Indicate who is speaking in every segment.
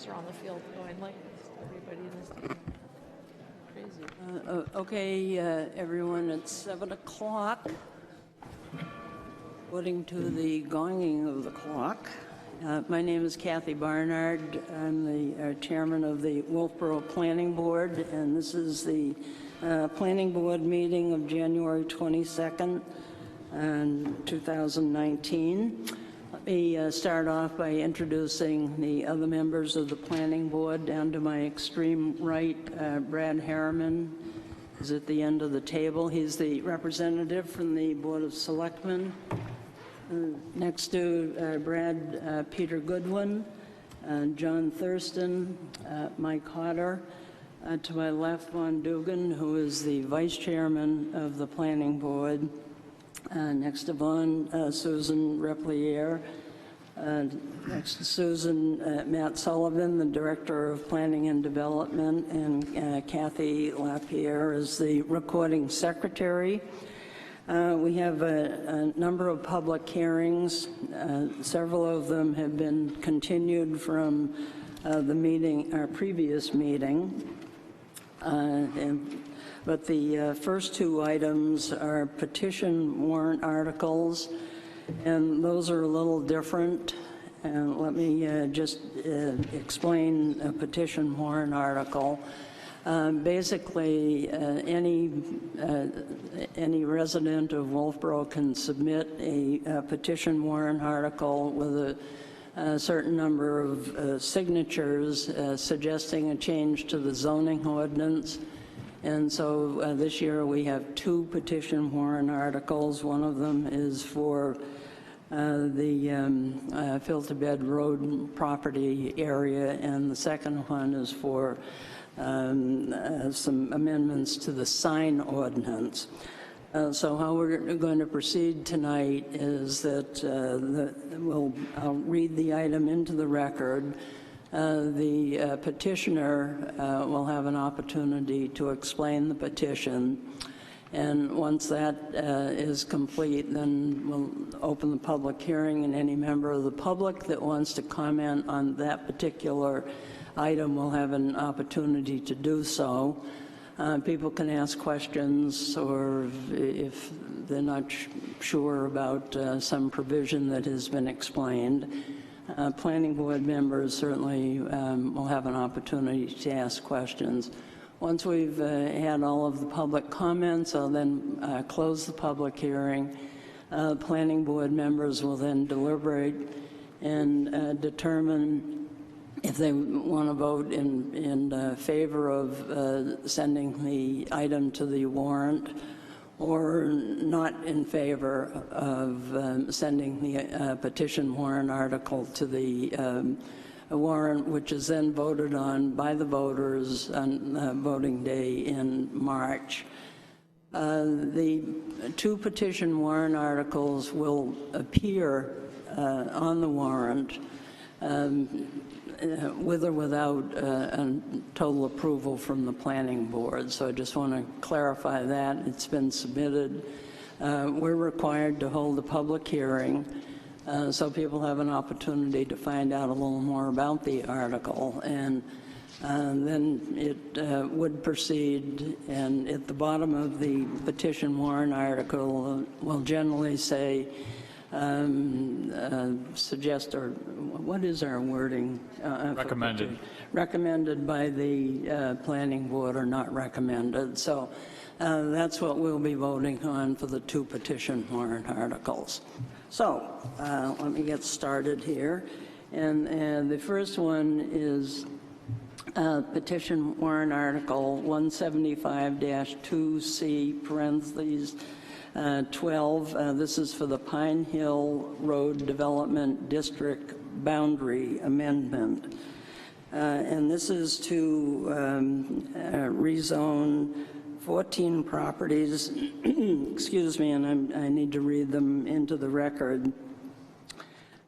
Speaker 1: cars around the field going like this. Everybody in this team. Crazy.
Speaker 2: Okay, everyone, it's 7 o'clock. According to the gonging of the clock. My name is Kathy Barnard. I'm the chairman of the Wolfeboro Planning Board, and this is the Planning Board meeting of January 22nd, 2019. Let me start off by introducing the other members of the Planning Board. Down to my extreme right, Brad Harriman is at the end of the table. He's the representative from the Board of Selectmen. Next to Brad, Peter Goodwin, John Thurston, Mike Hodder. To my left, Vaughn Dugan, who is the vice chairman of the Planning Board. Next to Vaughn, Susan Repliere. Next to Susan, Matt Sullivan, the Director of Planning and Development, and Kathy Lapierre is the recording secretary. We have a number of public hearings. Several of them have been continued from the meeting, our previous meeting. But the first two items are petition warrant articles, and those are a little different. And let me just explain a petition warrant article. Basically, any resident of Wolfeboro can submit a petition warrant article with a certain number of signatures suggesting a change to the zoning ordinance. And so this year we have two petition warrant articles. One of them is for the Filterbed Road property area, and the second one is for some amendments to the sign ordinance. So how we're going to proceed tonight is that I'll read the item into the record. The petitioner will have an opportunity to explain the petition, and once that is complete, then we'll open the public hearing, and any member of the public that wants to comment on that particular item will have an opportunity to do so. People can ask questions, or if they're not sure about some provision that has been explained. Planning board members certainly will have an opportunity to ask questions. Once we've had all of the public comments, I'll then close the public hearing. Planning board members will then deliberate and determine if they want to vote in favor of sending the item to the warrant, or not in favor of sending the petition warrant article to the warrant, which is then voted on by the voters on voting day in March. The two petition warrant articles will appear on the warrant with or without total approval from the planning board. So I just want to clarify that. It's been submitted. We're required to hold a public hearing so people have an opportunity to find out a little more about the article. And then it would proceed, and at the bottom of the petition warrant article will generally say, suggest, or what is our wording?
Speaker 3: Recommended.
Speaker 2: Recommended by the planning board or not recommended. So that's what we'll be voting on for the two petition warrant articles. So let me get started here. And the first one is petition warrant article 175-2C, parentheses, 12. This is for the Pine Hill Road Development District Boundary Amendment. And this is to rezone 14 properties, excuse me, and I need to read them into the record.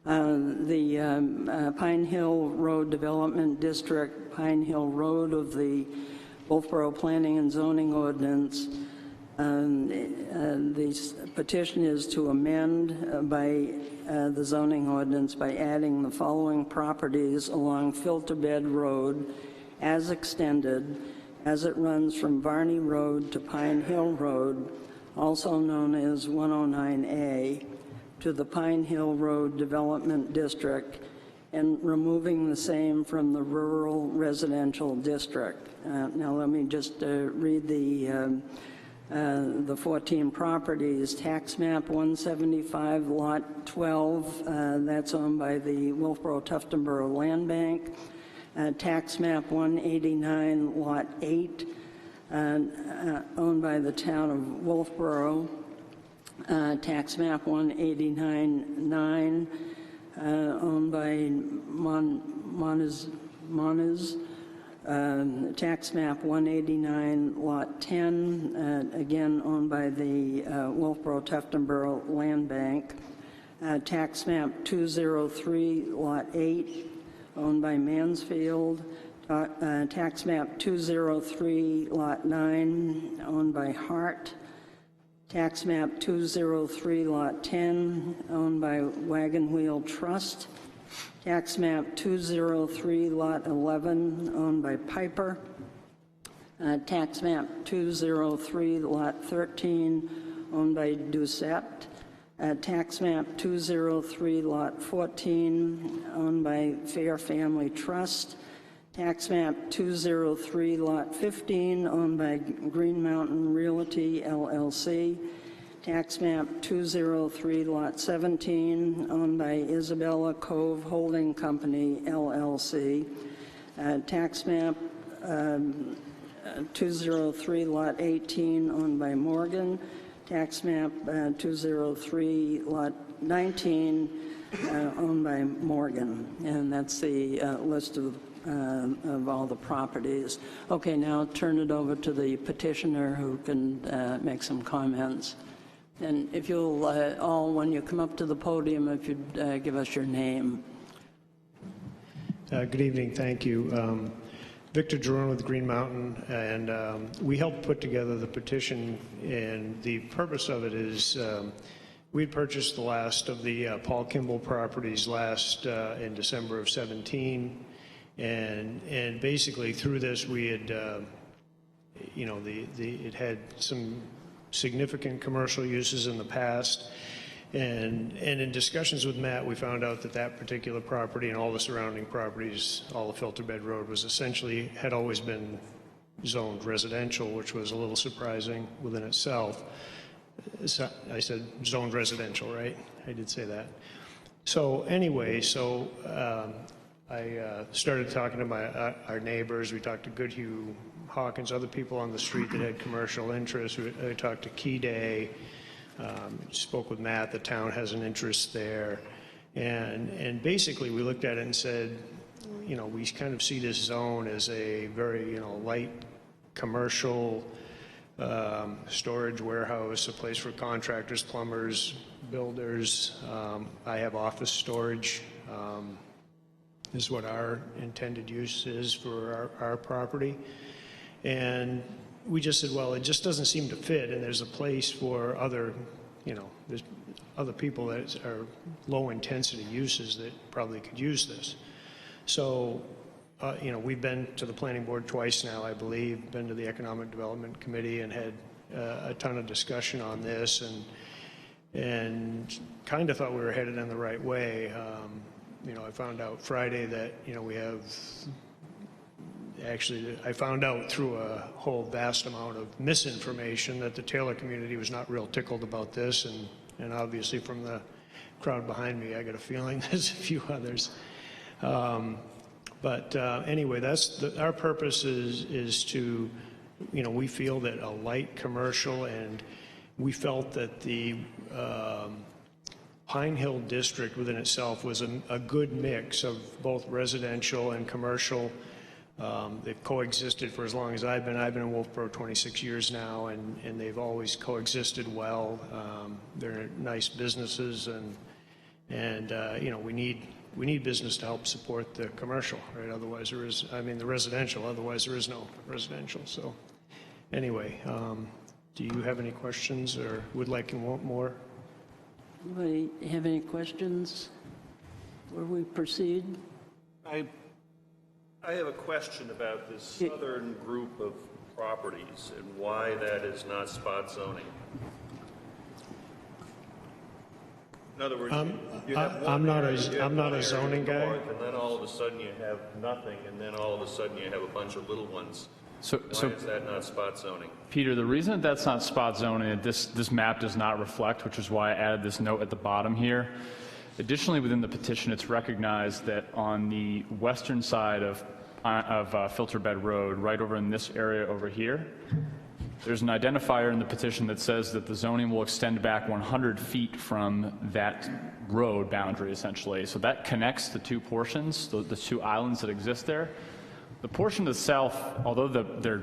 Speaker 2: The Pine Hill Road Development District, Pine Hill Road of the Wolfeboro Planning and Zoning Ordinance, The petition is to amend by the zoning ordinance by adding the following properties along Filter Bed Road as extended as it runs from Varney Road to Pine Hill Road, also known as 109A, to the Pine Hill Road Development District, and removing the same from the rural residential district. Now let me just read the 14 properties. Tax map 175, lot 12, that's owned by the Wolfeboro Tuftonboro Land Bank. Tax map 189, lot 8, owned by the town of Wolfeboro. Tax map 189-9, owned by Moniz. Tax map 189, lot 10, again owned by the Wolfeboro Tuftonboro Land Bank. Tax map 203, lot 8, owned by Mansfield. Tax map 203, lot 9, owned by Hart. Tax map 203, lot 10, owned by Wagon Wheel Trust. Tax map 203, lot 11, owned by Piper. Tax map 203, lot 13, owned by Doucette. Tax map 203, lot 14, owned by Fair Family Trust. Tax map 203, lot 15, owned by Green Mountain Realty, LLC. Tax map 203, lot 17, owned by Isabella Cove Holding Company, LLC. Tax map 203, lot 18, owned by Morgan. Tax map 203, lot 19, owned by Morgan. And that's the list of all the properties. Okay, now I'll turn it over to the petitioner who can make some comments. And if you'll all, when you come up to the podium, if you'd give us your name.
Speaker 3: Good evening, thank you. Victor Jerome with Green Mountain, and we helped put together the petition, and the purpose of it is we purchased the last of the Paul Kimball properties last in December of 17, and basically through this we had, it had some significant commercial uses in the past, and in discussions with Matt, we found out that that particular property and all the surrounding properties, all of Filter Bed Road, was essentially, had always been zoned residential, which was a little surprising within itself. So I said zoned residential, right? I did say that. So anyway, I started talking to our neighbors. We talked to Goodhue Hawkins, other people on the street that had commercial interests. I talked to Key Day, spoke with Matt. The town has an interest there, and basically we looked at it and said, we kind of see this zone as a very light commercial storage warehouse, a place for contractors, plumbers, builders. I have office storage. Is what our intended use is for our property. And we just said, well, it just doesn't seem to fit, and there's a place for other, there's other people that are low intensity uses that probably could use this. So, we've been to the planning board twice now, I believe, been to the Economic Development Committee and had a ton of discussion on this, and kind of thought we were headed in the right way. I found out Friday that, we have, actually, I found out through a whole vast amount of misinformation that the Taylor community was not real tickled about this, and obviously from the crowd behind me, I got a feeling there's a few others. Anyway, that's our purpose is to, we feel that a light commercial, and we felt that the Pine Hill district within itself was a good mix of both residential and commercial. They've coexisted for as long as I've been in Wolfeboro 26 years now, and they've always coexisted well. They're nice businesses, and we need business to help support the commercial, right? Otherwise there is, the residential, otherwise there is no residential. So anyway, Do you have any questions or would like and want more?
Speaker 2: Anybody have any questions before we proceed?
Speaker 4: I have a question about this southern group of properties and why that is not spot zoning. In other words, you have one
Speaker 3: I'm not
Speaker 4: area- you have
Speaker 3: I'm not
Speaker 4: one
Speaker 3: a
Speaker 4: area
Speaker 3: zoning guy.
Speaker 4: north, and then all of a sudden you have nothing, and then all of a sudden you have a bunch of little ones.
Speaker 5: So,
Speaker 4: Why is that not spot zoning?
Speaker 5: Peter, the reason that's not spot zoning, that this map does not reflect, which is why I added this note at the bottom here. Additionally, within the petition, it's recognized that on the western side of Filter Bed Road, right over in this area over here, there's an identifier in the petition that says that the zoning will extend back 100 feet from that road boundary, essentially. So that connects the two portions, the two islands that exist there. The portion to the south, although they're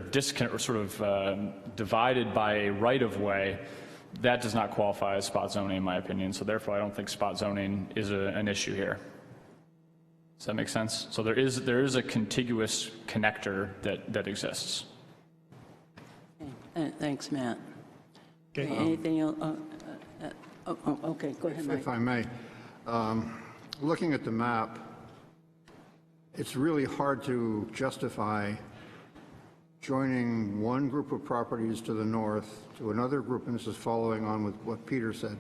Speaker 5: divided by a right-of-way, that does not qualify as spot zoning, in my opinion. So therefore, I don't think spot zoning is an issue here. Does that make sense? So there is a contiguous connector that exists.
Speaker 2: Thanks, Matt.
Speaker 3: Okay.
Speaker 2: Anything else? Okay, go ahead, Mike.
Speaker 6: If I may, looking at the map, it's really hard to justify joining one group of properties to the north to another group, and this is following on with what Peter said,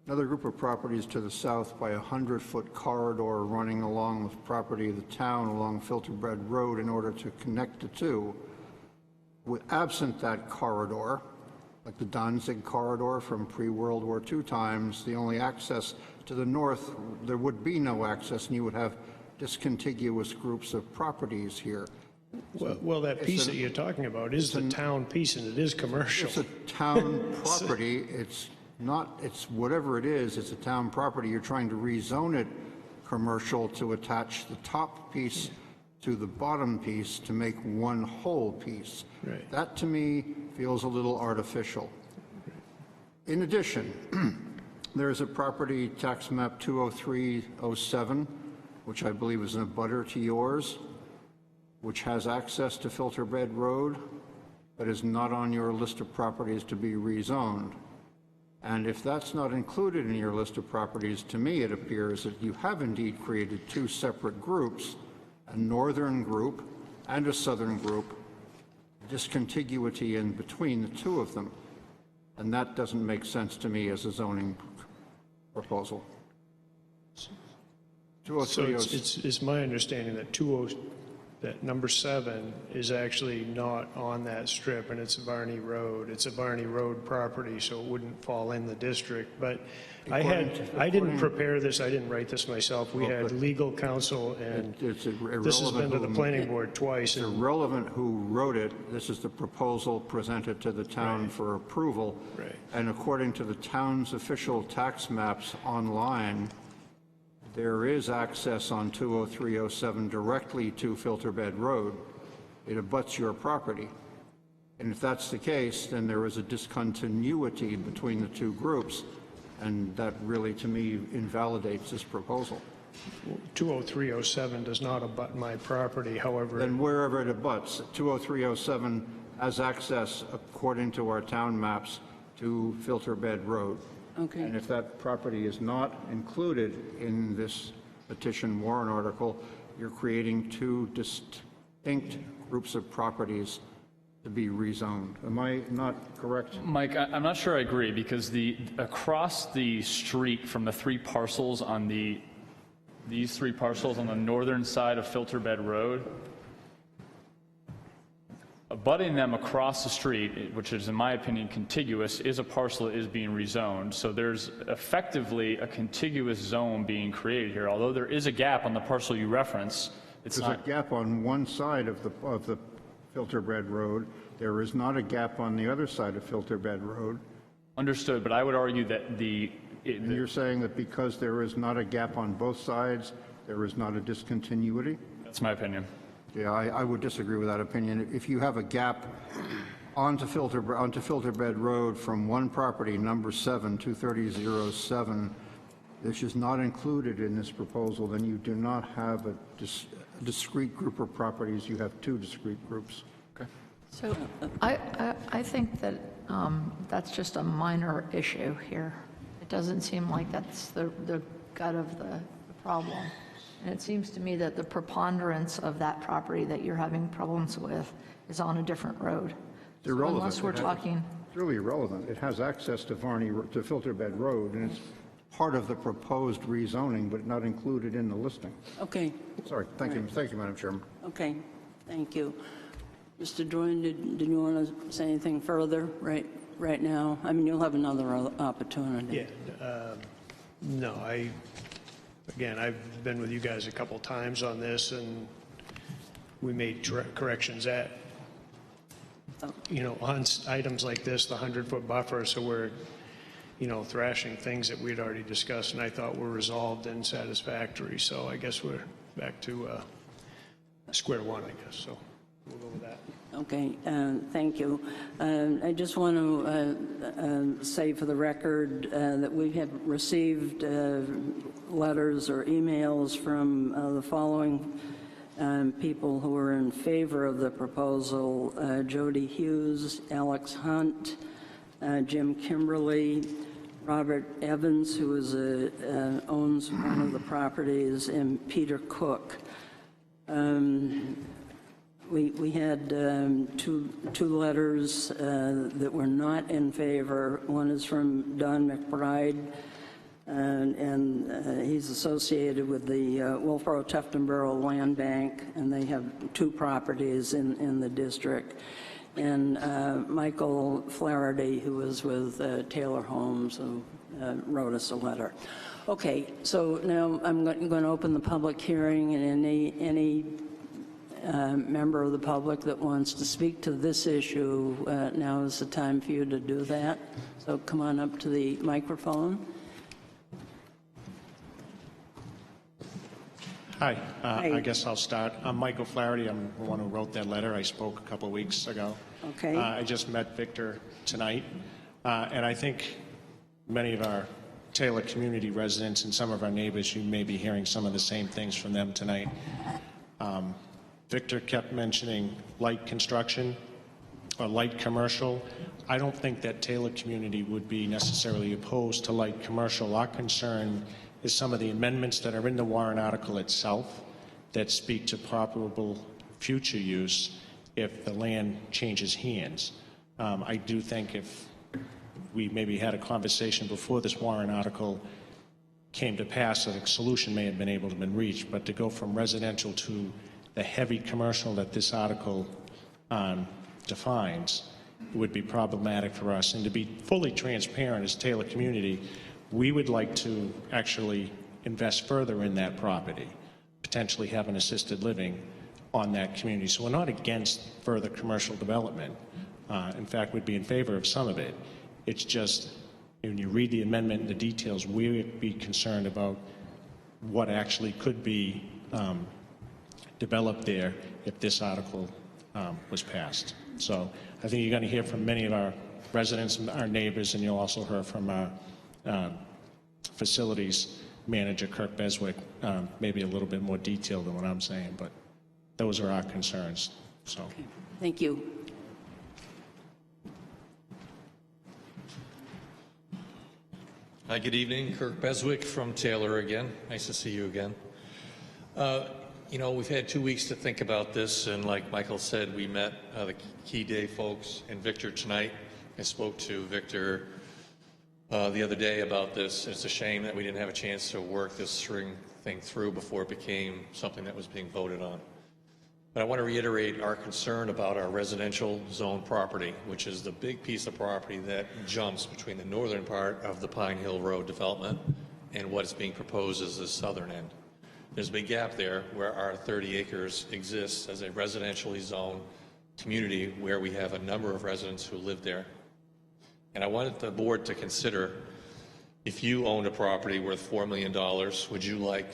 Speaker 6: another group of properties to the south by a 100-foot corridor running along the property of the town along Filterbred Road in order to connect the two. Absent that corridor, like the Danzig corridor from pre-World War II times, the only access to the north, there would be no access, and you would have discontiguous groups of properties here.
Speaker 3: Well, that piece that you're talking about is the town piece, and it is commercial.
Speaker 6: It's a town property. It's not, it's whatever it is, it's a town property. You're trying to rezone it commercial to attach the top piece to the bottom piece to make one whole piece.
Speaker 3: Right.
Speaker 6: That, to me, feels a little artificial. In addition, there's a property tax map 20307, which I believe is an abutter to yours, which has access to Filterbed Road, but is not on your list of properties to be rezoned. And if that's not included in your list of properties, to me it appears that you have indeed created two separate groups, a northern group and a southern group, discontiguity in between the two of them. And that doesn't make sense to me as a zoning proposal.
Speaker 3: So it's my understanding that that number 7 is actually not on that strip, and it's Varney Road. It's a Varney Road property, so it wouldn't fall in the district. But I didn't prepare this. I didn't write this myself. We had legal counsel, and this has been to the planning board twice.
Speaker 6: It's irrelevant who wrote it. This is the proposal presented to the town for approval.
Speaker 3: Right.
Speaker 6: And according to the town's official tax maps online, there is access on 20307 directly to Filterbed Road. It abuts your property. And if that's the case, then there is a discontinuity between the two groups, and that really, to me, invalidates this proposal.
Speaker 3: 20307 does not abut my property, however.
Speaker 6: Then wherever it abuts, 20307 has access, according to our town maps, to Filterbed Road.
Speaker 2: Okay.
Speaker 6: And if that property is not included in this petition warrant article, you're creating two distinct groups of properties to be rezoned. Am I not correct?
Speaker 5: Mike, I'm not sure I agree, because across the street from the three parcels on these three parcels on the northern side of Filterbed Road, abutting them across the street, which is in my opinion contiguous, is a parcel that is being rezoned. So there's effectively a contiguous zone being created here. Although there is a gap on the parcel you reference,
Speaker 6: There's a gap on one side of the Filterbed Road. There is not a gap on the other side of Filterbed Road.
Speaker 5: Understood, but I would argue that
Speaker 6: And you're saying that because there is not a gap on both sides, there is not a discontinuity?
Speaker 5: that's my opinion.
Speaker 6: Yeah, I would disagree with that opinion. If you have a gap onto Filterbed Road from one property, number 7, 23007, which is not included in this proposal, then you do not have a discrete group of properties. You have two discrete groups.
Speaker 5: Okay.
Speaker 1: So I think that that's just a minor issue here. It doesn't seem like that's the gut of the problem. And it seems to me that the preponderance of that property that you're having problems with is on a different road.
Speaker 6: It's irrelevant.
Speaker 1: Unless we're talking,
Speaker 6: It's really irrelevant. It has access to to Filter Bed Road, and it's part of the proposed rezoning, but not included in the listing.
Speaker 2: Okay,
Speaker 6: Sorry, thank you, Madam Chairman.
Speaker 2: okay, thank you. Mr. Droin, did you want to say anything further right now? I mean, you'll have another opportunity.
Speaker 3: Yeah, no, again, I've been with you guys a couple times on this, and we made corrections at, on items like this, the 100-foot buffer, so we're, thrashing things that we'd already discussed and I thought were resolved and satisfactory. So I guess we're back to square one, I guess. So we'll go with that.
Speaker 2: Okay, thank you. I just want to say for the record that we have received letters or emails from the following people who are in favor of the proposal: Jody Hughes, Alex Hunt, Jim Kimberly, Robert Evans, who owns one of the properties, and Peter Cook. We had two letters that were not in favor. One is from Don McBride, and he's associated with the Wolfeboro Tuftonboro Land Bank, and they have two properties in the district. And Michael Flaherty, who was with Taylor Homes, who wrote us a letter. Okay, so now I'm going to open the public hearing, and any member of the public that wants to speak to this issue, now is the time for you to do that. So come on up to the microphone.
Speaker 7: Hi,
Speaker 2: Hi.
Speaker 7: I guess I'll start. I'm Michael Flaherty. I'm the one who wrote that letter. I spoke a couple of weeks ago.
Speaker 2: Okay.
Speaker 7: I just met Victor tonight, and I think many of our Taylor community residents and some of our neighbors, you may be hearing some of the same things from them tonight. Victor kept mentioning light construction or light commercial. I don't think that Taylor community would be necessarily opposed to light commercial. Our concern is some of the amendments that are in the warrant article itself that speak to probable future use if the land changes hands. I do think if we maybe had a conversation before this warrant article came to pass, that a solution may have been able to have been reached, but to go from residential to the heavy commercial that this article defines would be problematic for us. And to be fully transparent as Taylor community, we would like to actually invest further in that property, potentially have an assisted living on that community. So we're not against further commercial development. In fact, we'd be in favor of some of it. It's just, when you read the amendment and the details, we would be concerned about what actually could be developed there if this article was passed. So I think you're going to hear from many of our residents and our neighbors, and you'll also hear from our facilities manager, Kirk Beswick, maybe a little bit more detail than what I'm saying, but those are our concerns. So,
Speaker 2: Okay. Thank you.
Speaker 8: Hi, good evening. Kirk Beswick from Taylor again. Nice to see you again. We've had 2 weeks to think about this, and like Michael said, we met the Key Day folks and Victor tonight. I spoke to Victor the other day about this. It's a shame that we didn't have a chance to work this thing through before it became something that was being voted on. But I want to reiterate our concern about our residential zone property, which is the big piece of property that jumps between the northern part of the Pine Hill Road development and what is being proposed as the southern end. There's a big gap there where our 30 acres exists as a residentially zoned community where we have a number of residents who live there. And I wanted the board to consider, if you owned a property worth $4 million, would you like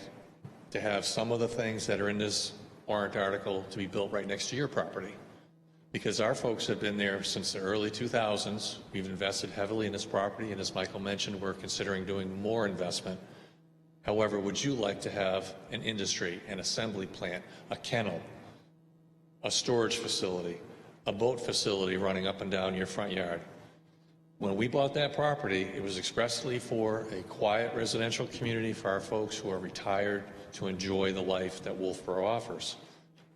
Speaker 8: to have some of the things that are in this warrant article to be built right next to your property? Because our folks have been there since the early 2000s. We've invested heavily in this property, and as Michael mentioned, we're considering doing more investment. However, would you like to have an industry, an assembly plant, a kennel, a storage facility, a boat facility running up and down your front yard. When we bought that property, it was expressly for a quiet residential community for our folks who are retired to enjoy the life that Wolfeboro offers.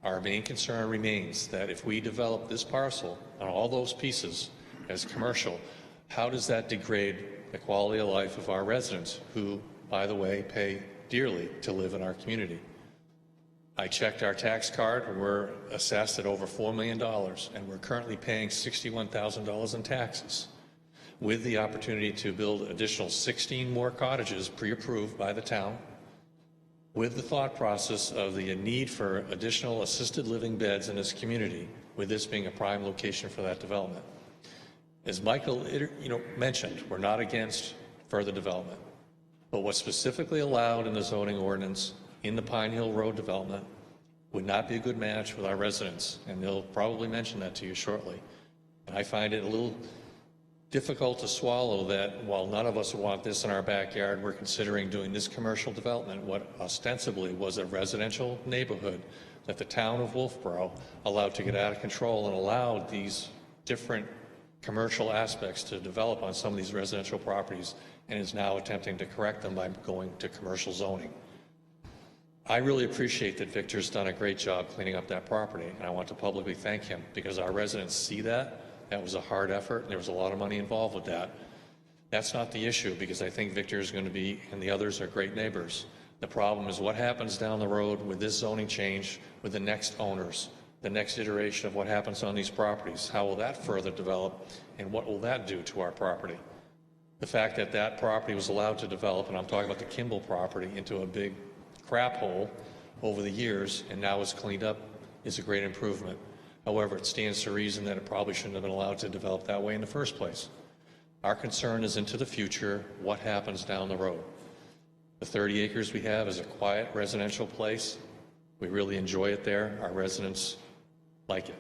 Speaker 8: Our main concern remains that if we develop this parcel on all those pieces as commercial, how does that degrade the quality of life of our residents who, by the way, pay dearly to live in our community? I checked our tax card, and we're assessed at over $4 million, and we're currently paying $61,000 in taxes, with the opportunity to build additional 16 more cottages pre-approved by the town, with the thought process of the need for additional assisted living beds in this community, with this being a prime location for that development. As Michael mentioned, we're not against further development, but what's specifically allowed in the zoning ordinance in the Pine Hill Road development would not be a good match with our residents, and they'll probably mention that to you shortly. And I find it a little difficult to swallow that while none of us want this in our backyard, we're considering doing this commercial development, what ostensibly was a residential neighborhood that the town of Wolfeboro allowed to get out of control and allowed these different commercial aspects to develop on some of these residential properties, and is now attempting to correct them by going to commercial zoning. I really appreciate that Victor's done a great job cleaning up that property, and I want to publicly thank him because our residents see that. That was a hard effort, and there was a lot of money involved with that. That's not the issue, because I think Victor is going to be, and the others are great neighbors. The problem is what happens down the road with this zoning change with the next owners, the next iteration of what happens on these properties. How will that further develop, and what will that do to our property? The fact that that property was allowed to develop, and I'm talking about the Kimball property, into a big crap hole over the years, and now it's cleaned up, is a great improvement. However, it stands to reason that it probably shouldn't have been allowed to develop that way in the first place. Our concern is into the future, what happens down the road. The 30 acres we have is a quiet residential place. We really enjoy it there. Our residents like it.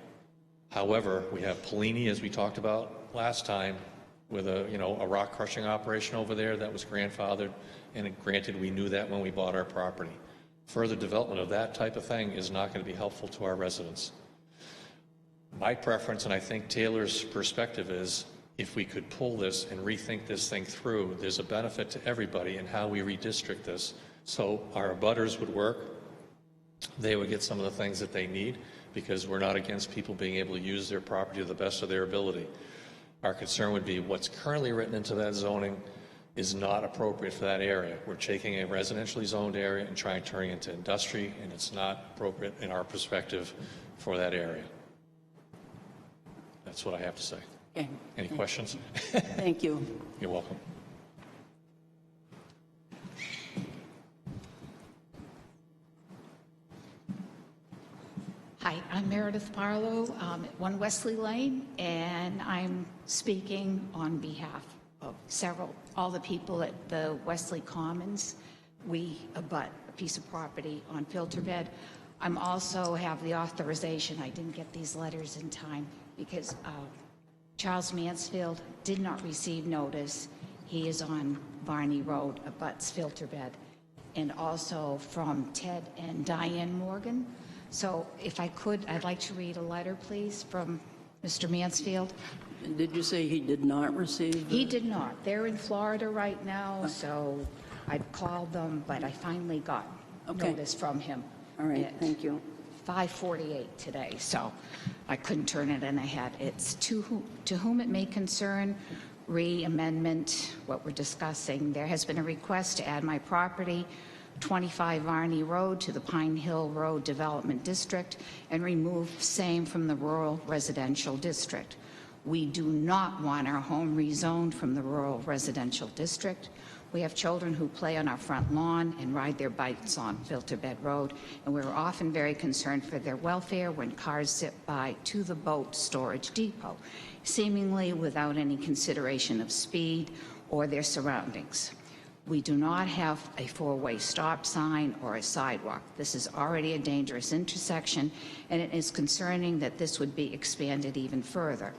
Speaker 8: However, we have Polini, as we talked about last time, with a rock crushing operation over there that was grandfathered, and granted, we knew that when we bought our property. Further development of that type of thing is not going to be helpful to our residents. My preference, and I think Taylor's perspective, is if we could pull this and rethink this thing through, there's a benefit to everybody in how we redistrict this. So our abutters would work. They would get some of the things that they need, because we're not against people being able to use their property to the best of their ability. Our concern would be what's currently written into that zoning is not appropriate for that area. We're taking a residentially zoned area and trying to turn it into industry, and it's not appropriate in our perspective for that area. That's what I have to say.
Speaker 2: Okay.
Speaker 8: Any questions?
Speaker 2: Thank you.
Speaker 8: You're welcome.
Speaker 9: Hi, I'm Meredith Barlow at 1 Wesley Lane, and I'm speaking on behalf of all the people at the Wesley Commons. We abut a piece of property on filter bed. I'm also have the authorization. I didn't get these letters in time because Charles Mansfield did not receive notice. He is on Barney Road, abuts filter bed, and also from Ted and Diane Morgan. So if I could, I'd like to read a letter, please, from Mr. Mansfield.
Speaker 2: Did you say he did not receive?
Speaker 9: He did not. They're in Florida right now, so I've called them, but I finally got notice from him.
Speaker 2: All right, thank you.
Speaker 9: 5:48 today, so I couldn't turn it in ahead. It's to whom it may concern, re-amendment, what we're discussing. There has been a request to add my property, 25 Varney Road, to the Pine Hill Road Development District and remove same from the rural residential district. We do not want our home rezoned from the rural residential district. We have children who play on our front lawn and ride their bikes on Filter Bed Road, and we're often very concerned for their welfare when cars zip by to the boat storage depot, seemingly without any consideration of speed or their surroundings. We do not have a four-way stop sign or a sidewalk. This is already a dangerous intersection, and it is concerning that this would be expanded even further.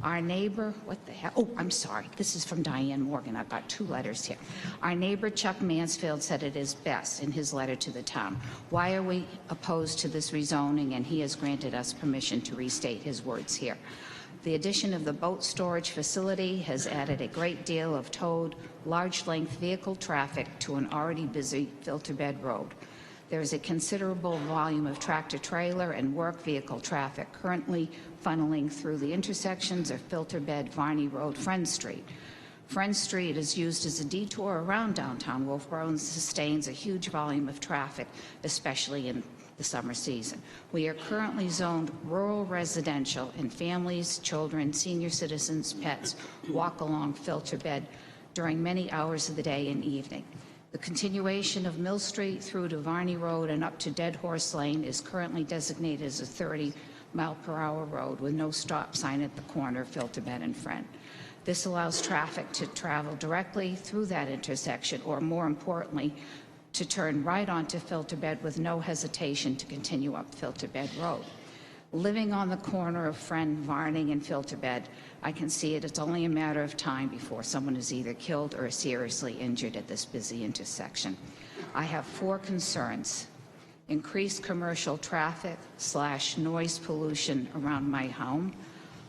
Speaker 9: Our neighbor, what the hell? Oh, I'm sorry. This is from Diane Morgan. I've got 2 letters here. Our neighbor Chuck Mansfield said it is best in his letter to the town. Why are we opposed to this rezoning? And he has granted us permission to restate his words here. The addition of the boat storage facility has added a great deal of towed, large-length vehicle traffic to an already busy filter bed road. There is a considerable volume of tractor-trailer and work vehicle traffic currently funneling through the intersections of Filter Bed, Varney Road, Friend Street. Friend Street is used as a detour around downtown Wolfeboro and sustains a huge volume of traffic, especially in the summer season. We are currently zoned rural residential, and families, children, senior citizens, pets walk along Filter Bed during many hours of the day and evening. The continuation of Mill Street through to Varney Road and up to Dead Horse Lane is currently designated as a 30-mile-per-hour road with no stop sign at the corner of Filter Bed and Friend. This allows traffic to travel directly through that intersection, or more importantly, to turn right onto Filter Bed with no hesitation to continue up Filter Bed Road. Living on the corner of Friend, Varning, and Filter Bed, I can see it's only a matter of time before someone is either killed or seriously injured at this busy intersection. I have 4 concerns: increased commercial traffic / noise pollution around my home,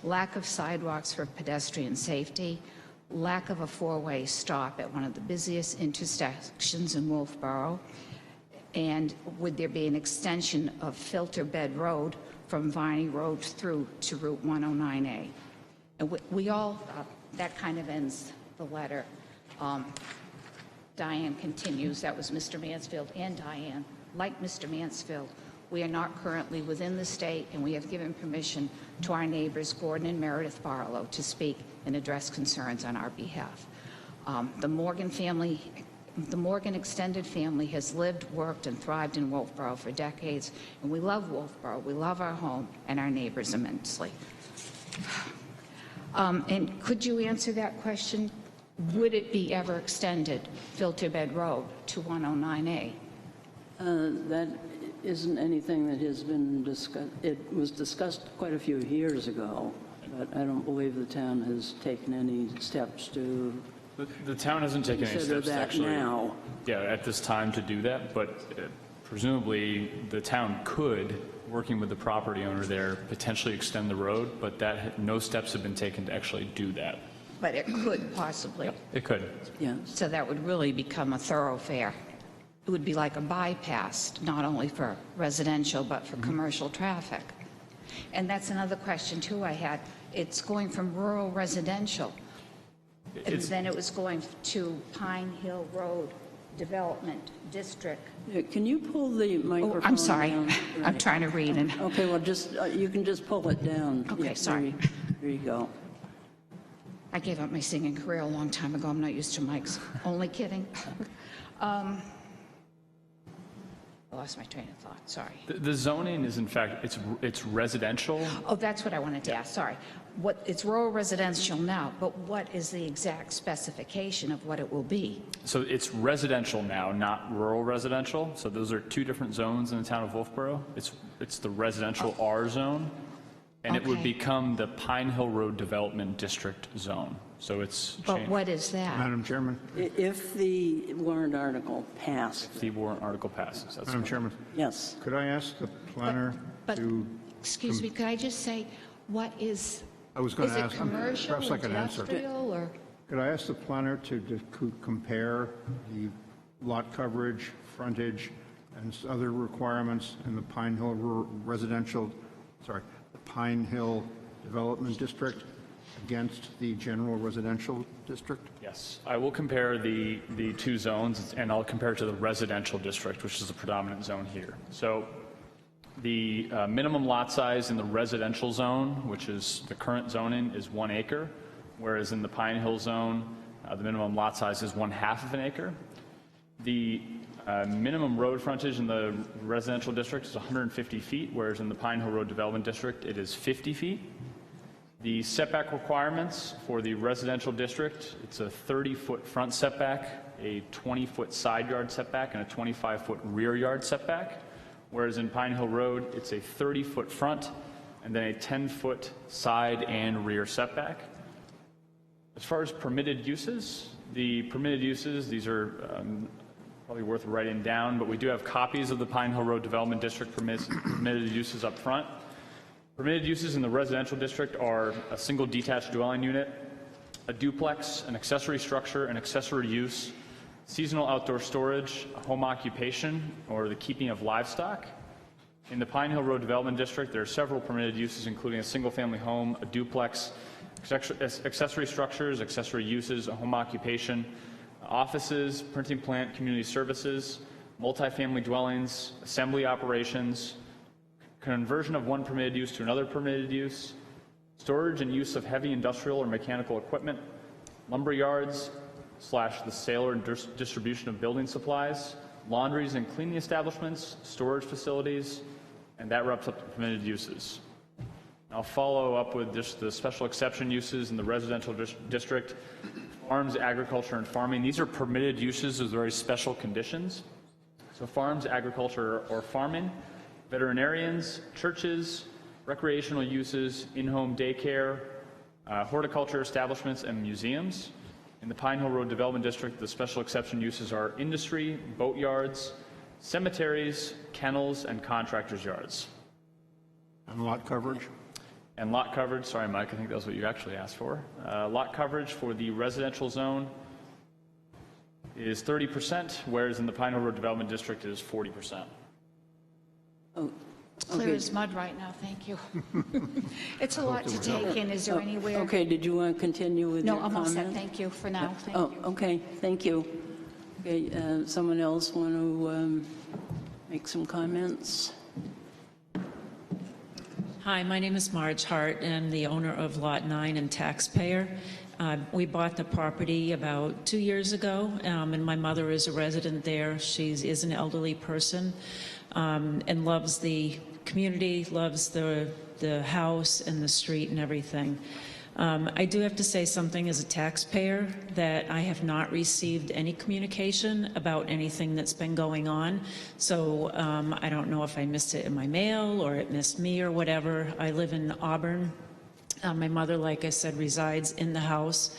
Speaker 9: lack of sidewalks for pedestrian safety, lack of a 4-way stop at one of the busiest intersections in Wolfeboro, and would there be an extension of Filter Bed Road from Varney Road through to Route 109A? And we all, that kind of ends the letter. Diane continues, that was Mr. Mansfield and Diane. Like Mr. Mansfield, we are not currently within the state, and we have given permission to our neighbors, Gordon and Meredith Barlow, to speak and address concerns on our behalf. The Morgan extended family has lived, worked, and thrived in Wolfeboro for decades, and we love Wolfeboro. We love our home and our neighbors immensely. And could you answer that question? Would it be ever extended, Filter Bed Road, to 109A?
Speaker 2: That isn't anything that has been discussed. It was discussed quite a few years ago, but I don't believe the town has taken any steps to
Speaker 5: The town hasn't taken any
Speaker 2: consider
Speaker 5: steps to
Speaker 2: that
Speaker 5: actually,
Speaker 2: now.
Speaker 5: yeah, at this time to do that, but presumably the town could, working with the property owner there, potentially extend the road, but that no steps have been taken to actually do that.
Speaker 9: But it could possibly.
Speaker 5: It could.
Speaker 2: Yes.
Speaker 9: So that would really become a thoroughfare. It would be like a bypass, not only for residential, but for commercial traffic. And that's another question, too, I had. It's going from rural residential, and then it was going to Pine Hill Road Development District.
Speaker 2: Yeah, can you pull the microphone
Speaker 9: Oh, I'm sorry.
Speaker 2: down?
Speaker 9: I'm trying to read. And
Speaker 2: Okay, well, just, you can just pull it down.
Speaker 9: Okay,
Speaker 2: Yeah,
Speaker 9: sorry.
Speaker 2: There you go.
Speaker 9: I gave up my singing career a long time ago. I'm not used to mics. Only kidding. I lost my train of thought. Sorry.
Speaker 5: The zoning is, in fact, it's residential.
Speaker 9: Oh, that's what I wanted to ask. Sorry. It's rural residential now, but what is the exact specification of what it will be?
Speaker 5: So it's residential now, not rural residential. So those are 2 different zones in the town of Wolfeboro. It's the residential R zone, and it would
Speaker 9: Okay.
Speaker 5: become the Pine Hill Road Development District zone. So it's
Speaker 9: But
Speaker 5: changed.
Speaker 9: what is that?
Speaker 6: Madam Chairman,
Speaker 2: If the warrant article passed,
Speaker 5: The warrant article passes. That's
Speaker 6: Madam
Speaker 5: correct.
Speaker 6: Chairman,
Speaker 2: yes.
Speaker 6: could I ask the planner
Speaker 9: But,
Speaker 6: to,
Speaker 9: excuse me, could I just say, what is,
Speaker 6: I was going
Speaker 9: is
Speaker 6: to
Speaker 9: it
Speaker 6: ask,
Speaker 9: commercial,
Speaker 6: perhaps I could answer.
Speaker 9: industrial, or?
Speaker 6: Could I ask the planner to compare the lot coverage, frontage, and other requirements in the Pine Hill the Pine Hill Development District against the general residential district?
Speaker 5: Yes, I will compare the 2 zones, and I'll compare it to the residential district, which is the predominant zone here. So the minimum lot size in the residential zone, which is the current zoning, is 1 acre, whereas in the Pine Hill zone, the minimum lot size is 1/2 of an acre. The minimum road frontage in the residential district is 150 feet, whereas in the Pine Hill Road Development District, it is 50 feet. The setback requirements for the residential district, it's a 30-foot front setback, a 20-foot side yard setback, and a 25-foot rear yard setback, whereas in Pine Hill Road, it's a 30-foot front, and then a 10-foot side and rear setback. As far as permitted uses, these are probably worth writing down, but we do have copies of the Pine Hill Road Development District permitted uses up front. Permitted uses in the residential district are a single detached dwelling unit, a duplex, an accessory structure, an accessory use, seasonal outdoor storage, a home occupation, or the keeping of livestock. In the Pine Hill Road Development District, there are several permitted uses, including a single-family home, a duplex, accessory structures, accessory uses, a home occupation, offices, printing plant, community services, multifamily dwellings, assembly operations, conversion of one permitted use to another permitted use, storage and use of heavy industrial or mechanical equipment, lumber yards / the sale or distribution of building supplies, laundries and cleaning establishments, storage facilities, and that wraps up the permitted uses. I'll follow up with just the special exception uses in the residential district, farms, agriculture, and farming. These are permitted uses with very special conditions. So farms, agriculture, or farming, veterinarians, churches, recreational uses, in-home daycare, horticulture establishments, and museums. In the Pine Hill Road Development District, the special exception uses are industry, boat yards, cemeteries, kennels, and contractors' yards.
Speaker 6: And lot coverage?
Speaker 5: And lot coverage, sorry, Mike, I think that was what you actually asked for. Lot coverage for the residential zone is 30%, whereas in the Pine Hill Road Development District it is 40%.
Speaker 2: Oh,
Speaker 9: It's clear as mud right now, thank you. It's a lot to take in. Is there anywhere?
Speaker 2: Okay, did you want to continue with your
Speaker 9: No, I'm all set.
Speaker 2: comment?
Speaker 9: Thank you for now. Thank
Speaker 2: Oh,
Speaker 9: you.
Speaker 2: okay, thank you. Okay, someone else want to make some comments?
Speaker 10: Hi, my name is Marge Hart, and the owner of Lot 9 and taxpayer. We bought the property about 2 years ago, and my mother is a resident there. She is an elderly person and loves the community, loves the house and the street and everything. I do have to say something as a taxpayer, that I have not received any communication about anything that's been going on. So I don't know if I missed it in my mail or it missed me or whatever. I live in Auburn. My mother, like I said, resides in the house.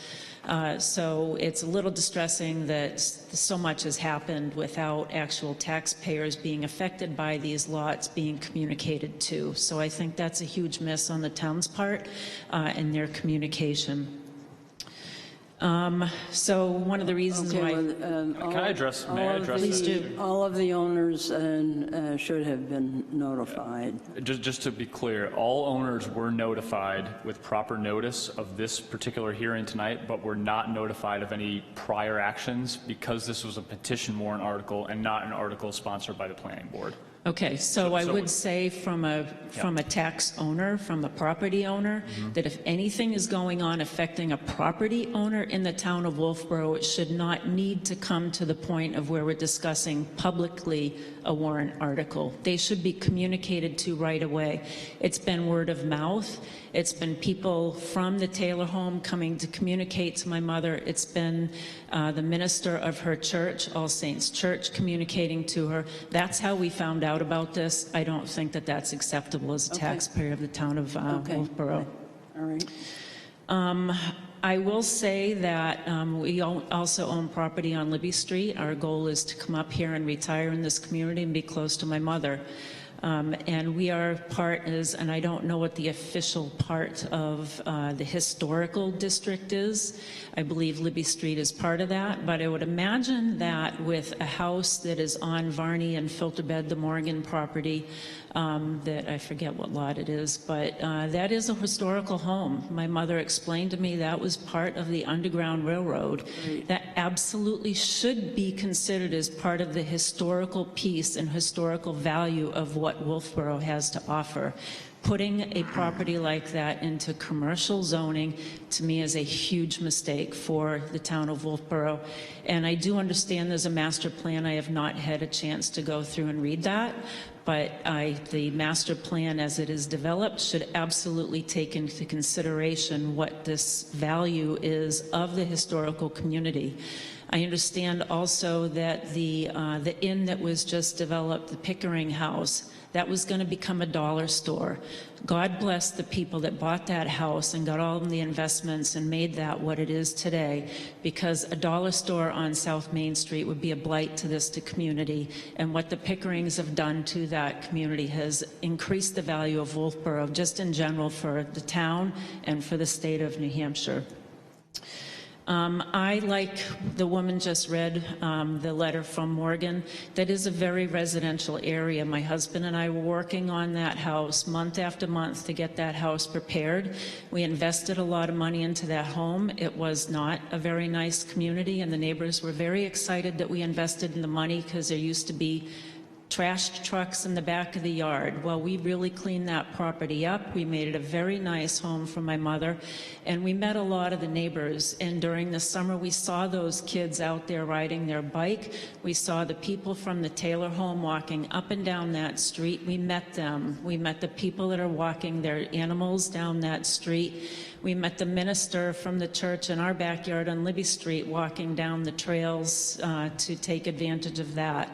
Speaker 10: So it's a little distressing that so much has happened without actual taxpayers being affected by these lots being communicated to. So I think that's a huge miss on the town's part in their communication. So one of the reasons
Speaker 2: Okay,
Speaker 10: why...
Speaker 2: well,
Speaker 5: Can I address, may I address
Speaker 10: Please
Speaker 5: this?
Speaker 10: do.
Speaker 2: all of the owners should have been notified.
Speaker 5: Just to be clear, all owners were notified with proper notice of this particular hearing tonight, but were not notified of any prior actions because this was a petition warrant article and not an article sponsored by the planning board.
Speaker 10: Okay, so I would say from a tax owner, from a property owner, that if anything is going on affecting a property owner in the town of Wolfeboro, it should not need to come to the point of where we're discussing publicly a warrant article. They should be communicated to right away. It's been word of mouth. It's been people from the Taylor home coming to communicate to my mother. It's been the minister of her church, All Saints Church, communicating to her. That's how we found out about this. I don't think that that's acceptable as a taxpayer of the town of Wolfeboro.
Speaker 2: All right.
Speaker 10: I will say that we also own property on Libby Street. Our goal is to come up here and retire in this community and be close to my mother. And we are partners, and I don't know what the official part of the historical district is. I believe Libby Street is part of that, but I would imagine that with a house that is on Varney and Filterbed, the Morgan property, that I forget what lot it is, but that is a historical home. My mother explained to me that was part of the Underground Railroad. That absolutely should be considered as part of the historical piece and historical value of what Wolfeboro has to offer. Putting a property like that into commercial zoning, to me, is a huge mistake for the town of Wolfeboro. And I do understand there's a master plan. I have not had a chance to go through and read that, but the master plan as it is developed should absolutely take into consideration what this value is of the historical community. I understand also that the inn that was just developed, the Pickering House, that was going to become a dollar store. God bless the people that bought that house and got all of the investments and made that what it is today, because a dollar store on South Main Street would be a blight to this community. And what the Pickerings have done to that community has increased the value of Wolfeboro just in general for the town and for the state of New Hampshire. I, like the woman just read the letter from Morgan, that is a very residential area. My husband and I were working on that house month after month to get that house prepared. We invested a lot of money into that home. It was not a very nice community, and the neighbors were very excited that we invested in the money because there used to be trashed trucks in the back of the yard. Well, we really cleaned that property up. We made it a very nice home for my mother, and we met a lot of the neighbors. And during the summer, we saw those kids out there riding their bike. We saw the people from the Taylor home walking up and down that street. We met them. We met the people that are walking their animals down that street. We met the minister from the church in our backyard on Libby Street walking down the trails to take advantage of that.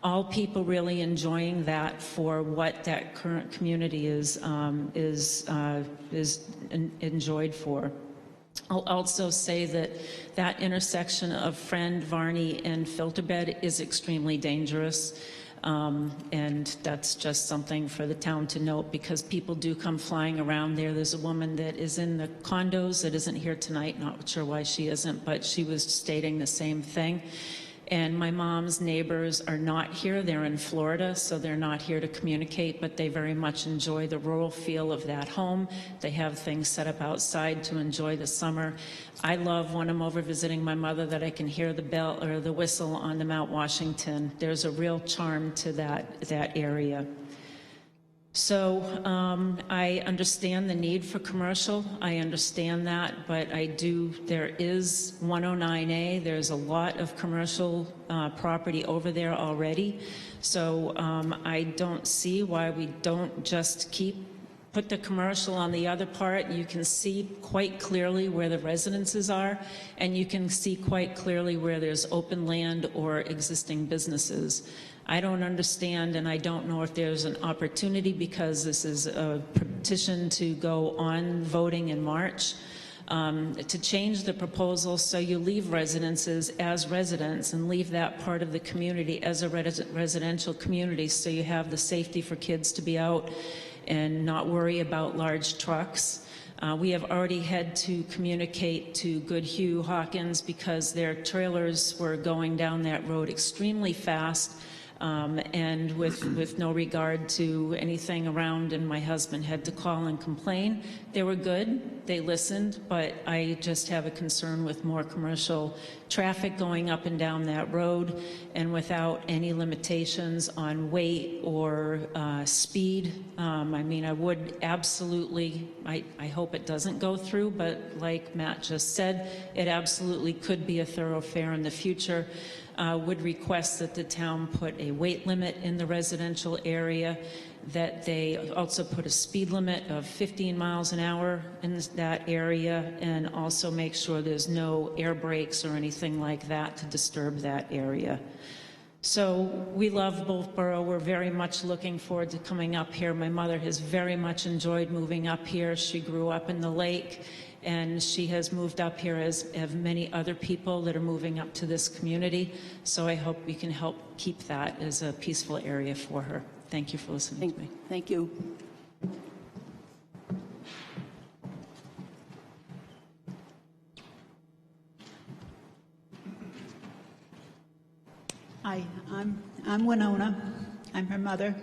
Speaker 10: All people really enjoying that for what that current community is enjoyed for. I'll also say that that intersection of Friend, Varney, and Filterbed is extremely dangerous. And that's just something for the town to note, because people do come flying around there. There's a woman that is in the condos that isn't here tonight, not sure why she isn't, but she was stating the same thing. And my mom's neighbors are not here. They're in Florida, so they're not here to communicate, but they very much enjoy the rural feel of that home. They have things set up outside to enjoy the summer. I love when I'm over visiting my mother that I can hear the bell or the whistle on the Mount Washington. There's a real charm to that area. So I understand the need for commercial. I understand that, but there is 109A. There's a lot of commercial property over there already. So I don't see why we don't just put the commercial on the other part. You can see quite clearly where the residences are, and you can see quite clearly where there's open land or existing businesses. I don't understand, and I don't know if there's an opportunity, because this is a petition to go on voting in March, to change the proposal so you leave residences as residents and leave that part of the community as a residential community, so you have the safety for kids to be out and not worry about large trucks. We have already had to communicate to Goodhue Hawkins because their trailers were going down that road extremely fast, and with no regard to anything around, and my husband had to call and complain. They were good, they listened, but I just have a concern with more commercial traffic going up and down that road, and without any limitations on weight or speed. I mean, I would absolutely, I hope it doesn't go through, but like Matt just said, it absolutely could be a thoroughfare in the future. Would request that the town put a weight limit in the residential area, that they also put a speed limit of 15 miles an hour in that area, and also make sure there's no air brakes or anything like that to disturb that area. So we love Wolfeboro. We're very much looking forward to coming up here. My mother has very much enjoyed moving up here. She grew up in the lake, and she has moved up here, as have many other people that are moving up to this community. So I hope we can help keep that as a peaceful area for her. Thank you for listening to me.
Speaker 2: Thank you.
Speaker 11: Hi, I'm Winona. I'm her mother.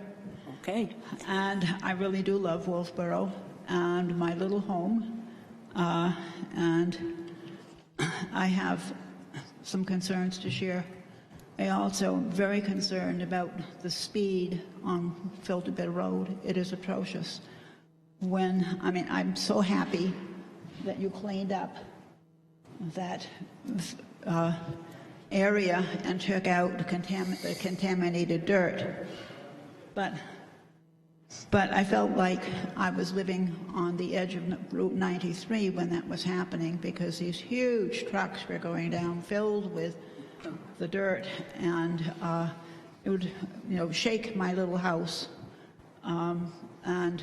Speaker 2: Okay.
Speaker 11: And I really do love Wolfeboro and my little home. And I have some concerns to share. I also am very concerned about the speed on Filterbed Road. It is atrocious. I'm so happy that you cleaned up that area and took out the contaminated dirt. But But I felt like I was living on the edge of Route 93 when that was happening, because these huge trucks were going down filled with the dirt, and it would, shake my little house. And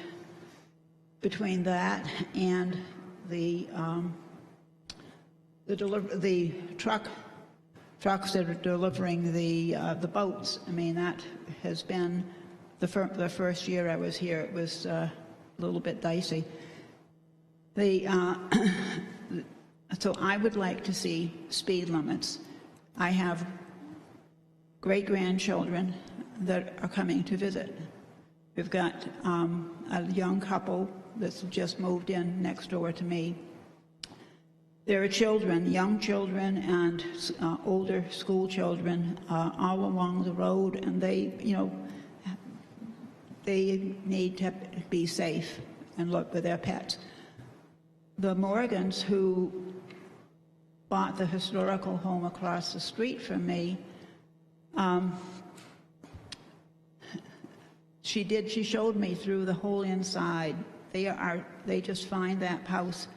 Speaker 11: between that and the trucks that are delivering the boats, I mean, that has been the first year I was here. It was a little bit dicey. So I would like to see speed limits. I have great-grandchildren that are coming to visit. We've got a young couple that's just moved in next door to me. There are children, young children and older school children all along the road, and they need to be safe and look with their pets. The Morgans, who bought the historical home across the street from me, she showed me through the whole inside. They just find that house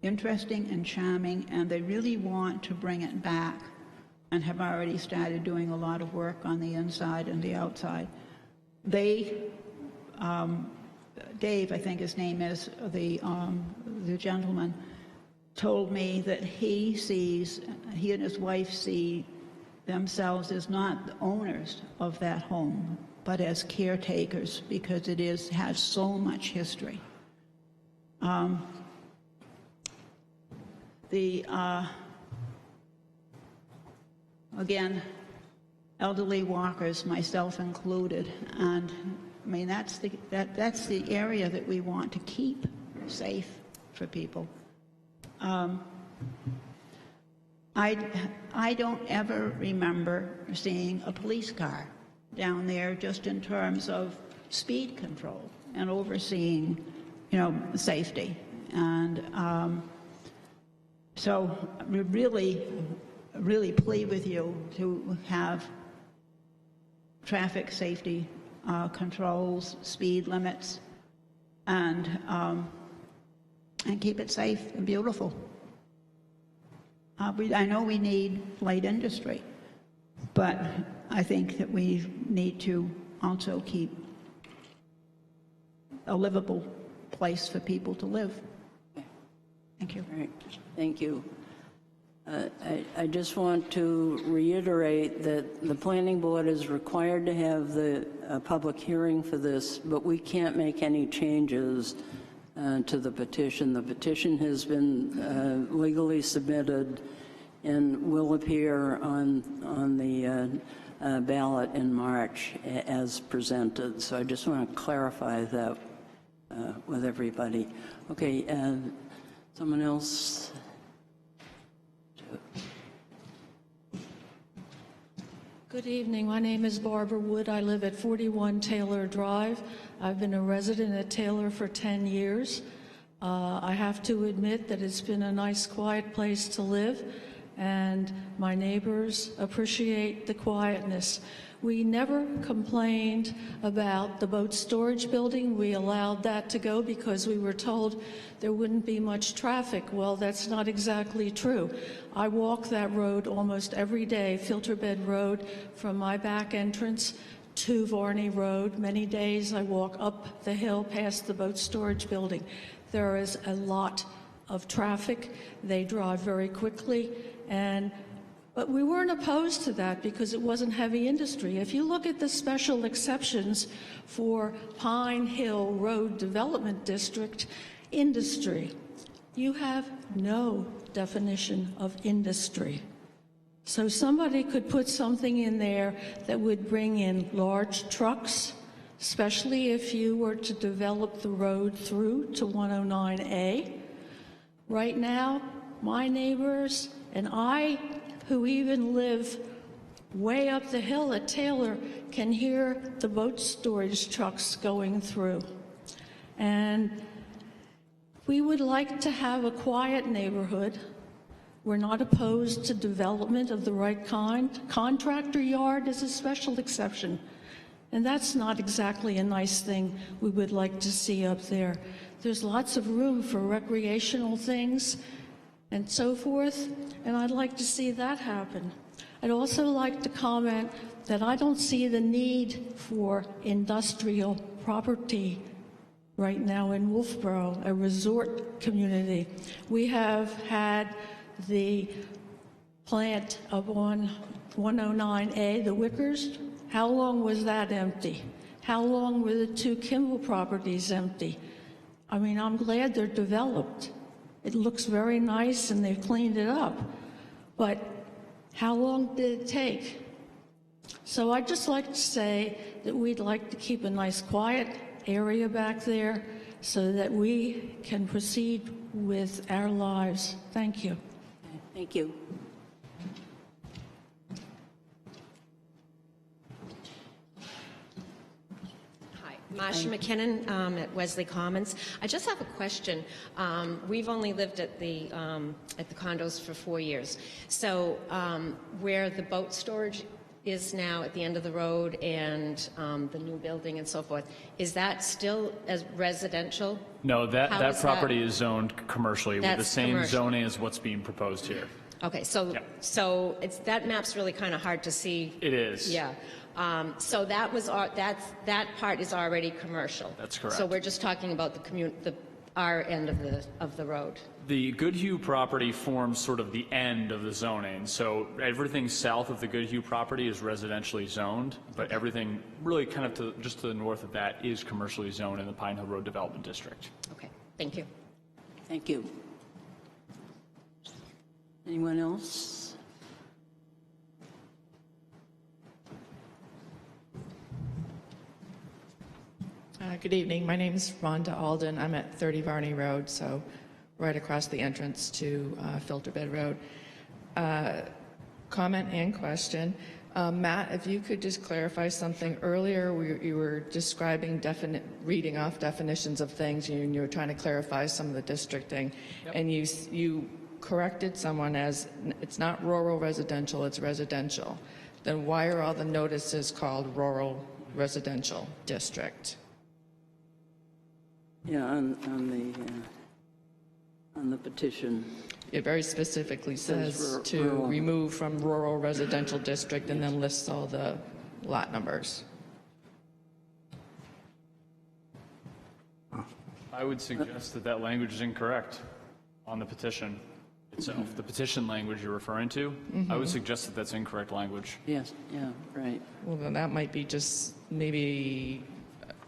Speaker 11: interesting and charming, and they really want to bring it back, and have already started doing a lot of work on the inside and the outside. Dave, I think his name is, the gentleman, told me that he and his wife see themselves as not the owners of that home, but as caretakers, because it has so much history. Again, elderly walkers, myself included, and I mean that's the area that we want to keep safe for people. I don't ever remember seeing a police car down there, just in terms of speed control and overseeing, safety. And so we really plead with you to have traffic safety controls, speed limits, and keep it safe and beautiful. I know we need light industry, but I think that we need to also keep a livable place for people to live. Thank you.
Speaker 2: All right. Thank you. I just want to reiterate that the planning board is required to have the public hearing for this, but we can't make any changes to the petition. The petition has been legally submitted and will appear on the ballot in March as presented. So I just want to clarify that with everybody. Okay, someone else?
Speaker 12: Good evening. My name is Barbara Wood. I live at 41 Taylor Drive. I've been a resident at Taylor for 10 years. I have to admit that it's been a nice, quiet place to live, and my neighbors appreciate the quietness. We never complained about the boat storage building. We allowed that to go because we were told there wouldn't be much traffic. Well, that's not exactly true. I walk that road almost every day, Filter Bed Road, from my back entrance to Varney Road. Many days I walk up the hill past the boat storage building. There is a lot of traffic. They drive very quickly, but we weren't opposed to that because it wasn't heavy industry. If you look at the special exceptions for Pine Hill Road Development District, industry, you have no definition of industry. So somebody could put something in there that would bring in large trucks, especially if you were to develop the road through to 109A. Right now, my neighbors and I, who even live way up the hill at Taylor, can hear the boat storage trucks going through. And we would like to have a quiet neighborhood. We're not opposed to development of the right kind. Contractor yard is a special exception. And that's not exactly a nice thing we would like to see up there. There's lots of room for recreational things and so forth, and I'd like to see that happen. I'd also like to comment that I don't see the need for industrial property right now in Wolfeboro, a resort community. We have had the plant up on 109A, the Wickers. How long was that empty? How long were the two Kimball properties empty? I mean, I'm glad they're developed. It looks very nice and they've cleaned it up. But how long did it take? So I'd just like to say that we'd like to keep a nice quiet area back there so that we can proceed with our lives. Thank you.
Speaker 2: Thank you.
Speaker 13: Hi, Marsha McKinnon at Wesley Commons. I just have a question. We've only lived at the condos for 4 years. So where the boat storage is now at the end of the road and the new building and so forth, is that still as residential?
Speaker 5: No, that property is zoned commercially with the
Speaker 13: That's
Speaker 5: same
Speaker 13: commercial.
Speaker 5: zoning as what's being proposed here.
Speaker 13: Okay, so
Speaker 5: Yeah.
Speaker 13: so it's that map's really kind of hard to see.
Speaker 5: It is.
Speaker 13: Yeah. So that was that part is already commercial.
Speaker 5: That's correct.
Speaker 13: So we're just talking about our end of the road.
Speaker 5: The Goodhue property forms sort of the end of the zoning. So everything south of the Goodhue property is residentially zoned, but everything really kind of just to the north of that is commercially zoned in the Pine Hill Road Development District.
Speaker 13: Okay, thank you.
Speaker 2: Thank you. Anyone else?
Speaker 14: Good evening. My name is Rhonda Alden. I'm at 30 Varney Road, so right across the entrance to Filter Bed Road. Comment and question. Matt, if you could just clarify something. Earlier, you were describing reading off definitions of things, and you were trying to clarify some of the districting. Yep. And you corrected someone as it's not rural residential, it's residential. Then why are all the notices called rural residential district?
Speaker 2: Yeah, on the petition.
Speaker 14: It very specifically says to remove from rural residential district and then lists all the lot numbers.
Speaker 5: I would suggest that language is incorrect on the petition itself. The petition language you're referring to, I would suggest that that's incorrect language.
Speaker 2: Yes, yeah, right.
Speaker 14: Well, then that might be just maybe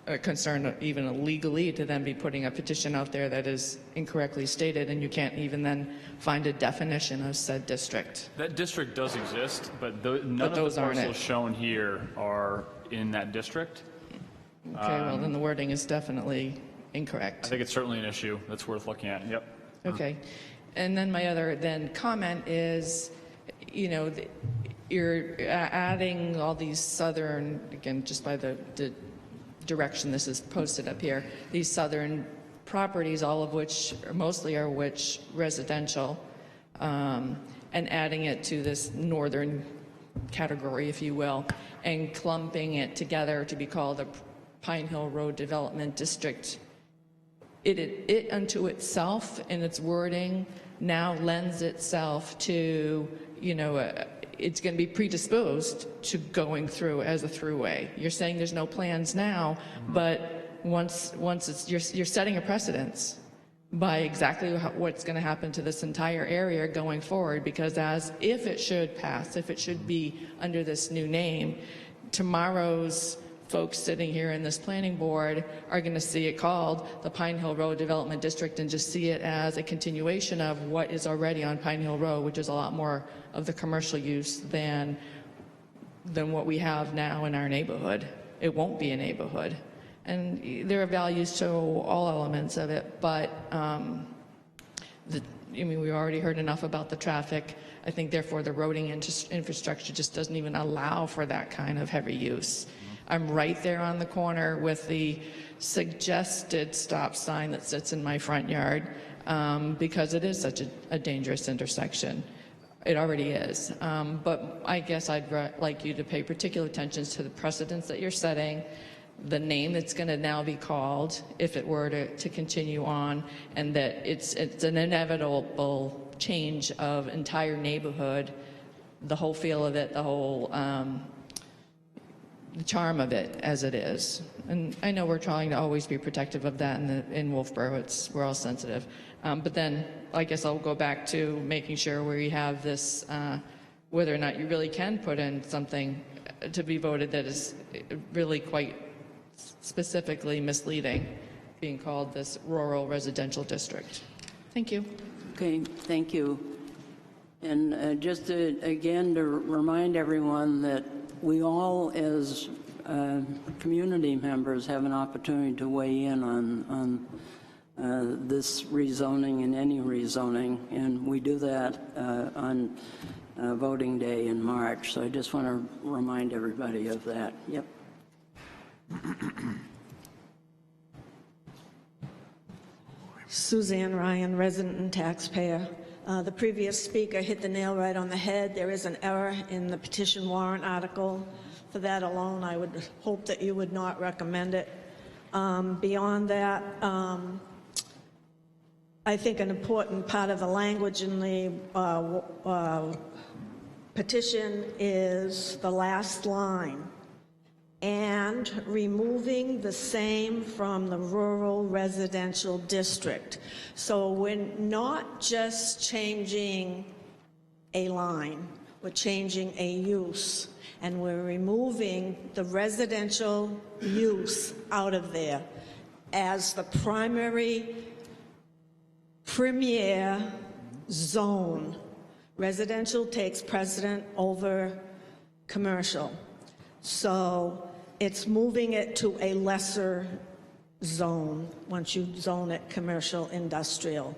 Speaker 14: a concern even legally to then be putting a petition out there that is incorrectly stated, and you can't even then find a definition of said district.
Speaker 5: That district does exist, but none of the parcels shown here are in that district.
Speaker 14: Okay, well then the wording is definitely incorrect.
Speaker 5: I think it's certainly an issue that's worth looking at. Yep.
Speaker 14: Okay. And then my other comment is, you know, you're adding all these southern, again, just by the direction this is posted up here, these southern properties, all of which, or mostly are residential, and adding it to this northern category, if you will, and clumping it together to be called a Pine Hill Road Development District. It unto itself in its wording now lends itself to, you know, it's going to be predisposed to going through as a throughway. You're saying there's no plans now, but once it's, you're setting a precedence by exactly what's going to happen to this entire area going forward, because if it should pass, if it should be under this new name, tomorrow's folks sitting here in this planning board are going to see it called the Pine Hill Road Development District and just see it as a continuation of what is already on Pine Hill Road, which is a lot more of the commercial use than what we have now in our neighborhood. It won't be a neighborhood. And there are values to all elements of it, but we already heard enough about the traffic. I think therefore the roading infrastructure just doesn't even allow for that kind of heavy use. I'm right there on the corner with the suggested stop sign that sits in my front yard because it is such a dangerous intersection. It already is. But I guess I'd like you to pay particular attention to the precedents that you're setting, the name that's going to now be called if it were to continue on, and that it's an inevitable change of entire neighborhood, the whole feel of it, the whole the charm of it as it is. And I know we're trying to always be protective of that in Wolfeboro. We're all sensitive. But then I guess I'll go back to making sure we have this, whether or not you really can put in something to be voted that is really quite specifically misleading, being called this rural residential district. Thank you.
Speaker 2: Okay, thank you. And just again to remind everyone that we all as community members have an opportunity to weigh in on this rezoning and any rezoning, and we do that on voting day in March. So I just want to remind everybody of that. Yep.
Speaker 15: Suzanne Ryan, resident and taxpayer. The previous speaker hit the nail right on the head. There is an error in the petition warrant article. For that alone, I would hope that you would not recommend it. Beyond that, I think an important part of the language in the petition is the last line, and removing the same from the rural residential district. So we're not just changing a line, we're changing a use, and we're removing the residential use out of there as the premier zone. Residential takes precedent over commercial. So it's moving it to a lesser zone once you zone it commercial industrial.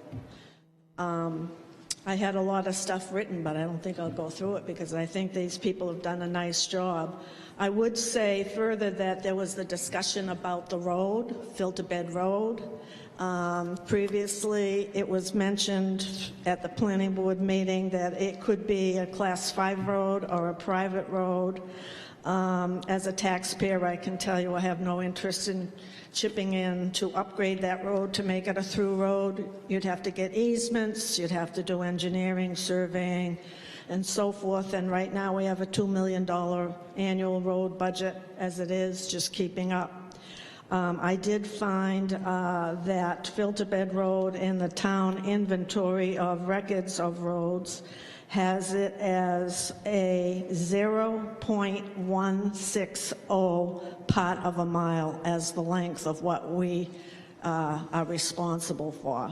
Speaker 15: I had a lot of stuff written, but I don't think I'll go through it because I think these people have done a nice job. I would say further that there was the discussion about the road, Filter Bed Road. Previously, it was mentioned at the planning board meeting that it could be a class 5 road or a private road. As a taxpayer, I can tell you I have no interest in chipping in to upgrade that road to make it a through road. You'd have to get easements, you'd have to do engineering, surveying, and so forth. And right now we have a $2 million annual road budget as it is, just keeping up. I did find that Filter Bed Road in the town inventory of records of roads has it as a 0.160 part of a mile as the length of what we are responsible for.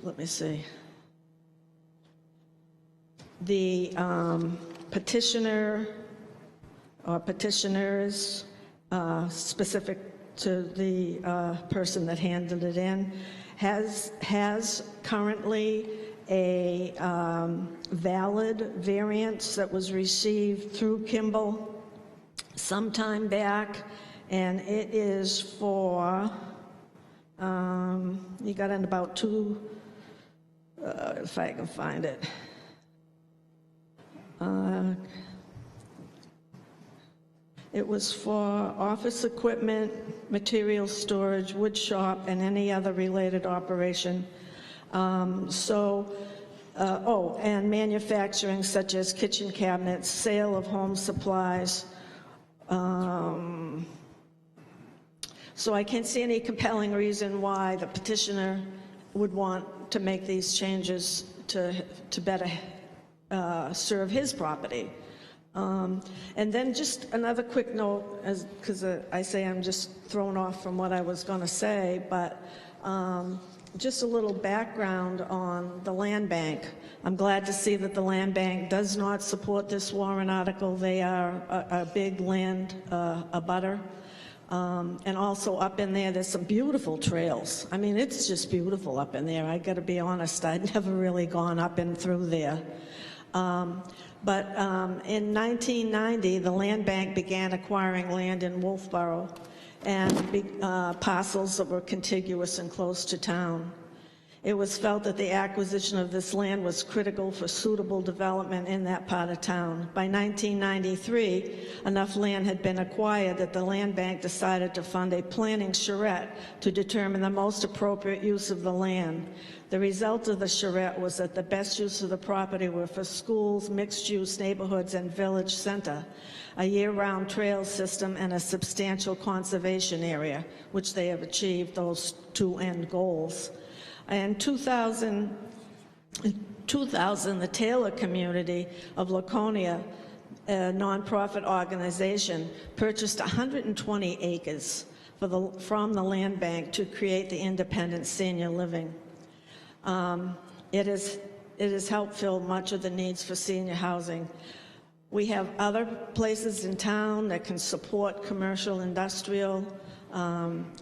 Speaker 15: Let me see. The petitioner or petitioners specific to the person that handed it in has currently a valid variance that was received through Kimball sometime back, and it is for, you got in about two, if I can find it. It was for office equipment, material storage, wood shop, and any other related operation. And manufacturing such as kitchen cabinets, sale of home supplies. So I can't see any compelling reason why the petitioner would want to make these changes to better serve his property. And then just another quick note, because I say I'm just thrown off from what I was going to say, but just a little background on the land bank. I'm glad to see that the land bank does not support this warrant article. They are a big land abutter. And also up in there, there's some beautiful trails. I mean, it's just beautiful up in there. I got to be honest, I'd never really gone up and through there. But in 1990, the land bank began acquiring land in Wolfeboro and parcels that were contiguous and close to town. It was felt that the acquisition of this land was critical for suitable development in that part of town. By 1993, enough land had been acquired that the land bank decided to fund a planning charrette to determine the most appropriate use of the land. The result of the charrette was that the best use of the property were for schools, mixed-use neighborhoods, and village center, a year-round trail system, and a substantial conservation area, which they have achieved those two end goals. In 2000, the Taylor community of Laconia, a nonprofit organization, purchased 120 acres from the land bank to create the independent senior living. It has helped fill much of the needs for senior housing. We have other places in town that can support commercial, industrial.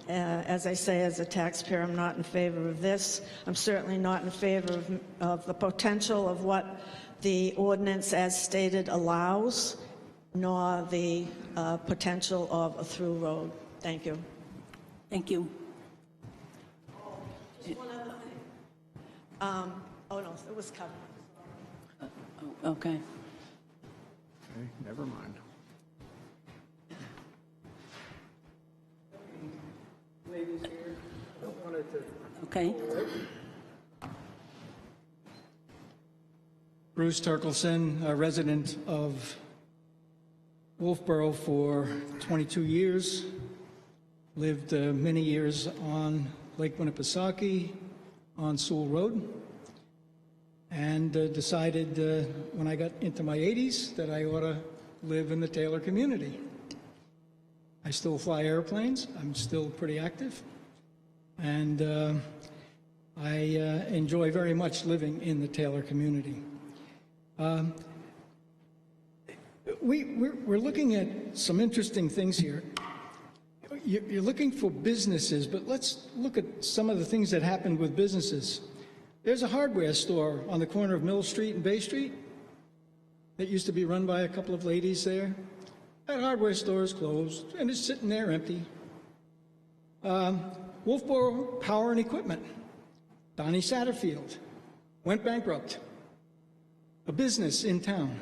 Speaker 15: As I say, as a taxpayer, I'm not in favor of this. I'm certainly not in favor of the potential of what the ordinance as stated allows, nor the potential of a through road. Thank you.
Speaker 2: Thank you.
Speaker 15: Just one other thing. Oh no, it was covered.
Speaker 2: Okay.
Speaker 6: Okay, never mind.
Speaker 2: Okay.
Speaker 16: Bruce Turkelson, a resident of Wolfeboro for 22 years, lived many years on Lake Winnipesaukee on Sewell Road, and decided when I got into my 80s that I ought to live in the Taylor community. I still fly airplanes. I'm still pretty active. And I enjoy very much living in the Taylor community. We're looking at some interesting things here. You're looking for businesses, but let's look at some of the things that happened with businesses. There's a hardware store on the corner of Mill Street and Bay Street that used to be run by a couple of ladies there. That hardware store is closed, and it's sitting there empty. Wolfeboro Power and Equipment, Donnie Satterfield, went bankrupt. A business in town.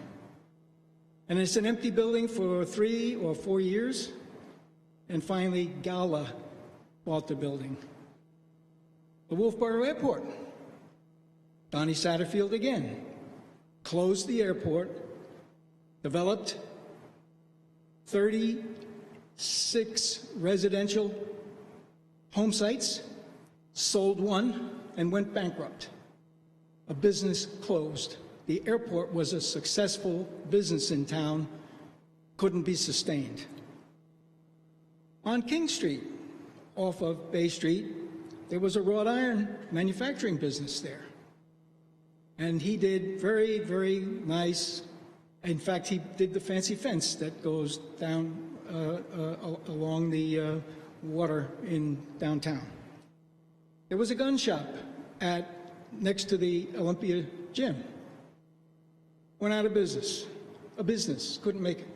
Speaker 16: And it's an empty building for 3 or 4 years, and finally Gala bought the building. The Wolfeboro Airport, Donnie Satterfield again, closed the airport, developed 36 residential home sites, sold one, and went bankrupt. A business closed. The airport was a successful business in town, couldn't be sustained. On King Street, off of Bay Street, there was a wrought iron manufacturing business there. And he did very, very nice. In fact, he did the fancy fence that goes down along the water in downtown. There was a gun shop next to the Olympia gym. Went out of business. A business, couldn't make it.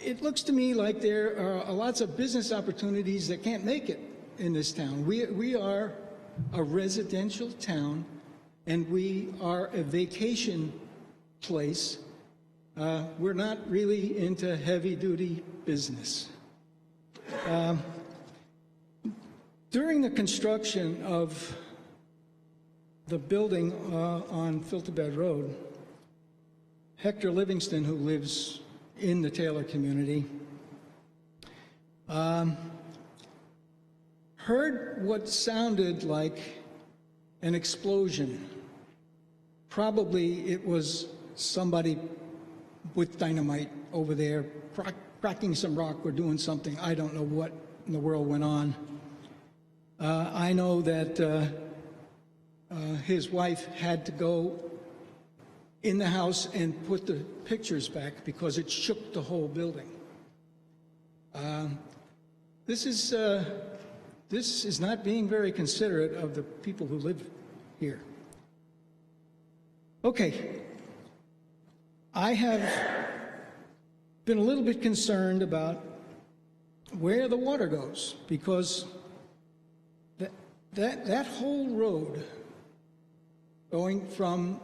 Speaker 16: It looks to me like there are lots of business opportunities that can't make it in this town. We are a residential town, and we are a vacation place. We're not really into heavy-duty business. During the construction of the building on Filterbed Road, Hector Livingston, who lives in the Taylor community, heard what sounded like an explosion. Probably it was somebody with dynamite over there cracking some rock or doing something. I don't know what in the world went on. I know that his wife had to go in the house and put the pictures back because it shook the whole building. This is not being very considerate of the people who live here. Okay, I have been a little bit concerned about where the water goes, because that whole road going from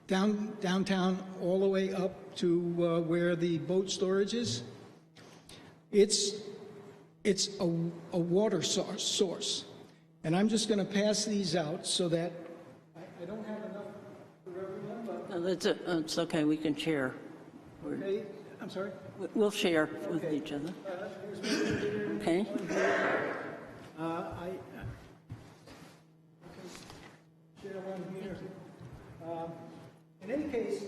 Speaker 16: downtown all the way up to where the boat storage is, it's a water source. And I'm just going to pass these out so that I don't have enough for everyone, but...
Speaker 2: No, it's okay, we can share.
Speaker 16: Okay, I'm sorry?
Speaker 2: We'll share with each other. Okay?
Speaker 16: Share around here. In any case,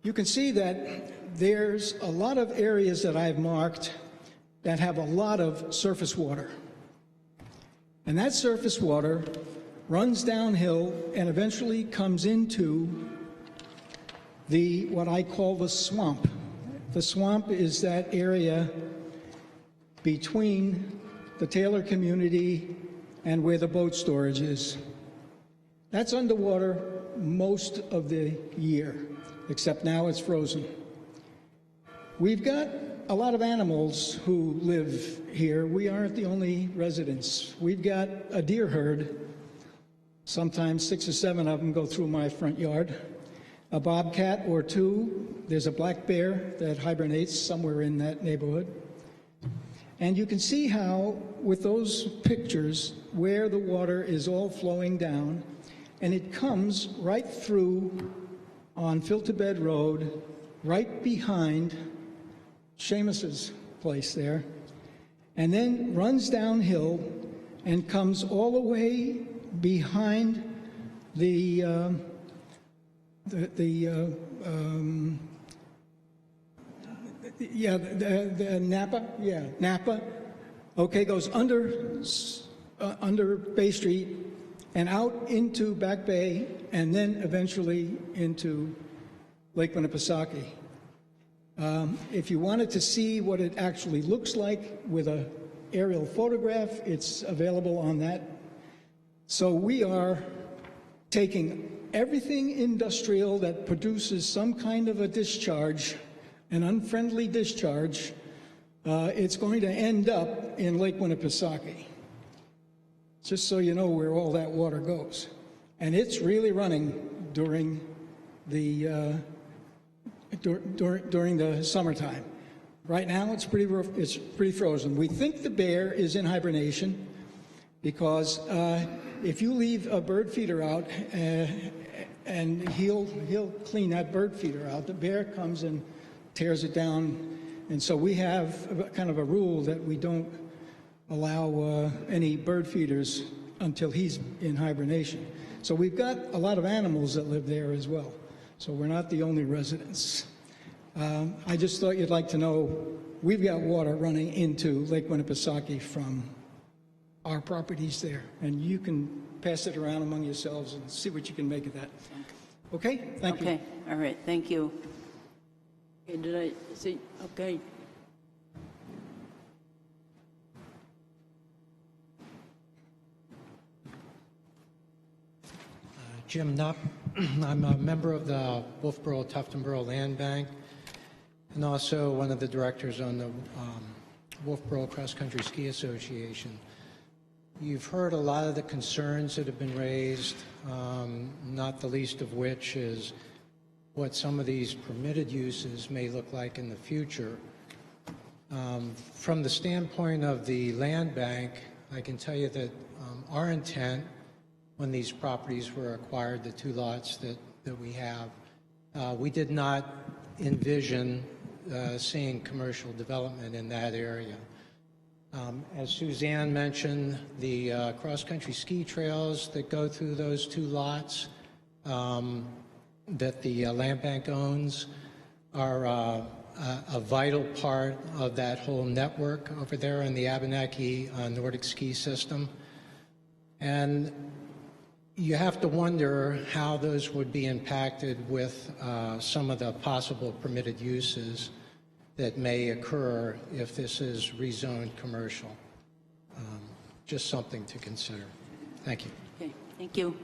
Speaker 16: you can see that there's a lot of areas that I've marked that have a lot of surface water. And that surface water runs downhill and eventually comes into what I call the swamp. The swamp is that area between the Taylor community and where the boat storage is. That's underwater most of the year, except now it's frozen. We've got a lot of animals who live here. We aren't the only residents. We've got a deer herd. Sometimes 6 or 7 of them go through my front yard. A bobcat or 2. There's a black bear that hibernates somewhere in that neighborhood. And you can see how, with those pictures, where the water is all flowing down, and it comes right through on Filter Bed Road, right behind Seamus's place there, and then runs downhill and comes all the way behind the Napa. Okay, goes under Bay Street and out into Back Bay, and then eventually into Lake Winnipesaukee. If you wanted to see what it actually looks like with an aerial photograph, it's available on that. So we are taking everything industrial that produces some kind of a discharge, an unfriendly discharge. It's going to end up in Lake Winnipesaukee, just so you know where all that water goes. And it's really running during the summertime. Right now, it's pretty frozen. We think the bear is in hibernation because if you leave a bird feeder out, and he'll clean that bird feeder out, the bear comes and tears it down. And so we have kind of a rule that we don't allow any bird feeders until he's in hibernation. So we've got a lot of animals that live there as well. So we're not the only residents. I just thought you'd like to know we've got water running into Lake Winnipesaukee from our properties there. And you can pass it around among yourselves and see what you can make of that. Okay? Thank you.
Speaker 2: Okay, all right, thank you. Okay, did I see? Okay.
Speaker 17: Jim Knupp. I'm a member of the Wolfeboro-Tuftonboro Land Bank and also one of the directors on the Wolfeboro Cross Country Ski Association. You've heard a lot of the concerns that have been raised, not the least of which is what some of these permitted uses may look like in the future. From the standpoint of the land bank, I can tell you that our intent when these properties were acquired, the 2 lots that we have, we did not envision seeing commercial development in that area. As Suzanne mentioned, the cross-country ski trails that go through those 2 lots that the land bank owns are a vital part of that whole network over there in the Abenaki Nordic ski system. And you have to wonder how those would be impacted with some of the possible permitted uses that may occur if this is rezoned commercial. Just something to consider. Thank you.
Speaker 2: Okay, thank you.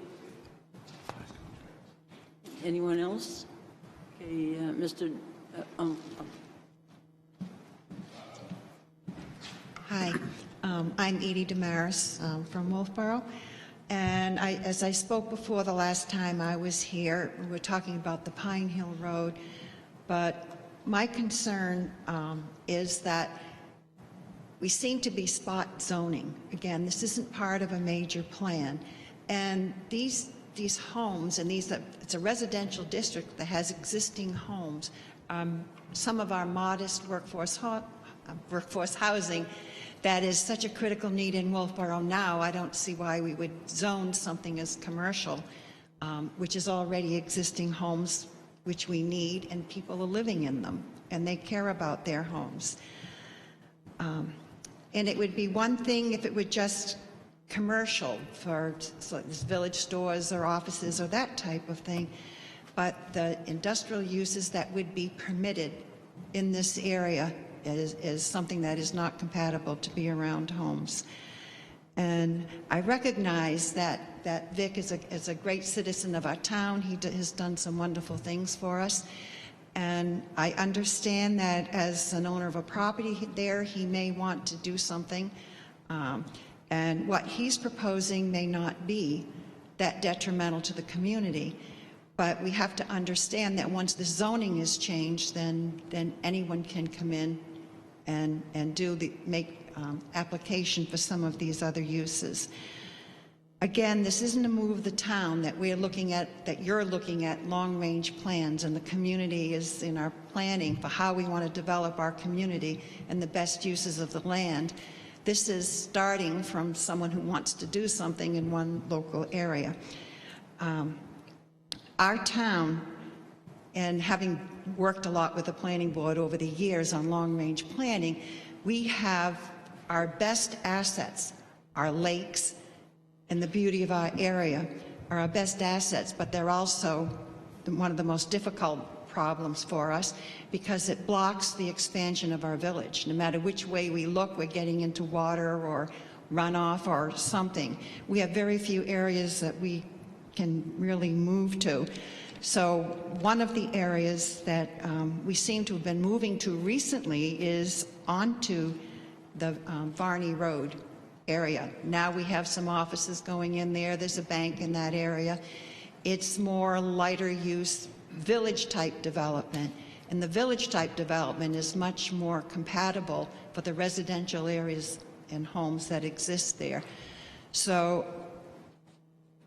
Speaker 2: Anyone else? Okay, Mr.
Speaker 18: Hi, I'm Edie Damaris from Wolfeboro. And as I spoke before the last time I was here, we were talking about the Pine Hill Road. But my concern is that we seem to be spot zoning. Again, this isn't part of a major plan. And these homes, and it's a residential district that has existing homes. Some of our modest workforce housing that is such a critical need in Wolfeboro now, I don't see why we would zone something as commercial, which is already existing homes which we need, and people are living in them, and they care about their homes. And it would be one thing if it were just commercial for village stores or offices or that type of thing, but the industrial uses that would be permitted in this area is something that is not compatible to be around homes. And I recognize that Vic is a great citizen of our town. He has done some wonderful things for us. And I understand that as an owner of a property there, he may want to do something. And what he's proposing may not be that detrimental to the community. But we have to understand that once the zoning is changed, then anyone can come in and make application for some of these other uses. Again, this isn't a move of the town that we're looking at, that you're looking at long-range plans, and the community is in our planning for how we want to develop our community and the best uses of the land. This is starting from someone who wants to do something in one local area. Our town, and having worked a lot with the planning board over the years on long-range planning, we have our best assets, our lakes, and the beauty of our area are our best assets, but they're also one of the most difficult problems for us because it blocks the expansion of our village. No matter which way we look, we're getting into water or runoff or something. We have very few areas that we can really move to. So one of the areas that we seem to have been moving to recently is onto the Varney Road area. Now we have some offices going in there. There's a bank in that area. It's more lighter use village type development. And the village type development is much more compatible for the residential areas and homes that exist there. So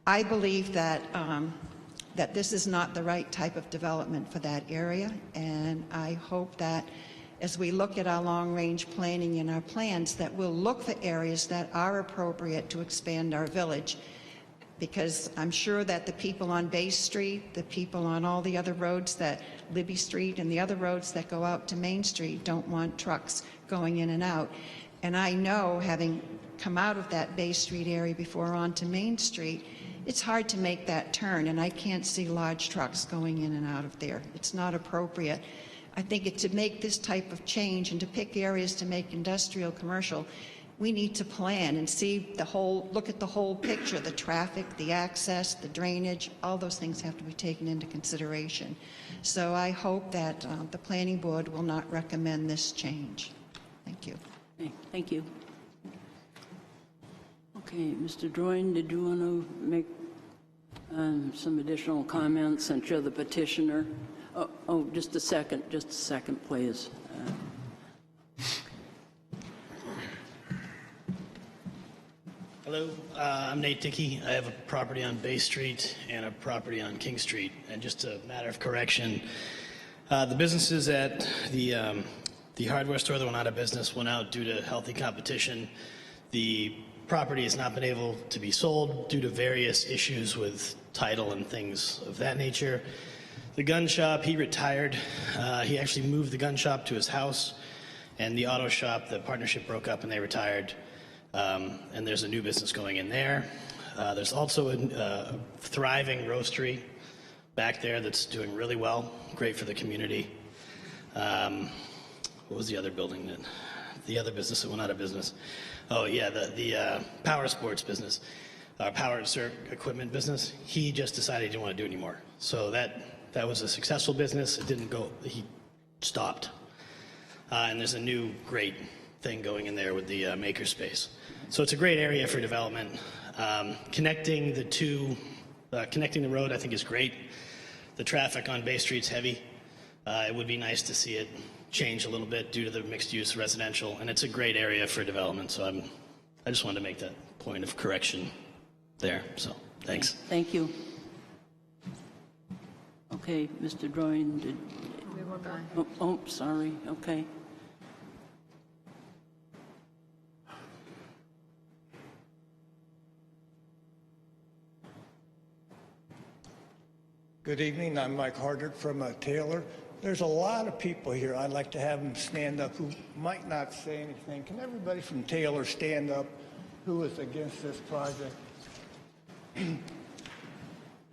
Speaker 18: I believe that that this is not the right type of development for that area, and I hope that as we look at our long-range planning and our plans, that we'll look for areas that are appropriate to expand our village, because I'm sure that the people on Bay Street, the people on all the other roads, that Libby Street and the other roads that go out to Main Street, don't want trucks going in and out. And I know, having come out of that Bay Street area before onto Main Street, it's hard to make that turn, and I can't see large trucks going in and out of there. It's not appropriate. I think to make this type of change and to pick areas to make industrial, commercial, we need to plan and see look at the whole picture, the traffic, the access, the drainage, all those things have to be taken into consideration. So I hope that the planning board will not recommend this change. Thank you.
Speaker 2: Okay, thank you. Okay, Mr. Droyne, did you want to make some additional comments since you're the petitioner? Oh, just a second, please.
Speaker 19: Hello, I'm Nate Dickey. I have a property on Bay Street and a property on King Street. And just a matter of correction, the businesses at the hardware store that went out of business went out due to healthy competition. The property has not been able to be sold due to various issues with title and things of that nature. The gun shop, he retired. He actually moved the gun shop to his house, and the auto shop, the partnership broke up and they retired. And there's a new business going in there. There's also a thriving roastery back there that's doing really well, great for the community. What was the other building that, the other business that went out of business? Oh yeah, the power sports business. our power and serve equipment business. He just decided he didn't want to do it anymore. So that was a successful business. It didn't go, he stopped. And there's a new great thing going in there with the makerspace. So it's a great area for development. Connecting the road, I think, is great. The traffic on Bay Street's heavy. It would be nice to see it change a little bit due to the mixed-use residential, and it's a great area for development. So I just wanted to make that point of correction there. So thanks.
Speaker 2: Thank you. Okay, Mr. Droyne, did... Oh, sorry. Okay.
Speaker 20: Good evening. I'm Mike Hardert from Taylor. There's a lot of people here. I'd like to have them stand up who might not say anything. Can everybody from Taylor stand up who is against this project?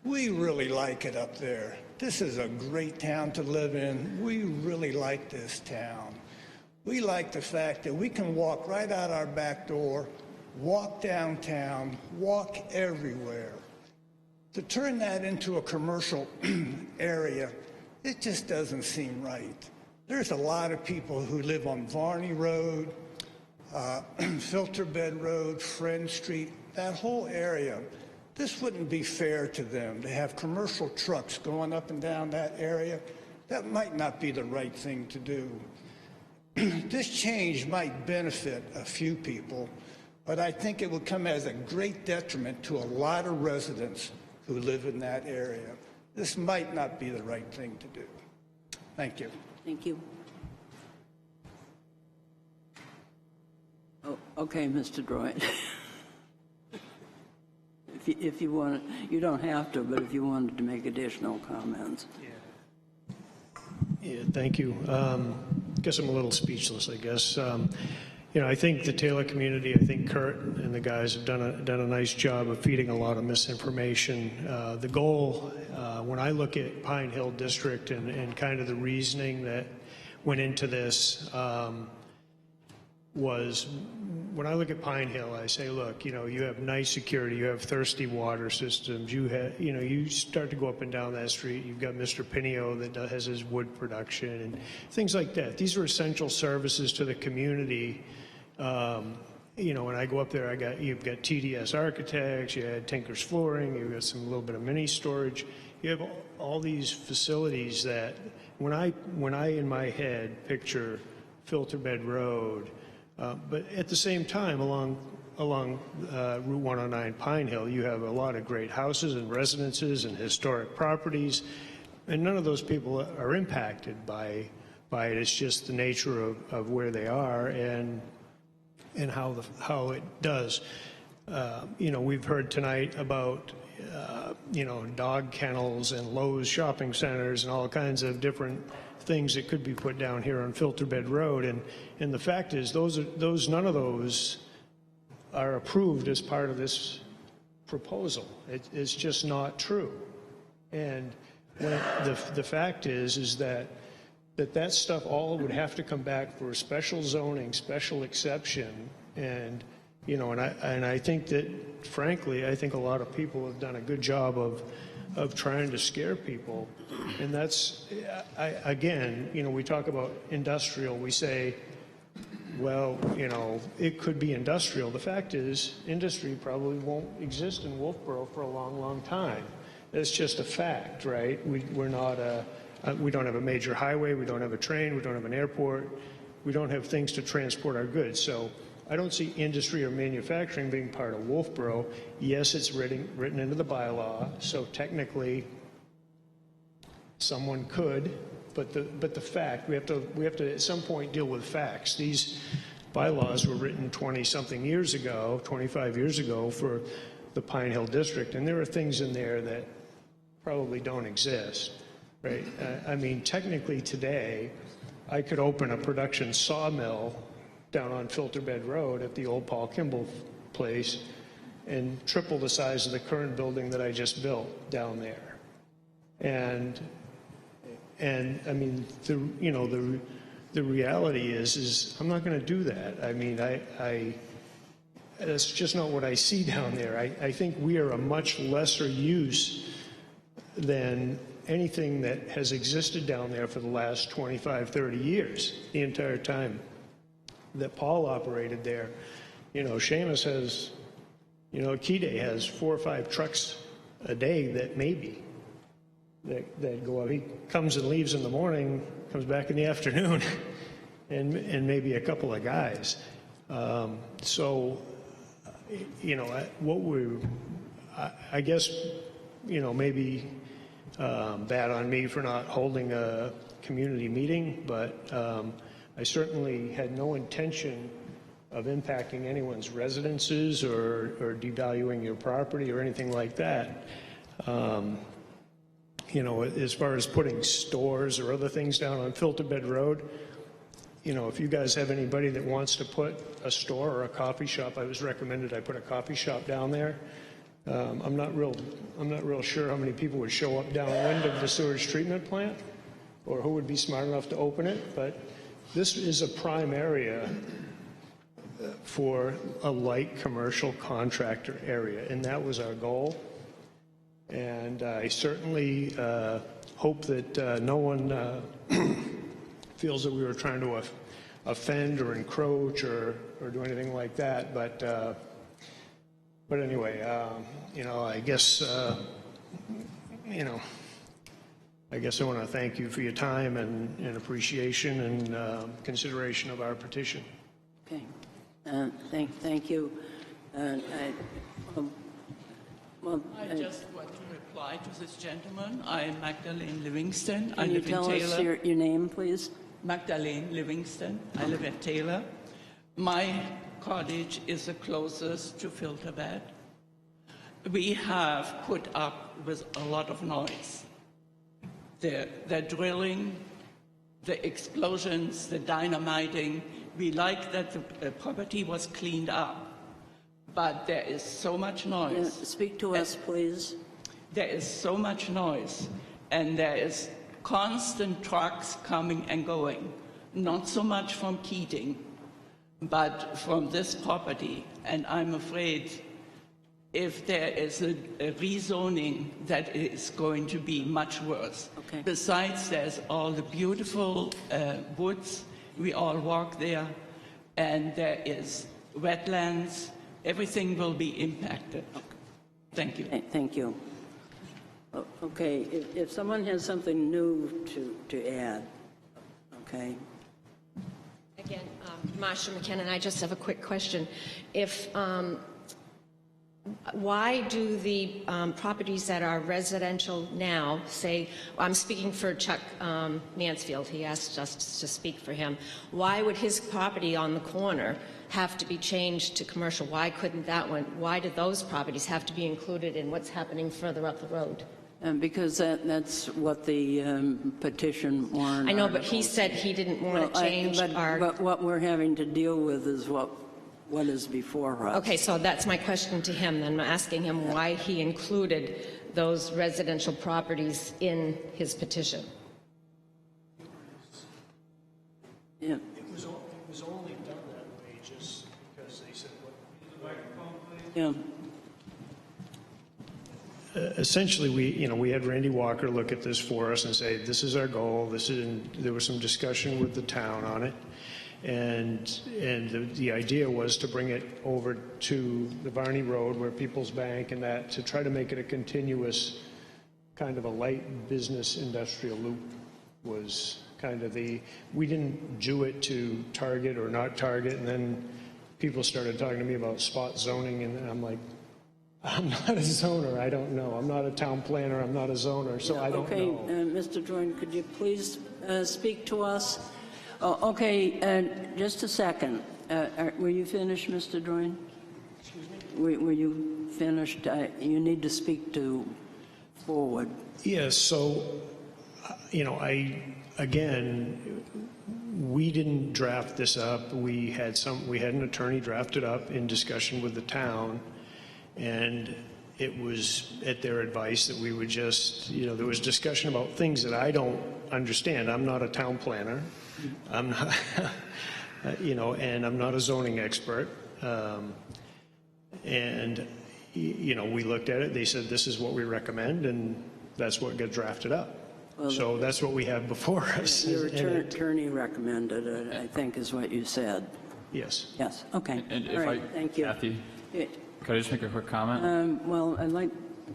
Speaker 20: We really like it up there. This is a great town to live in. We really like this town. We like the fact that we can walk right out our back door, walk downtown, walk everywhere. To turn that into a commercial area, it just doesn't seem right. There's a lot of people who live on Varney Road, Filter Bed Road, Friend Street, that whole area. This wouldn't be fair to them to have commercial trucks going up and down that area. That might not be the right thing to do. This change might benefit a few people, but I think it would come as a great detriment to a lot of residents who live in that area. This might not be the right thing to do. Thank you.
Speaker 2: Thank you. Oh, okay, Mr. Droyne. If you want, you don't have to, but if you wanted to make additional comments.
Speaker 3: Yeah, thank you. Guess I'm a little speechless, I guess. You know, I think the Taylor community, I think Kurt and the guys have done a nice job of feeding a lot of misinformation. The goal, when I look at Pine Hill District and kind of the reasoning that went into this, was when I look at Pine Hill, I say, look, you know, you have nice security, you have thirsty water systems, you start to go up and down that street, you've got Mr. Pinio that has his wood production and things like that. These are essential services to the community. You know, when I go up there, you've got TDS Architects, you had Tinker's Flooring, you've got some little bit of mini storage. You have all these facilities that when I in my head picture Filter Bed Road, but at the same time, along Route 109 Pine Hill, you have a lot of great houses and residences and historic properties, and none of those people are impacted by it. It's just the nature of where they are and how it does. You know, we've heard tonight about you know, dog kennels and Lowe's shopping centers and all kinds of different things that could be put down here on Filter Bed Road, and the fact is none of those are approved as part of this proposal. It's just not true. And when the fact is that stuff all would have to come back for special zoning, special exception, and you know, and I think that frankly, I think a lot of people have done a good job of trying to scare people. And that's, again, you know, we talk about industrial, we say, well, you know, it could be industrial. The fact is, industry probably won't exist in Wolfeboro for a long, long time. It's just a fact, right? We're not we don't have a major highway, we don't have a train, we don't have an airport, we don't have things to transport our goods. So I don't see industry or manufacturing being part of Wolfeboro. Yes, it's written into the bylaw, so technically someone could, but the fact, we have to at some point deal with facts. These bylaws were written 20-something years ago, 25 years ago for the Pine Hill District, and there are things in there that probably don't exist, right? I mean, technically today, I could open a production sawmill down on Filter Bed Road at the old Paul Kimball place and triple the size of the current building that I just built down there. And I mean, the reality is I'm not going to do that. I mean, that's just not what I see down there. I think we are a much lesser use than anything that has existed down there for the last 25, 30 years, the entire time that Paul operated there. You know, Seamus has, you know, Key has 4 or 5 trucks a day that that go up. He comes and leaves in the morning, comes back in the afternoon, and maybe a couple of guys. So, you know, I guess, you know, maybe bad on me for not holding a community meeting, but I certainly had no intention of impacting anyone's residences or devaluing your property or anything like that. You know, as far as putting stores or other things down on Filter Bed Road, you know, if you guys have anybody that wants to put a store or a coffee shop, I was recommended I put a coffee shop down there. I'm not real sure how many people would show up downwind of the sewage treatment plant, or who would be smart enough to open it. But this is a prime area for a light commercial contractor area, and that was our goal. And I certainly hope that no one feels that we were trying to offend or encroach or do anything like that. But anyway, you know, I guess, you know, I guess I want to thank you for your time and appreciation and consideration of our petition.
Speaker 2: Okay. Thank you. I
Speaker 21: just want to reply to this gentleman. I'm Magdalene Livingston. I
Speaker 2: Can you
Speaker 21: live
Speaker 2: tell
Speaker 21: in
Speaker 2: us
Speaker 21: Taylor.
Speaker 2: your name, please?
Speaker 21: Magdalene Livingston. I live at Taylor. My cottage is the closest to Filter Bed. We have put up with a lot of noise. The drilling, the explosions, the dynamiting. We like that the property was cleaned up, but there is so much noise.
Speaker 2: Speak to us, please.
Speaker 21: There is so much noise, and there is constant trucks coming and going, not so much from Keating, but from this property. And I'm afraid if there is a rezoning, that is going to be much worse.
Speaker 2: Okay.
Speaker 21: Besides, there's all the beautiful woods. We all walk there, and there is wetlands. Everything will be impacted. Thank you.
Speaker 2: Thank you. Okay, if someone has something new to add, okay.
Speaker 13: Again, Marsha McKinnon, I just have a quick question. Why do the properties that are residential now, say, I'm speaking for Chuck Mansfield, he asked us to speak for him, why would his property on the corner have to be changed to commercial? Why couldn't that one, why did those properties have to be included in what's happening further up the road?
Speaker 2: Because that's what the petition warrant.
Speaker 13: I know, but he said he didn't want to change
Speaker 2: but what we're having to deal with is what is before us.
Speaker 13: Okay, so that's my question to him, then. I'm asking him why he included those residential properties in his petition.
Speaker 2: Yeah.
Speaker 3: It was only done that way just because they said, what, microphone, please?
Speaker 2: Yeah.
Speaker 3: Essentially, we had Randy Walker look at this for us and say, this is our goal. There was some discussion with the town on it. And the idea was to bring it over to the Varney Road where People's Bank and that, to try to make it a continuous kind of a light business industrial loop was kind of we didn't do it to target or not target. And then people started talking to me about spot zoning, and I'm like, I'm not a zoner. I don't know. I'm not a town planner. I'm not a zoner, so I don't know.
Speaker 2: Okay, Mr. Droin, could you please speak to us? Oh, okay, just a second. Were you finished, Mr. Droin?
Speaker 3: Excuse me?
Speaker 2: Were you finished? You need to speak forward.
Speaker 3: Yes, so, again, we didn't draft this up. We had an attorney draft it up in discussion with the town, and it was at their advice that we would just, there was discussion about things that I don't understand. I'm not a town planner. I'm not, and I'm not a zoning expert. And, we looked at it, they said, this is what we recommend, and that's what got drafted up.
Speaker 2: Well,
Speaker 3: so that's what we have before us.
Speaker 2: Your attorney recommended it, I think is what you said.
Speaker 3: Yes.
Speaker 2: Yes, okay.
Speaker 5: And
Speaker 2: All
Speaker 5: if
Speaker 2: right, thank you.
Speaker 5: Kathy, could I just make a quick comment?
Speaker 2: Well,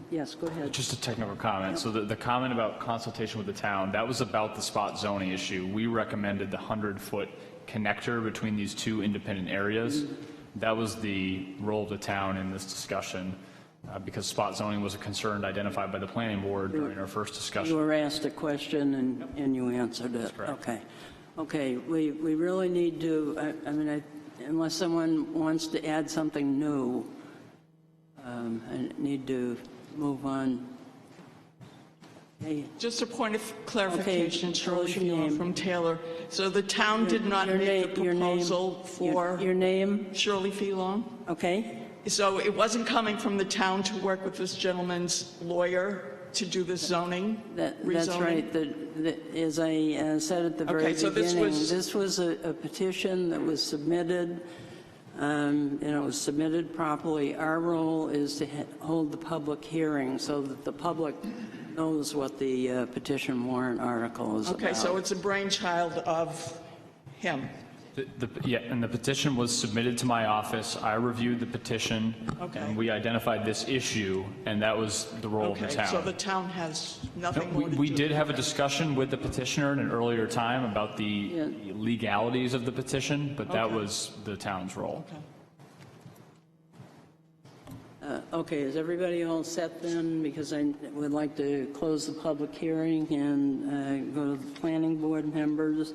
Speaker 2: yes, go ahead.
Speaker 5: Just a technical comment. So the comment about consultation with the town, that was about the spot zoning issue. We recommended the 100-foot connector between these two independent areas. That was the role of the town in this discussion, because spot zoning was a concern identified by the planning board during our first discussion.
Speaker 2: You were asked a question and you answered it. Okay. Okay, we really need to, unless someone wants to add something new, I need to move on. Hey.
Speaker 4: Just a point of clarification, Shirley
Speaker 2: Phelan
Speaker 4: from Taylor. So the town did not make the proposal for...
Speaker 2: Your name?
Speaker 4: Shirley Phelan.
Speaker 2: Okay.
Speaker 4: So it wasn't coming from the town to work with this gentleman's lawyer to do the zoning?
Speaker 2: That's right. As I said at the very beginning, this was a petition that was submitted, and it was submitted properly. Our role is to hold the public hearing so that the public knows what the petition warrant article is about.
Speaker 4: Okay, so it's a brainchild of him.
Speaker 5: Yeah, and the petition was submitted to my office. I reviewed the petition.
Speaker 4: Okay.
Speaker 5: And we identified this issue, and that was the role of the town.
Speaker 4: So the town has nothing more to do.
Speaker 5: We did have a discussion with the petitioner in an earlier time about the legalities of the petition, but that was the town's role.
Speaker 2: Okay, is everybody all set then? Because I would like to close the public hearing and go to the planning board members.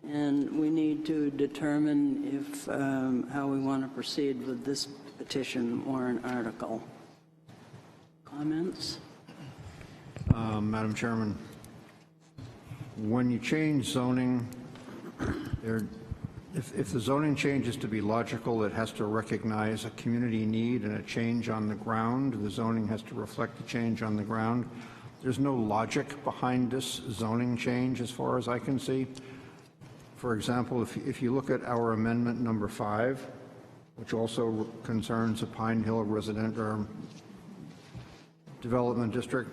Speaker 2: And we need to determine if how we want to proceed with this petition warrant article. Comments?
Speaker 6: Madam Chairman, when you change zoning, if the zoning change is to be logical, it has to recognize a community need and a change on the ground. The zoning has to reflect the change on the ground. There's no logic behind this zoning change as far as I can see. For example, if you look at our amendment number 5, which also concerns a Pine Hill resident or development district,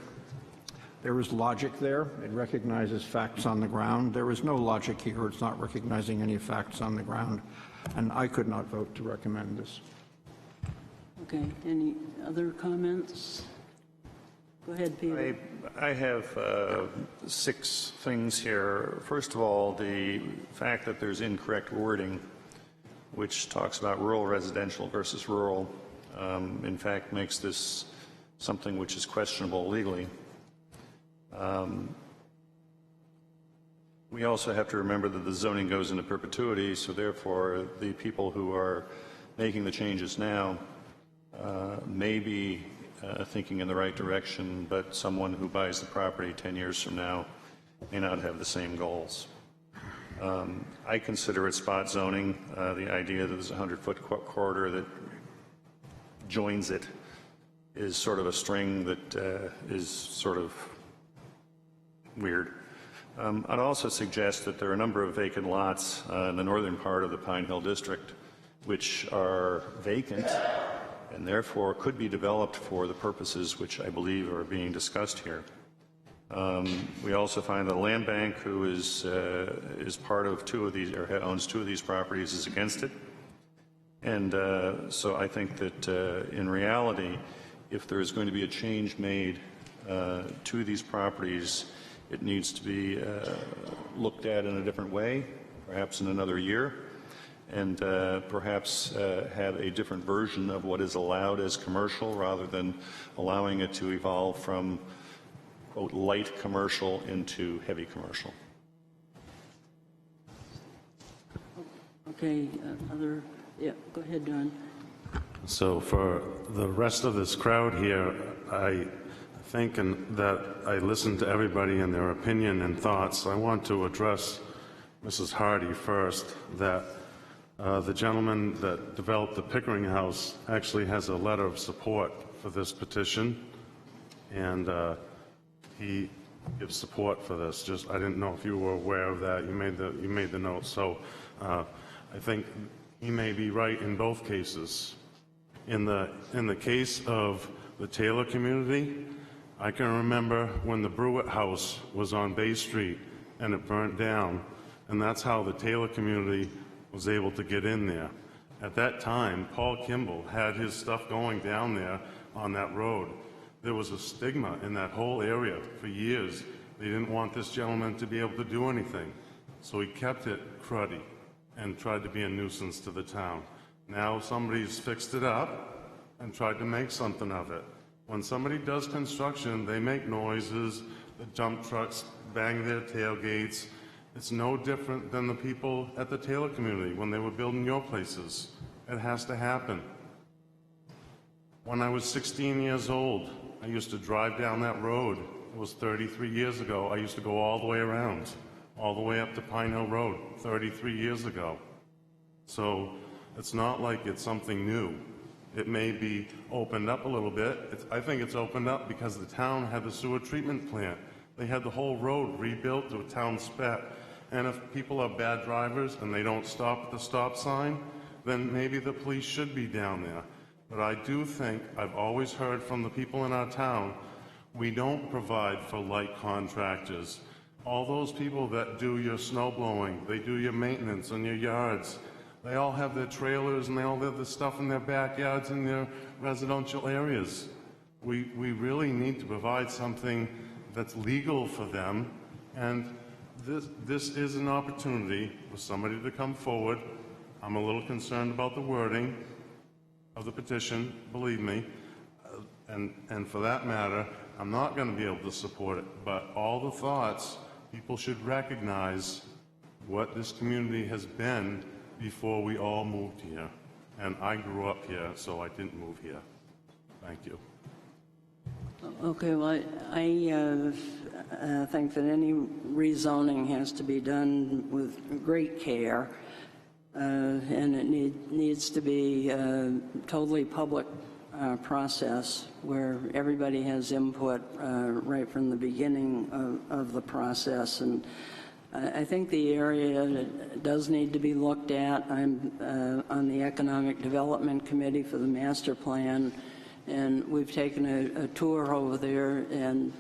Speaker 6: there is logic there. It recognizes facts on the ground. There is no logic here. It's not recognizing any facts on the ground. And I could not vote to recommend this.
Speaker 2: Okay, any other comments? Go ahead, Peter.
Speaker 22: I have 6 things here. First of all, the fact that there's incorrect wording, which talks about rural residential versus rural, in fact makes this something which is questionable legally. We also have to remember that the zoning goes into perpetuity, so therefore the people who are making the changes now may be thinking in the right direction, but someone who buys the property 10 years from now may not have the same goals. I consider it spot zoning. The idea that there's a 100-foot corridor that joins it is sort of a string that is sort of weird. I'd also suggest that there are a number of vacant lots in the northern part of the Pine Hill district which are vacant and therefore could be developed for the purposes which I believe are being discussed here. We also find that a land bank who is part of 2 of these, or owns 2 of these properties, is against it. And so I think that in reality, if there is going to be a change made to these properties, it needs to be looked at in a different way, perhaps in another year, and perhaps have a different version of what is allowed as commercial rather than allowing it to evolve from, quote, light commercial into heavy commercial.
Speaker 2: Okay, yeah, go ahead, Don.
Speaker 23: So for the rest of this crowd here, I think that I listened to everybody and their opinion and thoughts. I want to address Mrs. Hardy first, that the gentleman that developed the Pickering House actually has a letter of support for this petition, and he gives support for this. Just, I didn't know if you were aware of that. You made the note. So I think he may be right in both cases. In the case of the Taylor community, I can remember when the Brewitt House was on Bay Street and it burnt down, and that's how the Taylor community was able to get in there. At that time, Paul Kimball had his stuff going down there on that road. There was a stigma in that whole area for years. They didn't want this gentleman to be able to do anything, so he kept it cruddy and tried to be a nuisance to the town. Now somebody's fixed it up and tried to make something of it. When somebody does construction, they make noises, the dump trucks bang their tailgates. It's no different than the people at the Taylor community when they were building your places. It has to happen. When I was 16 years old, I used to drive down that road. It was 33 years ago. I used to go all the way around, all the way up to Pine Hill Road, 33 years ago. So it's not like it's something new. It may be opened up a little bit. I think it's opened up because the town had the sewer treatment plant. They had the whole road rebuilt to a town spec. And if people are bad drivers and they don't stop at the stop sign, then maybe the police should be down there. But I do think, I've always heard from the people in our town, we don't provide for light contractors. All those people that do your snow blowing, they do your maintenance on your yards, they all have their trailers and they all have the stuff in their backyards in their residential areas. We really need to provide something that's legal for them, and this is an opportunity for somebody to come forward. I'm a little concerned about the wording of the petition, believe me, and for that matter, I'm not going to be able to support it, but all the thoughts, people should recognize what this community has been before we all moved here. And I grew up here, so I didn't move here. Thank you.
Speaker 2: Okay, well, I think that any rezoning has to be done with great care, and it needs to be a totally public process where everybody has input right from the beginning of the process. And I think the area does need to be looked at. I'm on the Economic Development Committee for the master plan, and we've taken a tour over there, and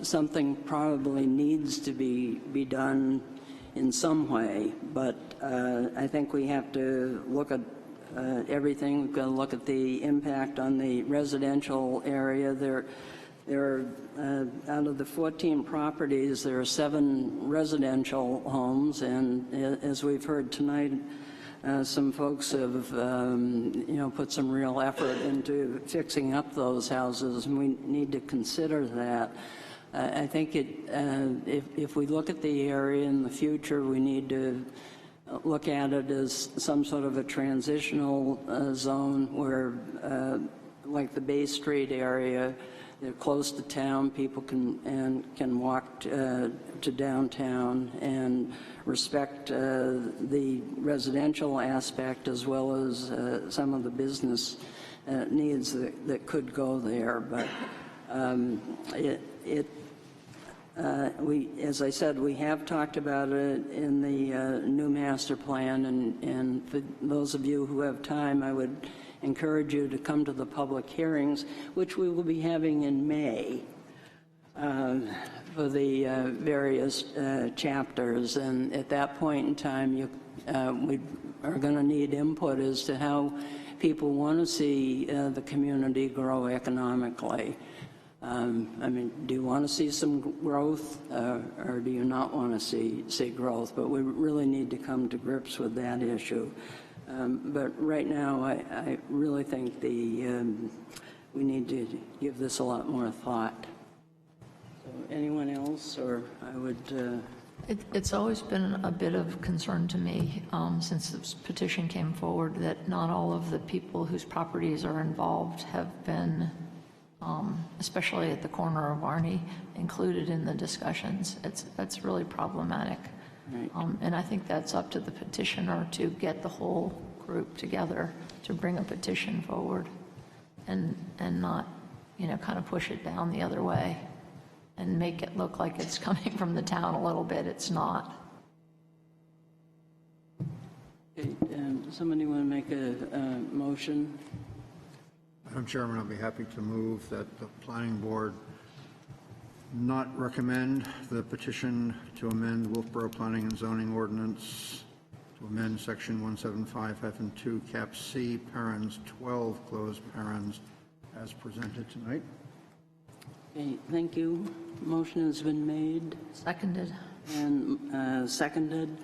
Speaker 2: something probably needs to be done in some way. But I think we have to look at everything. We've got to look at the impact on the residential area. There are, out of the 14 properties, there are 7 residential homes, and as we've heard tonight, some folks have, put some real effort into fixing up those houses, and we need to consider that. I think if we look at the area in the future, we need to look at it as some sort of a transitional zone where, like the Bay Street area, they're close to town, people can walk to downtown and respect the residential aspect as well as some of the business needs that could go there. But as I said, we have talked about it in the new master plan, and for those of you who have time, I would encourage you to come to the public hearings, which we will be having in May for the various chapters. And at that point in time, we are going to need input as to how people want to see the community grow economically. I mean, do you want to see some growth or do you not want to see growth? But we really need to come to grips with that issue. But right now, I really think we need to give this a lot more thought. So anyone else, or I would...
Speaker 1: It's always been a bit of concern to me since this petition came forward that not all of the people whose properties are involved have been, especially at the corner of Arnie, included in the discussions. That's really problematic. Right. And I think that's up to the petitioner to get the whole group together to bring a petition forward and not, kind of push it down the other way and make it look like it's coming from the town a little bit. It's not.
Speaker 2: Okay, somebody want to make a motion?
Speaker 6: Madam Chairman, I'll be happy to move that the planning board not recommend the petition to amend Wolfeboro Planning and Zoning Ordinance to amend section 175-2, cap C, parens 12, closed parens, as presented tonight.
Speaker 2: Okay, thank you. Motion has been made.
Speaker 1: Seconded.
Speaker 2: And seconded.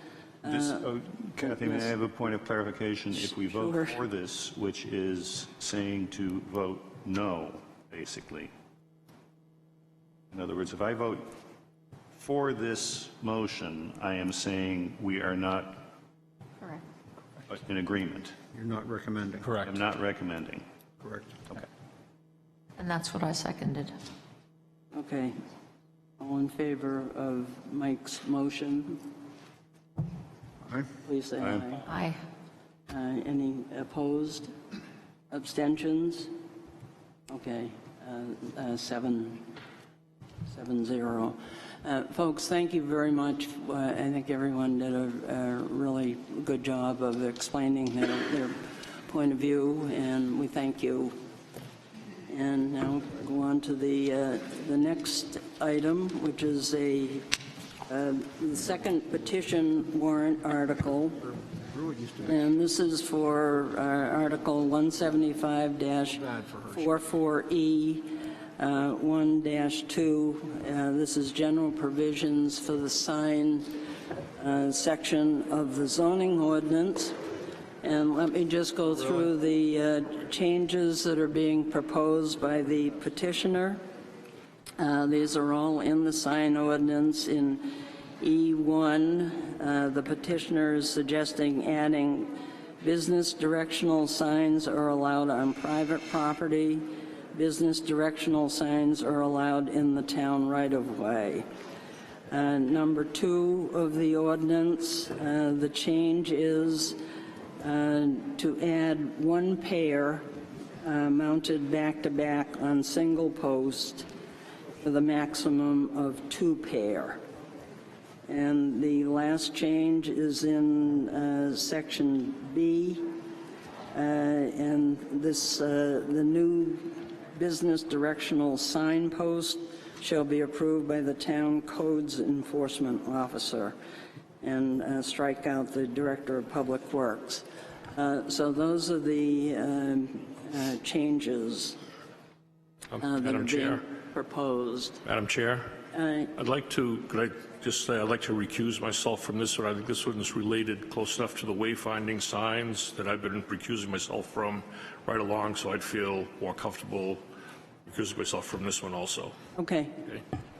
Speaker 22: Kathy, may I have a point of clarification? If we vote for this, which is saying to vote no, basically. In other words, if I vote for this motion, I am saying we are not in agreement.
Speaker 6: You're not recommending.
Speaker 22: Correct. I'm not recommending.
Speaker 6: Correct.
Speaker 22: Okay.
Speaker 1: And that's what I seconded.
Speaker 2: Okay. All in favor of Mike's motion?
Speaker 6: Aye.
Speaker 2: Please say aye.
Speaker 1: Aye.
Speaker 2: Any opposed? Abstentions? Okay. 7-0. Folks, thank you very much. I think everyone did a really good job of explaining their point of view, and we thank you. And now go on to the next item, which is the second petition warrant article. And this is for Article 175-44E. 1-2, this is general provisions for the sign section of the zoning ordinance. And let me just go through the changes that are being proposed by the petitioner. These are all in the sign ordinance. In E1, the petitioner is suggesting adding business directional signs are allowed on private property. Business directional signs are allowed in the town right-of-way. Number 2 of the ordinance, the change is to add 1 pair mounted back-to-back on single post with a maximum of 2 pair. And the last change is in section B, and this the new business directional signpost shall be approved by the town codes enforcement officer, and strike out the director of public works. So those are the changes that are being proposed.
Speaker 7: Madam Chair, I'd like to, could I just say I'd like to recuse myself from this one. I think this one is related close enough to the wayfinding signs that I've been recusing myself from right along, so I'd feel more comfortable recusing myself from this one also.
Speaker 2: Okay.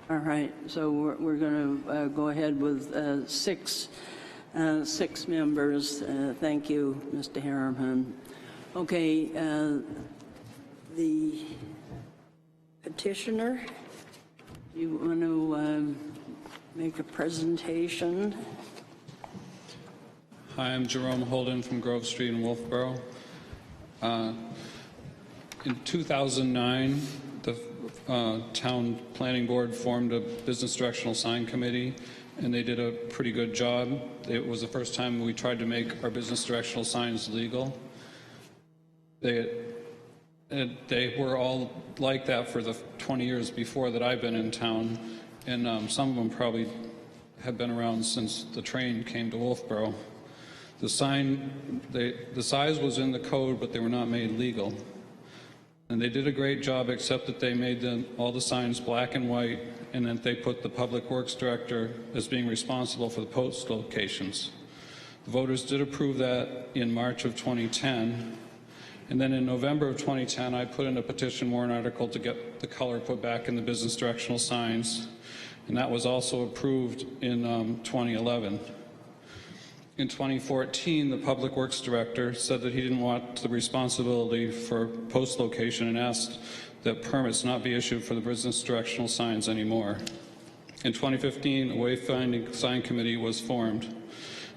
Speaker 2: All right. So we're going to go ahead with 6 members. Thank you, Mr. Harriman. Okay. The petitioner, you want to make a presentation?
Speaker 8: Hi, I'm Jerome Holden from Grove Street in Wolfeboro. In 2009, the town planning board formed a business directional sign committee, and they did a pretty good job. It was the first time we tried to make our business directional signs legal. They were all like that for the 20 years before that I've been in town, and some of them probably have been around since the train came to Wolfeboro. The size was in the code, but they were not made legal. And they did a great job, except that they made all the signs black and white, and then they put the Public Works Director as being responsible for the post locations. The voters did approve that in March of 2010. And then in November of 2010, I put in a petition warrant article to get the color put back in the business directional signs. And that was also approved in 2011. In 2014, the Public Works Director said that he didn't want the responsibility for post location and asked that permits not be issued for the business directional signs anymore. In 2015, a wayfinding sign committee was formed.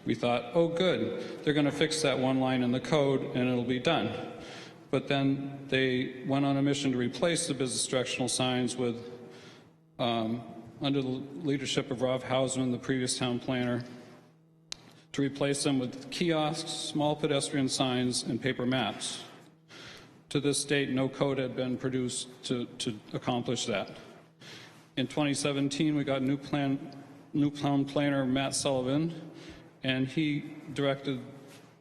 Speaker 8: We thought, oh good, they're going to fix that one line in the code and it'll be done. But then they went on a mission to replace the business directional signs with, under the leadership of Rob Hausman, the previous town planner, to replace them with kiosks, small pedestrian signs, and paper maps. To this date, no code had been produced to accomplish that. In 2017, we got new town planner Matt Sullivan, and he directed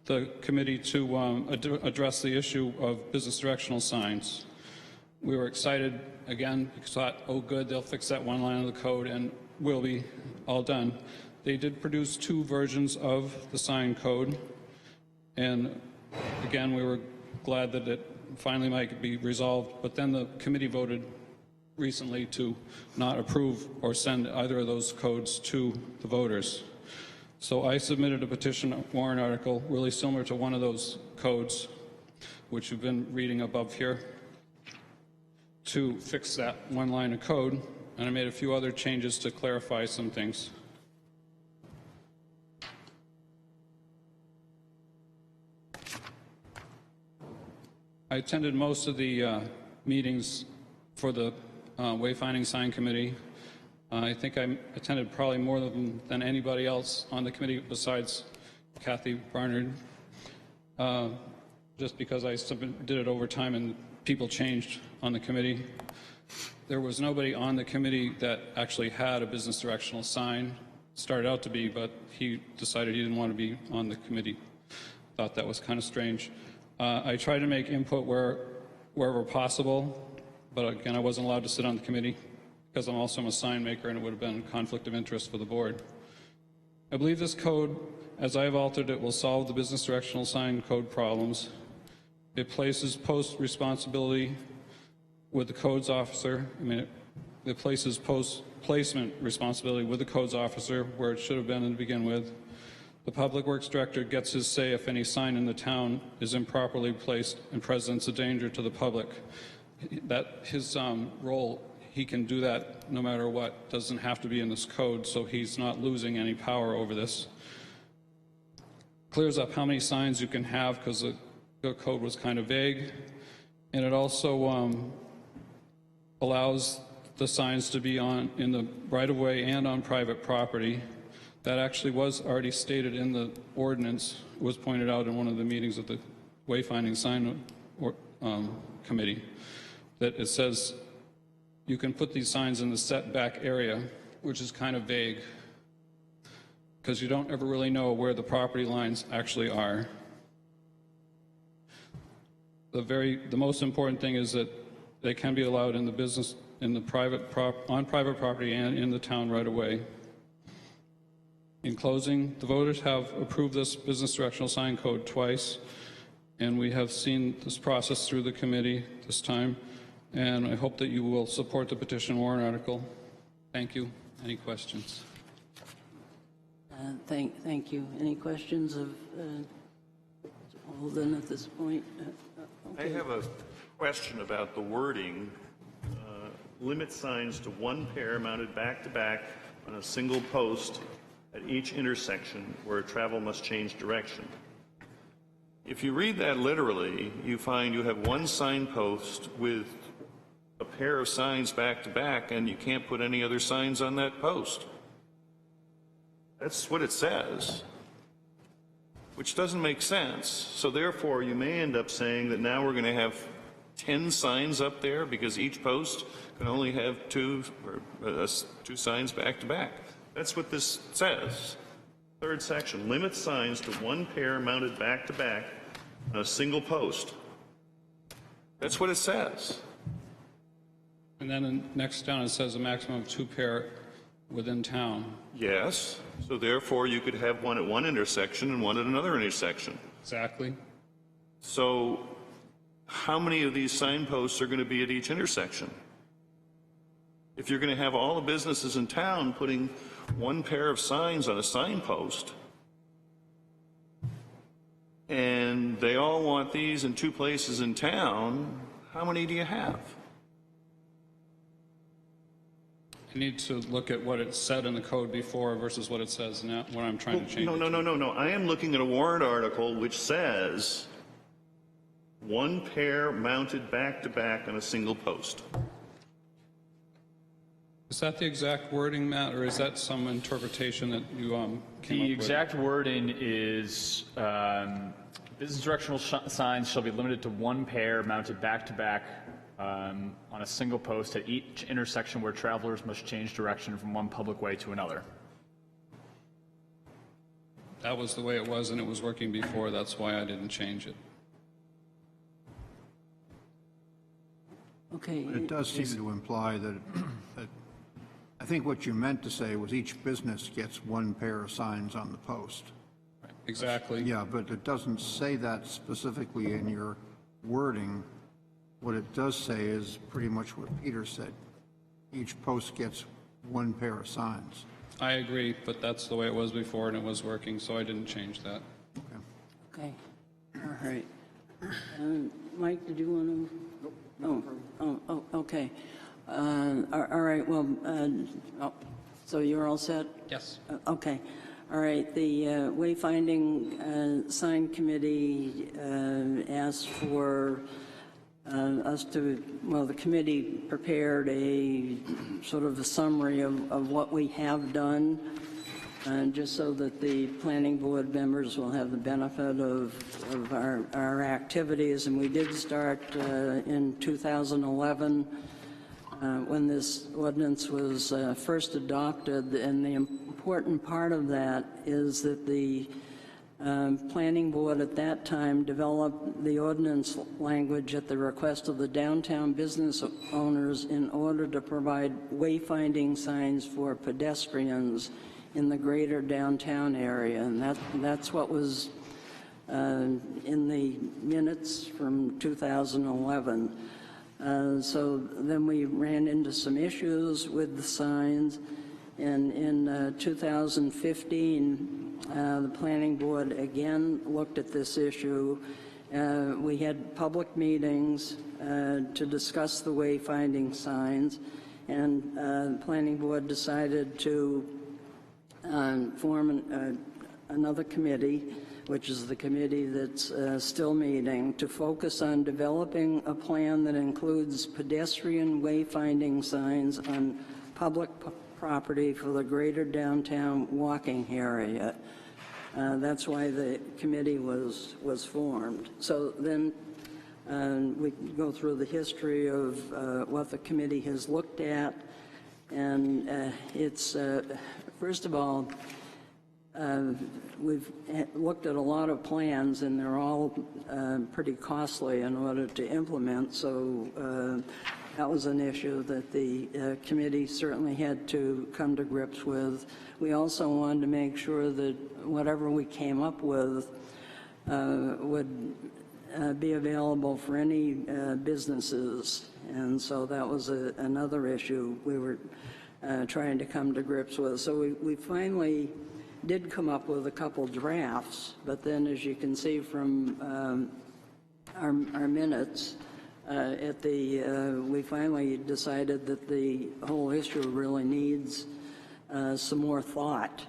Speaker 8: the committee to address the issue of business directional signs. We were excited again because thought, oh good, they'll fix that one line of the code and we'll be all done. They did produce 2 versions of the sign code, and again, we were glad that it finally might be resolved, but then the committee voted recently to not approve or send either of those codes to the voters. So I submitted a petition warrant article really similar to one of those codes, which you've been reading above here, to fix that one line of code, and I made a few other changes to clarify some things. I attended most of the meetings for the Wayfinding Sign Committee. I think I attended probably more than anybody else on the committee besides Kathy Barnard, just because I did it over time and people changed on the committee. There was nobody on the committee that actually had a business directional sign. Started out to be, but he decided he didn't want to be on the committee. Thought that was kind of strange. I tried to make input wherever possible, but again, I wasn't allowed to sit on the committee because I'm also a sign maker and it would have been a conflict of interest for the board. I believe this code, as I have altered it, will solve the business directional sign code problems. It places post responsibility with the codes officer. It places post placement responsibility with the codes officer where it should have been to begin with. The public works director gets his say if any sign in the town is improperly placed and presents a danger to the public. That his role, he can do that no matter what. Doesn't have to be in this code, so he's not losing any power over this. Clears up how many signs you can have because the code was kind of vague, and it also allows the signs to be in the right-of-way and on private property. That actually was already stated in the ordinance, was pointed out in one of the meetings of the Wayfinding Sign Committee, that it says you can put these signs in the setback area, which is kind of vague, because you don't ever really know where the property lines actually are. The most important thing is that they can be allowed in the business, in the on private property and in the town right away. In closing, the voters have approved this business directional sign code twice, and we have seen this process through the committee this time, and I hope that you will support the petition warrant article. Thank you. Any questions?
Speaker 2: Thank you. Any questions of Holden at this point? Okay.
Speaker 22: I have a question about the wording. Limit signs to 1 pair mounted back to back on a single post at each intersection where travel must change direction. If you read that literally, you find you have 1 signpost with a pair of signs back to back, and you can't put any other signs on that post. That's what it says, which doesn't make sense. So therefore, you may end up saying that now we're going to have 10 signs up there because each post can only have 2 signs back to back. That's what this says. 3rd section, limit signs to 1 pair mounted back to back on a single post. That's what it says.
Speaker 8: And then next down it says a maximum of 2 pair within town.
Speaker 22: Yes. So therefore you could have one at one intersection and one at another intersection.
Speaker 8: Exactly.
Speaker 22: So how many of these signposts are going to be at each intersection? If you're going to have all the businesses in town putting 1 pair of signs on a signpost, and they all want these in 2 places in town, how many do you have?
Speaker 8: I need to look at what it said in the code before versus what it says now, what I'm trying to change.
Speaker 22: No. I am looking at a warrant article which says 1 pair mounted back to back on a single post.
Speaker 8: Is that the exact wording, Matt, or is that some interpretation that you came up with?
Speaker 5: The exact wording is business directional signs shall be limited to one pair mounted back to back on a single post at each intersection where travelers must change direction from one public way to another.
Speaker 8: That was the way it was, and it was working before. That's why I didn't change it.
Speaker 2: Okay.
Speaker 6: It does seem to imply that I think what you meant to say was each business gets one pair of signs on the post.
Speaker 8: Exactly.
Speaker 6: Yeah, but it doesn't say that specifically in your wording. What it does say is pretty much what Peter said. Each post gets one pair of signs.
Speaker 8: I agree, but that's the way it was before, and it was working, so I didn't change that.
Speaker 2: Okay. All right. Mike, did you want to? Oh, okay. All right, well, so you're all set?
Speaker 8: Yes.
Speaker 2: Okay. All right, the Wayfinding Sign Committee asked for us to, well, the committee prepared a sort of a summary of what we have done, just so that the planning board members will have the benefit of our activities. And we did start in 2011 when this ordinance was first adopted, and the important part of that is that the planning board at that time developed the ordinance language at the request of the downtown business owners in order to provide wayfinding signs for pedestrians in the greater downtown area. And that's what was in the minutes from 2011. So then we ran into some issues with the signs, and in 2015, the planning board again looked at this issue. We had public meetings to discuss the wayfinding signs, and the planning board decided to form another committee, which is the committee that's still meeting, to focus on developing a plan that includes pedestrian wayfinding signs on public property for the greater downtown walking area. That's why the committee was formed. So then we go through the history of what the committee has looked at, and it's, first of all, we've looked at a lot of plans, and they're all pretty costly in order to implement, so that was an issue that the committee certainly had to come to grips with. We also wanted to make sure that whatever we came up with would be available for any businesses, and so that was another issue we were trying to come to grips with. So we finally did come up with a couple drafts, but then, as you can see from our minutes, we finally decided that the whole issue really needs some more thought,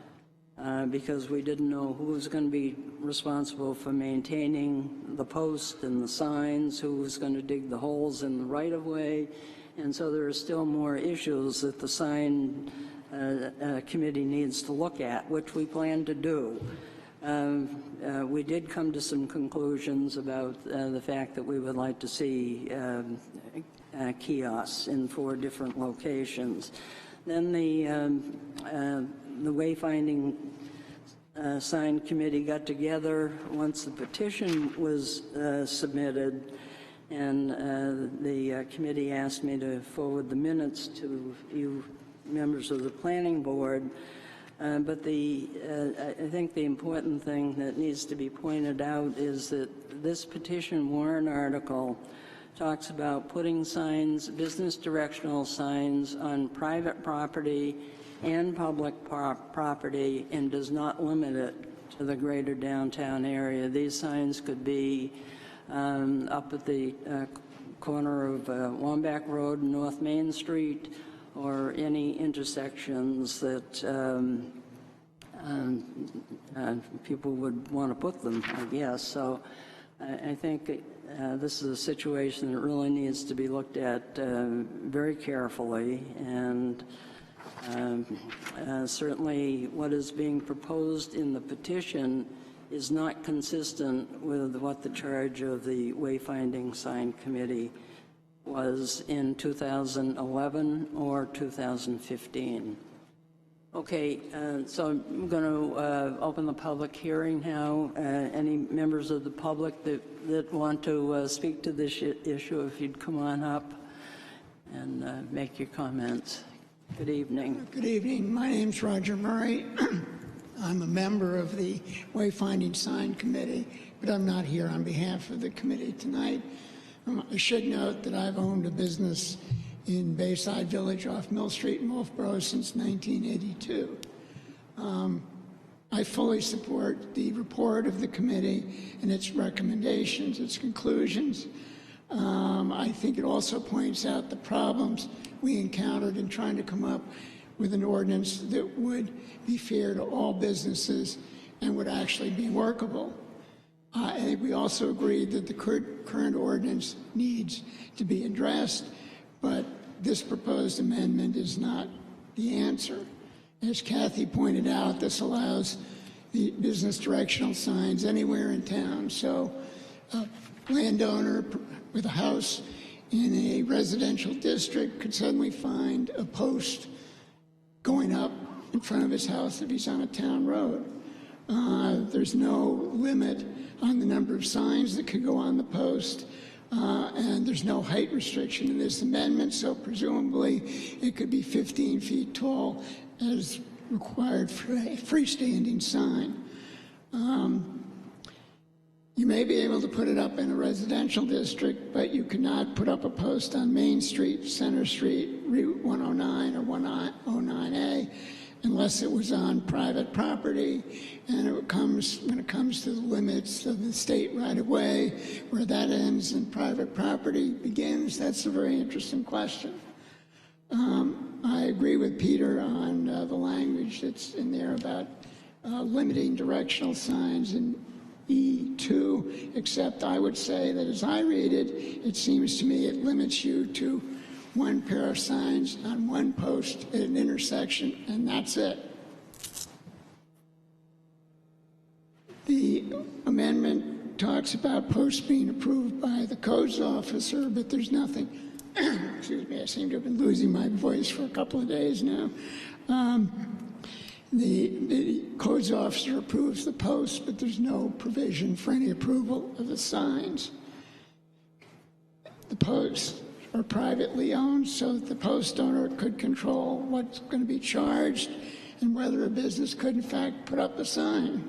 Speaker 2: because we didn't know who was going to be responsible for maintaining the post and the signs, who was going to dig the holes in the right-of-way, and so there are still more issues that the sign committee needs to look at, which we plan to do. We did come to some conclusions about the fact that we would like to see kiosks in 4 different locations. Then the wayfinding sign committee got together once the petition was submitted, and the committee asked me to forward the minutes to you members of the planning board. But I think the important thing that needs to be pointed out is that this petition warrant article talks about putting signs, business directional signs, on private property and public property, and does not limit it to the greater downtown area. These signs could be up at the corner of Wambach Road and North Main Street, or any intersections that people would want to put them, I guess. So I think This is a situation that really needs to be looked at very carefully, and certainly what is being proposed in the petition is not consistent with what the charge of the Wayfinding Sign Committee was in 2011 or 2015. Okay, so I'm going to open the public hearing now. Any members of the public that want to speak to this issue, if you'd come on up and make your comments. Good evening.
Speaker 9: Good evening. My name's Roger Murray. I'm a member of the Wayfinding Sign Committee, but I'm not here on behalf of the committee tonight. I should note that I've owned a business in Bayside Village off Mill Street in Wolfeboro since 1982. I fully support the report of the committee and its recommendations, its conclusions. I think it also points out the problems we encountered in trying to come up with an ordinance that would be fair to all businesses and would actually be workable. I think we also agreed that the current ordinance needs to be addressed, but this proposed amendment is not the answer. As Kathy pointed out, this allows the business directional signs anywhere in town. So a landowner with a house in a residential district could suddenly find a post going up in front of his house if he's on a town road. There's no limit on the number of signs that could go on the post, and there's no height restriction in this amendment, so presumably it could be 15 feet tall as required for a freestanding sign. You may be able to put it up in a residential district, but you cannot put up a post on Main Street, Center Street, Route 109 or 109A unless it was on private property. And when it comes to the limits of the state right-of-way, where that ends and private property begins, that's a very interesting question. I agree with Peter on the language that's in there about limiting directional signs in E2, except I would say that as I read it, it seems to me it limits you to one pair of signs on one post at an intersection, and that's it. The amendment talks about posts being approved by the codes officer, but there's nothing, excuse me, I seem to have been losing my voice for a couple of days now. The codes officer approves the posts, but there's no provision for any approval of the signs. The posts are privately owned, so that the post owner could control what's going to be charged and whether a business could in fact put up a sign.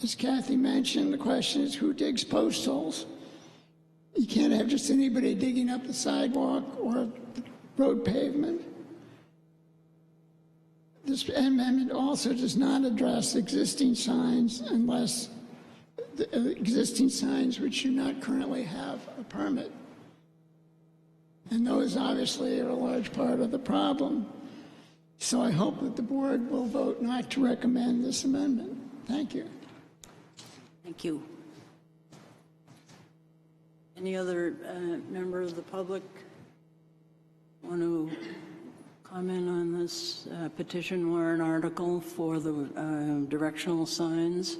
Speaker 9: As Kathy mentioned, the question is who digs post holes? You can't have just anybody digging up the sidewalk or road pavement. This amendment also does not address existing signs unless existing signs which do not currently have a permit. And those obviously are a large part of the problem. So I hope that the board will vote not to recommend this amendment. Thank you.
Speaker 2: Thank you. Any other member of the public want to comment on this petition warrant article for the directional signs?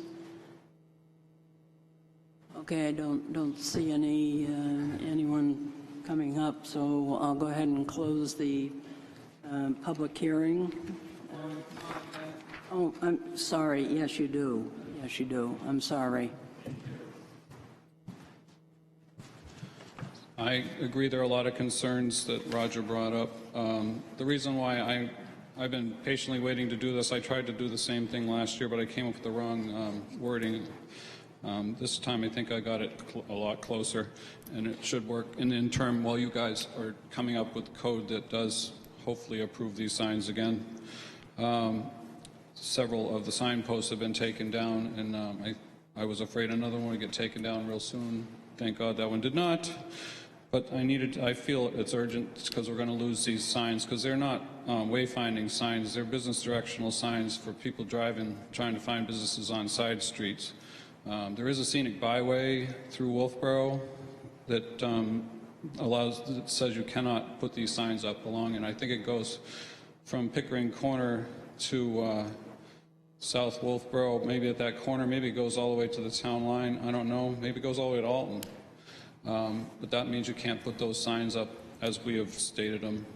Speaker 2: Okay, I don't see anyone coming up, so I'll go ahead and close the public hearing. Oh, I'm sorry. Yes, you do. Yes, you do. I'm sorry.
Speaker 8: I agree there are a lot of concerns that Roger brought up. The reason why I've been patiently waiting to do this, I tried to do the same thing last year, but I came up with the wrong wording. This time I think I got it a lot closer, and it should work in the interim while you guys are coming up with code that does hopefully approve these signs again. Several of the signposts have been taken down, and I was afraid another one would get taken down real soon. Thank God that one did not. But I feel it's urgent because we're going to lose these signs because they're not wayfinding signs. They're business directional signs for people driving, trying to find businesses on side streets. There is a scenic byway through Wolfeboro that that says you cannot put these signs up along, and I think it goes from Pickering Corner to South Wolfeboro, maybe at that corner, maybe it goes all the way to the town line, I don't know, maybe it goes all the way to Alton. But that means you can't put those signs up as we have stated them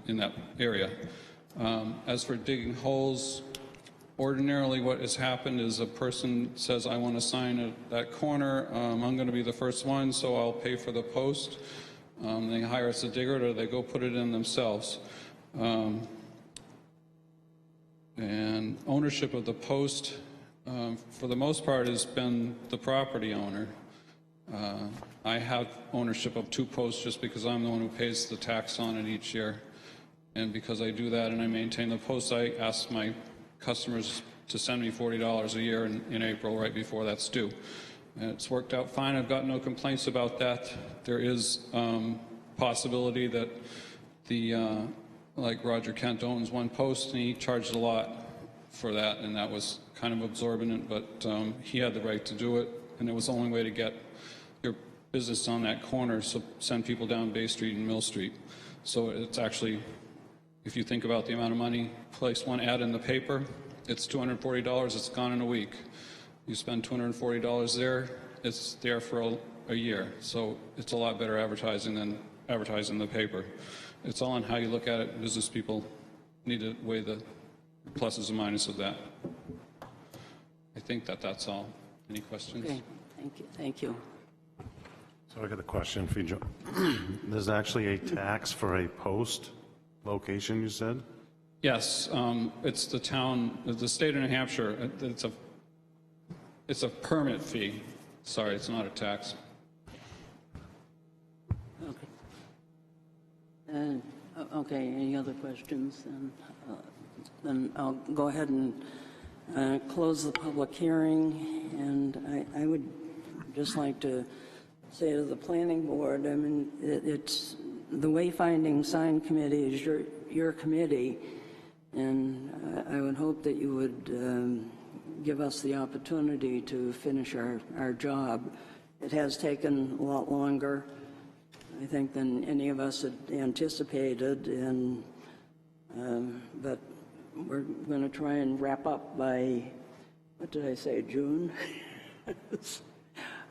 Speaker 8: in that area. As for digging holes, ordinarily what has happened is a person says, I want a sign at that corner, I'm going to be the first one, so I'll pay for the post. They hire us a digger, or they go put it in themselves. And ownership of the post, for the most part, has been the property owner. I have ownership of 2 posts just because I'm the one who pays the tax on it each year. And because I do that and I maintain the posts, I ask my customers to send me $40 a year in April, right before that's due. And it's worked out fine. I've got no complaints about that. There is possibility that like Roger Kent owns 1 post and he charged a lot for that, and that was kind of absorbent, but he had the right to do it, and it was the only way to get your business on that corner, so send people down Bay Street and Mill Street. So it's actually, if you think about the amount of money, place 1 ad in the paper, it's $240, it's gone in a week. You spend $240 there, it's there for a year. So it's a lot better advertising than advertising the paper. It's all on how you look at it. Business people need to weigh the pluses and minuses of that. I think that's all. Any questions?
Speaker 2: Okay, thank you. Thank you.
Speaker 23: So I got a question for you, Joe. There's actually a tax for a post location, you said?
Speaker 8: Yes, it's the town, the state of New Hampshire. It's a permit fee. Sorry, it's not a tax.
Speaker 2: Okay. Okay. Any other questions? Then I'll go ahead and close the public hearing. And I would just like to say to the planning board, I mean, it's the Wayfinding Sign Committee is your committee, and I would hope that you would give us the opportunity to finish our job. It has taken a lot longer, I think, than any of us had anticipated, and but we're going to try and wrap up by, what did I say, June? It's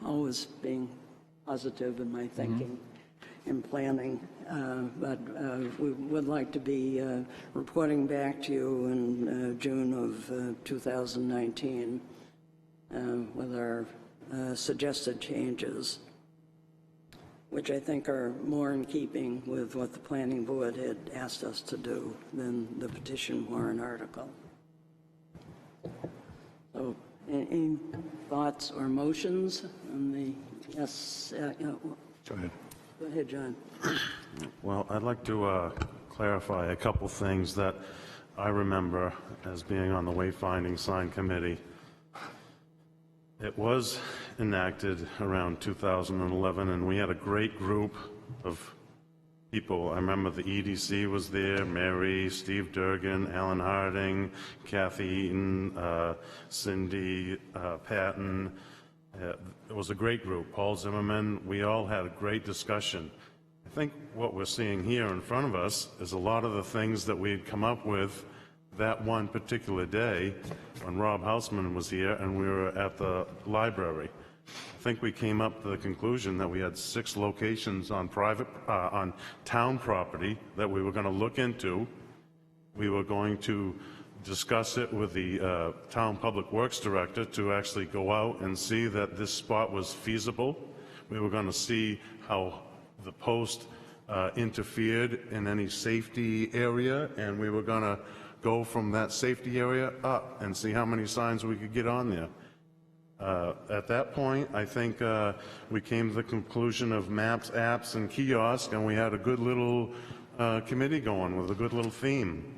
Speaker 2: always being positive in my thinking and planning, but we would like to be reporting back to you in June of 2019 with our suggested changes, which I think are more in keeping with what the planning board had asked us to do than the petition warrant article. So any thoughts or motions on the, yes,
Speaker 23: Go ahead.
Speaker 2: Go ahead, John.
Speaker 23: Well, I'd like to clarify a couple things that I remember as being on the Wayfinding Sign Committee. It was enacted around 2011, and we had a great group of people. I remember the EDC was there, Mary, Steve Durgan, Alan Harding, Kathy Eaton, Cindy Patton. It was a great group. Paul Zimmerman, we all had a great discussion. I think what we're seeing here in front of us is a lot of the things that we had come up with that one particular day when Rob Hausman was here and we were at the library. I think we came up to the conclusion that we had 6 locations on on town property that we were going to look into. We were going to discuss it with the town public works director to actually go out and see that this spot was feasible. We were going to see how the post interfered in any safety area, and we were going to go from that safety area up and see how many signs we could get on there. At that point, I think we came to the conclusion of maps, apps, and kiosks, and we had a good little committee going with a good little theme.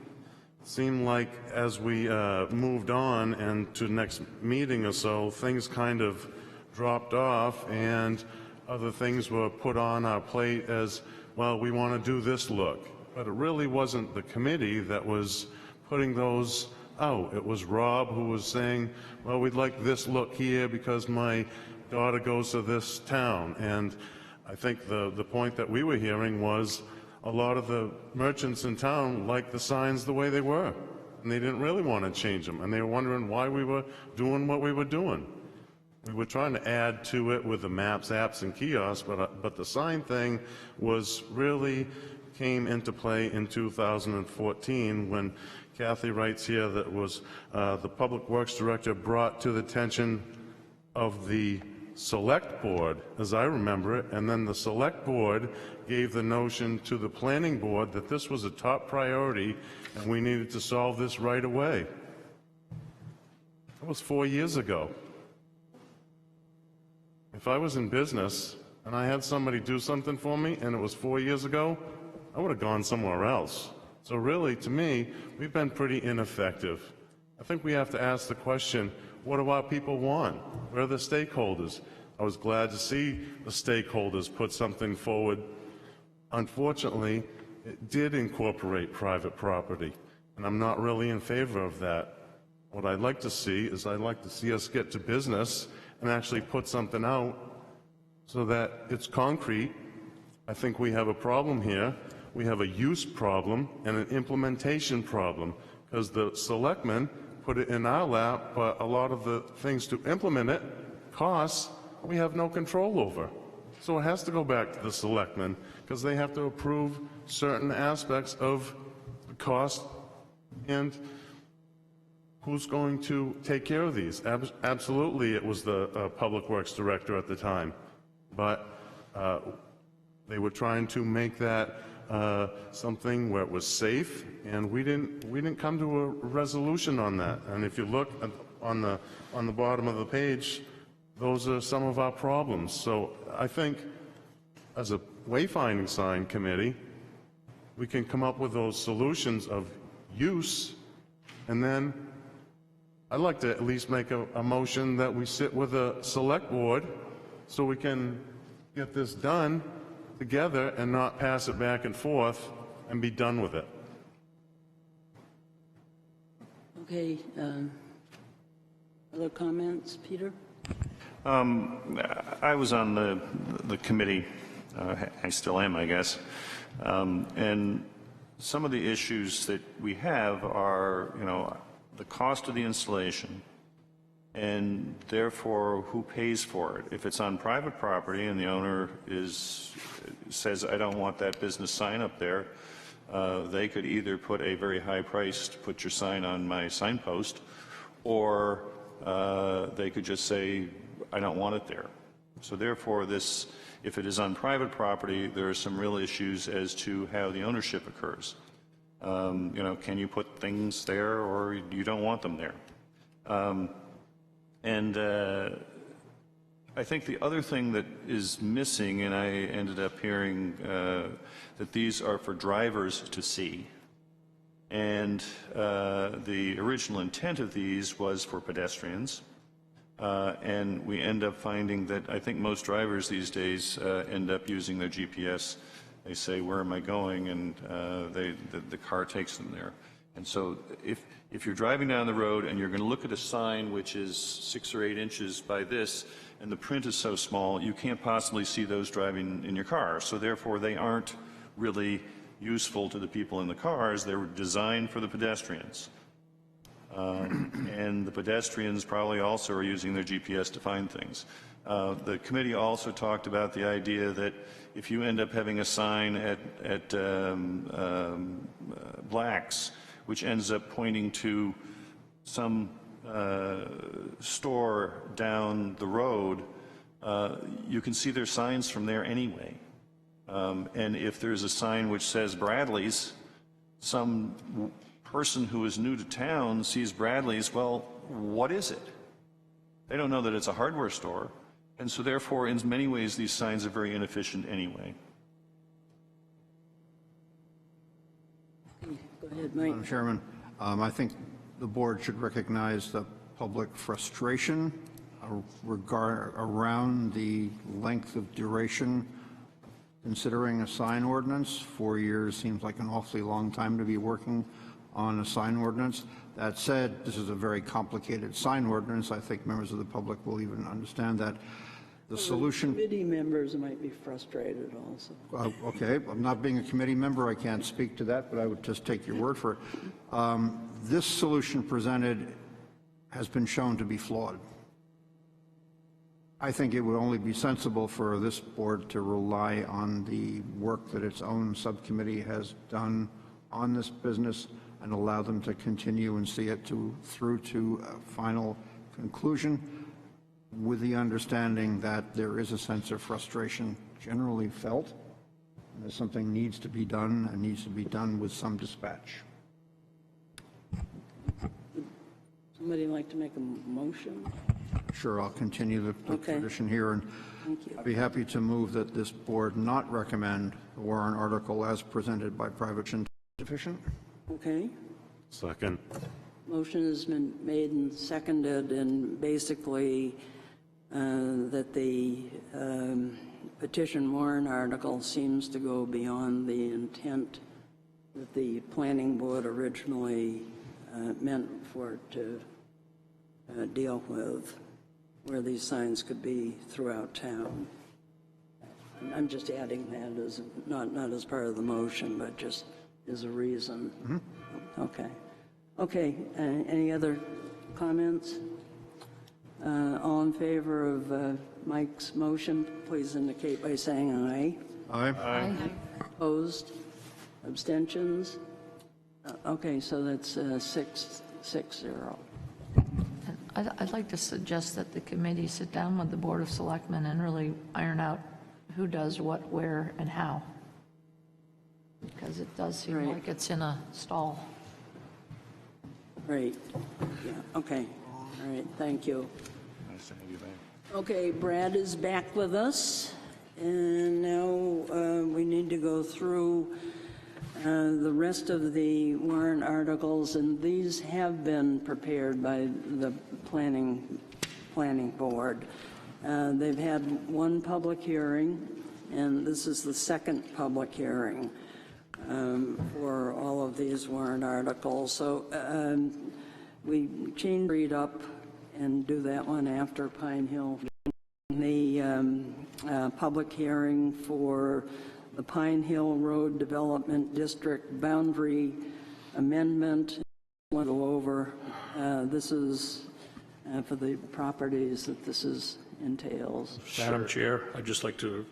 Speaker 23: It seemed like as we moved on and to the next meeting or so, things kind of dropped off and other things were put on our plate as, well, we want to do this look. But it really wasn't the committee that was putting those out. It was Rob who was saying, well, we'd like this look here because my daughter goes to this town. And I think the point that we were hearing was a lot of the merchants in town liked the signs the way they were, and they didn't really want to change them, and they were wondering why we were doing what we were doing. We were trying to add to it with the maps, apps, and kiosks, but the sign thing was really came into play in 2014 when Kathy writes here that was the Public Works Director brought to the attention of the Select Board, as I remember it, and then the Select Board gave the notion to the Planning Board that this was a top priority and we needed to solve this right away. That was 4 years ago. If I was in business and I had somebody do something for me and it was 4 years ago, I would have gone somewhere else. So really, to me, we've been pretty ineffective. I think we have to ask the question, what do our people want? Where are the stakeholders? I was glad to see the stakeholders put something forward. Unfortunately, it did incorporate private property, and I'm not really in favor of that. What I'd like to see is I'd like to see us get to business and actually put something out so that it's concrete. I think we have a problem here. We have a use problem and an implementation problem because the selectmen put it in our lap, but a lot of the things to implement it, costs, we have no control over. So it has to go back to the selectmen because they have to approve certain aspects of the cost and who's going to take care of these. Absolutely, it was the Public Works Director at the time, but they were trying to make that something where it was safe, and we didn't come to a resolution on that. And if you look on the bottom of the page, those are some of our problems. So I think as a wayfinding sign committee, we can come up with those solutions of use, and then I'd like to at least make a motion that we sit with a select board so we can get this done together and not pass it back and forth and be done with it.
Speaker 2: Okay. Other comments, Peter?
Speaker 22: I was on the committee. I still am, I guess. And some of the issues that we have are, the cost of the installation, and therefore who pays for it. If it's on private property and the owner says, I don't want that business sign up there, they could either put a very high price to put your sign on my signpost, or they could just say, I don't want it there. So therefore, if it is on private property, there are some real issues as to how the ownership occurs. Can you put things there or you don't want them there? And I think the other thing that is missing, and I ended up hearing that these are for drivers to see. And the original intent of these was for pedestrians. And we end up finding that I think most drivers these days end up using their GPS. They say, where am I going? And the car takes them there. And so if you're driving down the road and you're going to look at a sign which is 6 or 8 inches by this, and the print is so small, you can't possibly see those driving in your car. So therefore, they aren't really useful to the people in the cars. They were designed for the pedestrians. And the pedestrians probably also are using their GPS to find things. The committee also talked about the idea that if you end up having a sign at Black's, which ends up pointing to some store down the road, you can see their signs from there anyway. And if there's a sign which says Bradley's, some person who is new to town sees Bradley's, well, what is it? They don't know that it's a hardware store. And so therefore, in many ways, these signs are very inefficient anyway.
Speaker 2: Go ahead, Mike.
Speaker 6: Madam Chairman, I think the board should recognize the public frustration around the length of duration considering a sign ordinance. 4 years seems like an awfully long time to be working on a sign ordinance. That said, this is a very complicated sign ordinance. I think members of the public will even understand that. The solution...
Speaker 2: Committee members might be frustrated also.
Speaker 6: Okay, I'm not being a committee member, I can't speak to that, but I would just take your word for it. This solution presented has been shown to be flawed. I think it would only be sensible for this board to rely on the work that its own subcommittee has done on this business and allow them to continue and see it through to a final conclusion, with the understanding that there is a sense of frustration generally felt, and that something needs to be done and needs to be done with some dispatch.
Speaker 2: Somebody like to make a motion?
Speaker 6: Sure, I'll continue the tradition here, and I'd be happy to move that this board not recommend the warrant article as presented by private deficient.
Speaker 2: Okay.
Speaker 23: Second.
Speaker 2: Motion has been made and seconded, and basically that the petition warrant article seems to go beyond the intent that the planning board originally meant for it to deal with, where these signs could be throughout town. I'm just adding that as not as part of the motion, but just as a reason. Mm-hmm. Okay. Okay. Any other comments? All in favor of Mike's motion, please indicate by saying aye.
Speaker 6: Aye.
Speaker 1: Aye.
Speaker 2: Opposed? Abstentions? Okay, so that's 6-0.
Speaker 1: I'd like to suggest that the committee sit down with the Board of Selectmen and really iron out who does what, where, and how. Because it does seem like it's in a stall.
Speaker 2: Right. Yeah, okay. All right, thank you.
Speaker 22: Nice to have you back.
Speaker 2: Okay, Brad is back with us, and now we need to go through the rest of the warrant articles, and these have been prepared by the planning board. They've had one public hearing, and this is the second public hearing for all of these warrant articles. So we change read up and do that one after Pine Hill. The public hearing for the Pine Hill Road Development District boundary amendment. We'll go over. This is for the properties that this entails.
Speaker 7: Madam Chair, I'd just like to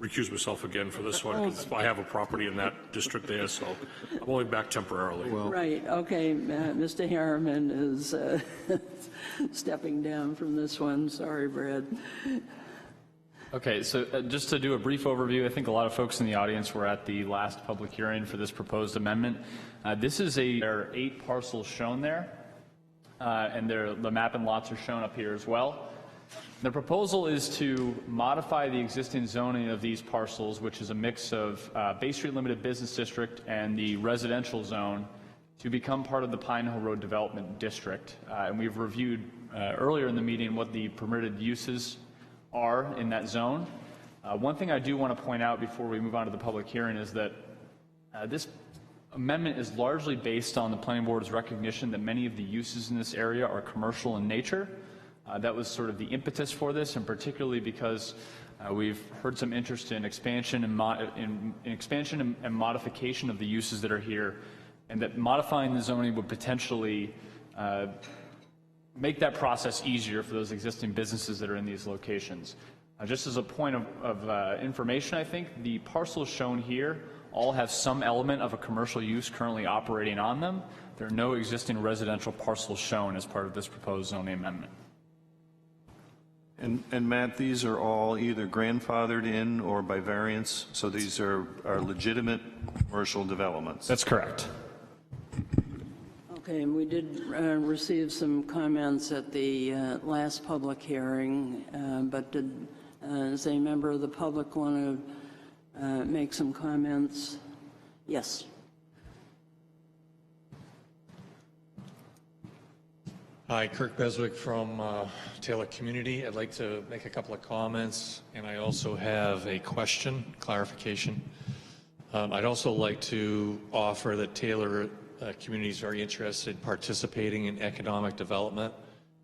Speaker 7: recuse myself again for this one, because I have a property in that district there, so I'm only back temporarily.
Speaker 2: Right, okay, Mr. Harriman is stepping down from this one. Sorry, Brad.
Speaker 5: Okay, so just to do a brief overview, I think a lot of folks in the audience were at the last public hearing for this proposed amendment. This is there are 8 parcels shown there, and the map and lots are shown up here as well. The proposal is to modify the existing zoning of these parcels, which is a mix of Bay Street Limited Business District and the residential zone, to become part of the Pine Hill Road Development District. And we've reviewed earlier in the meeting what the permitted uses are in that zone. One thing I do want to point out before we move on to the public hearing is that this amendment is largely based on the Planning Board's recognition that many of the uses in this area are commercial in nature. That was sort of the impetus for this, and particularly because we've heard some interest in expansion and modification of the uses that are here, and that modifying the zoning would potentially make that process easier for those existing businesses that are in these locations. Just as a point of information, I think the parcels shown here all have some element of a commercial use currently operating on them. There are no existing residential parcels shown as part of this proposed zoning amendment.
Speaker 22: And Matt, these are all either grandfathered in or by variance, so these are legitimate commercial developments.
Speaker 5: That's correct.
Speaker 2: Okay, and we did receive some comments at the last public hearing, but does a member of the public want to make some comments? Yes.
Speaker 10: Hi, Kirk Beswick from Taylor Community. I'd like to make a couple of comments, and I also have a question, clarification. I'd also like to offer that Taylor community is very interested in participating in economic development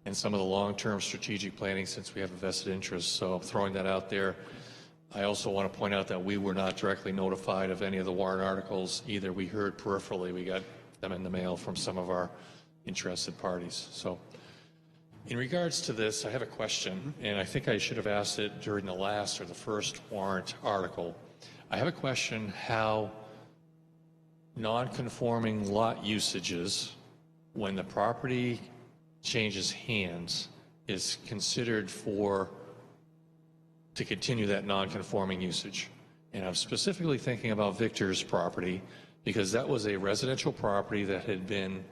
Speaker 10: and some of the long-term strategic planning since we have a vested interest. So I'm throwing that out there. I also want to point out that we were not directly notified of any of the warrant articles either. We heard peripherally. We got them in the mail from some of our interested parties. So in regards to this, I have a question, and I think I should have asked it during the last or the first warrant article. I have a question how non-conforming lot usages, when the property changes hands, is considered to continue that non-conforming usage. And I'm specifically thinking about Victor's property because that was a residential property that had been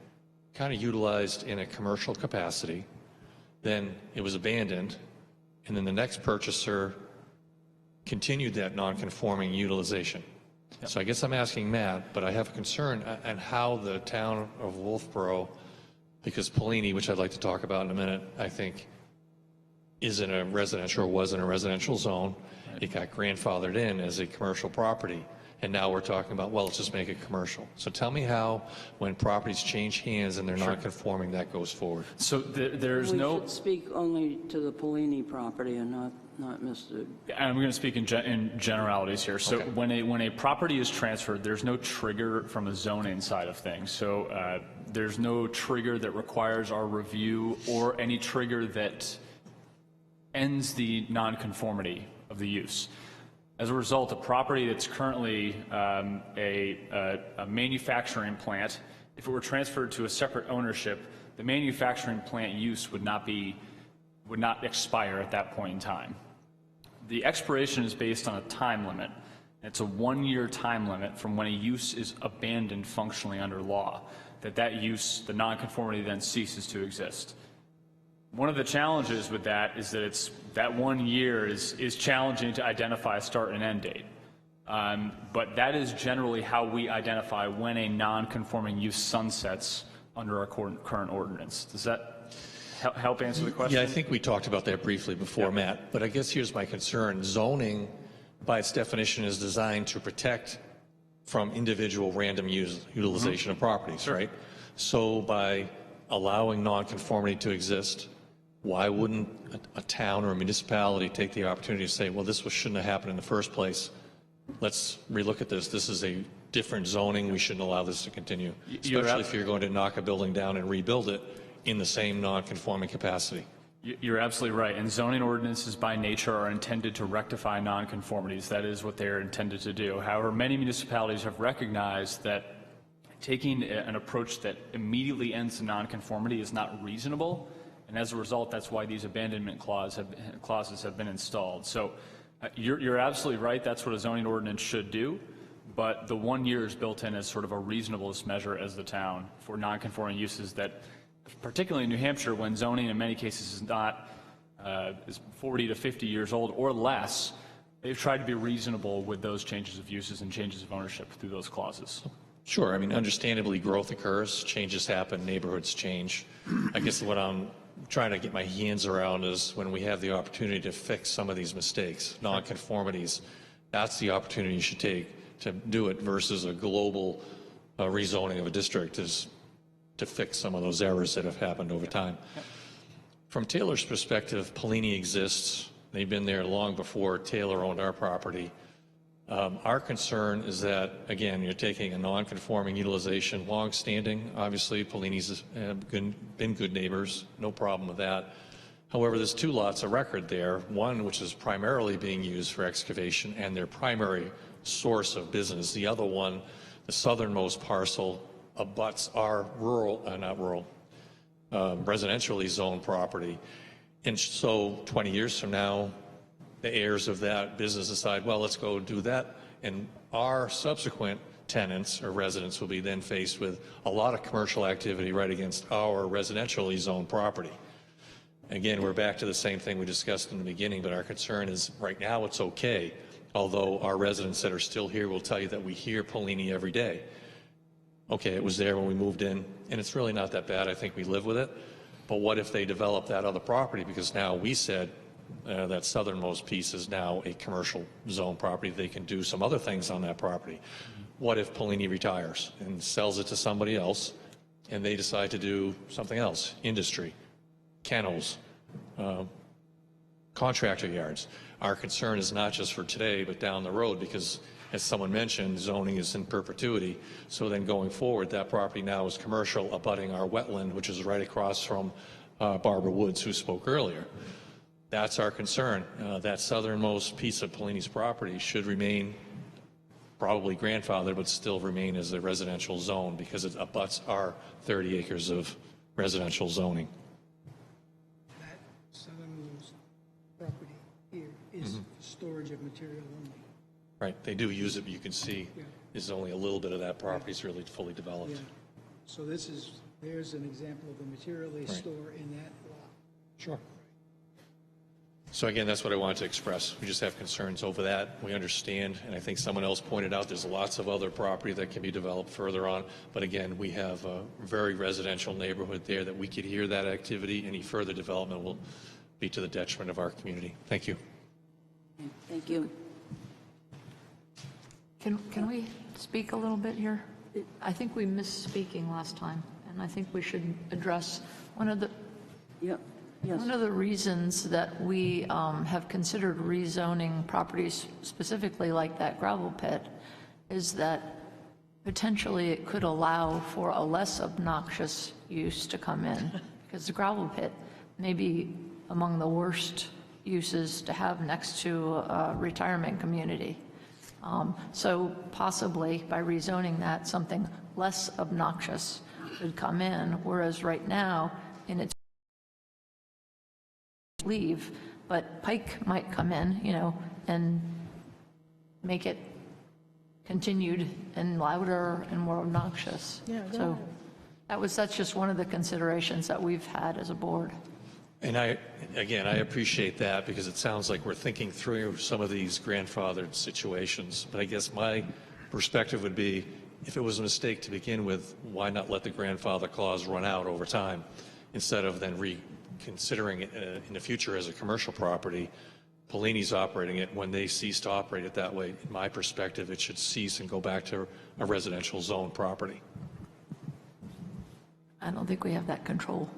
Speaker 10: kind of utilized in a commercial capacity. Then it was abandoned, and then the next purchaser continued that non-conforming utilization. Yep. So I guess I'm asking Matt, but I have a concern on how the town of Wolfeboro, because Polini, which I'd like to talk about in a minute, I think is in a residential or was in a residential zone. Right. It got grandfathered in as a commercial property. And now we're talking about, well, let's just make it commercial. So tell me how, when properties change hands and they're not conforming, that goes forward.
Speaker 5: So there's
Speaker 2: we
Speaker 5: no...
Speaker 2: should speak only to the Polini property and not Mr.
Speaker 5: I'm going to speak in generalities here. So
Speaker 10: okay.
Speaker 5: when a property is transferred, there's no trigger from the zoning side of things. So there's no trigger that requires our review or any trigger that ends the nonconformity of the use. As a result, a property that's currently a manufacturing plant, if it were transferred to a separate ownership, the manufacturing plant use would not expire at that point in time. The expiration is based on a time limit. It's a 1-year time limit from when a use is abandoned functionally under law, that use, the nonconformity, then ceases to exist. One of the challenges with that is that that 1 year is challenging to identify a start and end date. But that is generally how we identify when a non-conforming use sunsets under our current ordinance. Does that help answer the question?
Speaker 10: Yeah, I think we talked about that briefly before, Matt. But I guess here's my concern. Zoning, by its definition, is designed to protect from individual random utilization of properties, right? So by allowing non-conformity to exist, why wouldn't a town or a municipality take the opportunity to say, well, this shouldn't have happened in the first place. Let's relook at this. This is a different zoning. We shouldn't allow this to continue, especially if you're going to knock a building down and rebuild it in the same non-conforming capacity.
Speaker 5: You're absolutely right. And zoning ordinances by nature are intended to rectify nonconformities. That is what they're intended to do. However, many municipalities have recognized that taking an approach that immediately ends the nonconformity is not reasonable. And as a result, that's why these abandonment clauses have been installed. So you're absolutely right. That's what a zoning ordinance should do. But the 1 year is built in as sort of a reasonableness measure as the town for nonconforming uses that, particularly in New Hampshire, when zoning in many cases is 40 to 50 years old or less, they've tried to be reasonable with those changes of uses and changes of ownership through those clauses.
Speaker 10: Sure. I mean, understandably, growth occurs, changes happen, neighborhoods change. I guess what I'm trying to get my hands around is when we have the opportunity to fix some of these mistakes, nonconformities, that's the opportunity you should take to do it versus a global rezoning of a district is to fix some of those errors that have happened over time. From Taylor's perspective, Polini exists. They've been there long before Taylor owned our property. Our concern is that, again, you're taking a non-conforming utilization, long-standing. Obviously, Polini's have been good neighbors, no problem with that. However, there's 2 lots of record there, one which is primarily being used for excavation and their primary source of business. The other one, the southernmost parcel, abuts our residentially zoned property. And so 20 years from now, the heirs of that business decide, well, let's go do that. And our subsequent tenants or residents will be then faced with a lot of commercial activity right against our residentially zoned property. Again, we're back to the same thing we discussed in the beginning, but our concern is right now it's okay, although our residents that are still here will tell you that we hear Polini every day. Okay, it was there when we moved in, and it's really not that bad. I think we live with it. But what if they develop that other property? Because now we said, That southernmost piece is now a commercial zone property. They can do some other things on that property. What if Polini retires and sells it to somebody else and they decide to do something else, industry, kennels, contractor yards? Our concern is not just for today, but down the road, because as someone mentioned, zoning is in perpetuity. So then going forward, that property now is commercial, abutting our wetland, which is right across from Barbara Woods, who spoke earlier. That's our concern. That southernmost piece of Polini's property should remain probably grandfathered, but still remain as a residential zone because it abuts our 30 acres of residential zoning.
Speaker 16: That southernmost property here is storage of material only.
Speaker 10: Right, they do use it, but you can see there's only a little bit of that property is really fully developed.
Speaker 16: Yeah. So there's an example of the material they store in that lot.
Speaker 10: Sure. So again, that's what I wanted to express. We just have concerns over that. We understand, and I think someone else pointed out there's lots of other property that can be developed further on. But again, we have a very residential neighborhood there that we could hear that activity. Any further development will be to the detriment of our community. Thank you.
Speaker 2: Thank you.
Speaker 1: Can we speak a little bit here? I think we missed speaking last time, and I think we should address one of the one of the reasons that we have considered rezoning properties specifically like that gravel pit is that potentially it could allow for a less obnoxious use to come in, because the gravel pit may be among the worst uses to have next to a retirement community. So possibly by rezoning that, something less obnoxious could come in, whereas right now, in its leave, but Pike might come in, you know, and make it continued and louder and more obnoxious. So that's just one of the considerations that we've had as a board.
Speaker 10: And again, I appreciate that, because it sounds like we're thinking through some of these grandfathered situations. But I guess my perspective would be, if it was a mistake to begin with, why not let the grandfather clause run out over time instead of then reconsidering it in the future as a commercial property? Polini's operating it. When they cease to operate it that way, in my perspective, it should cease and go back to a residential zone property.
Speaker 1: I don't think we have that control.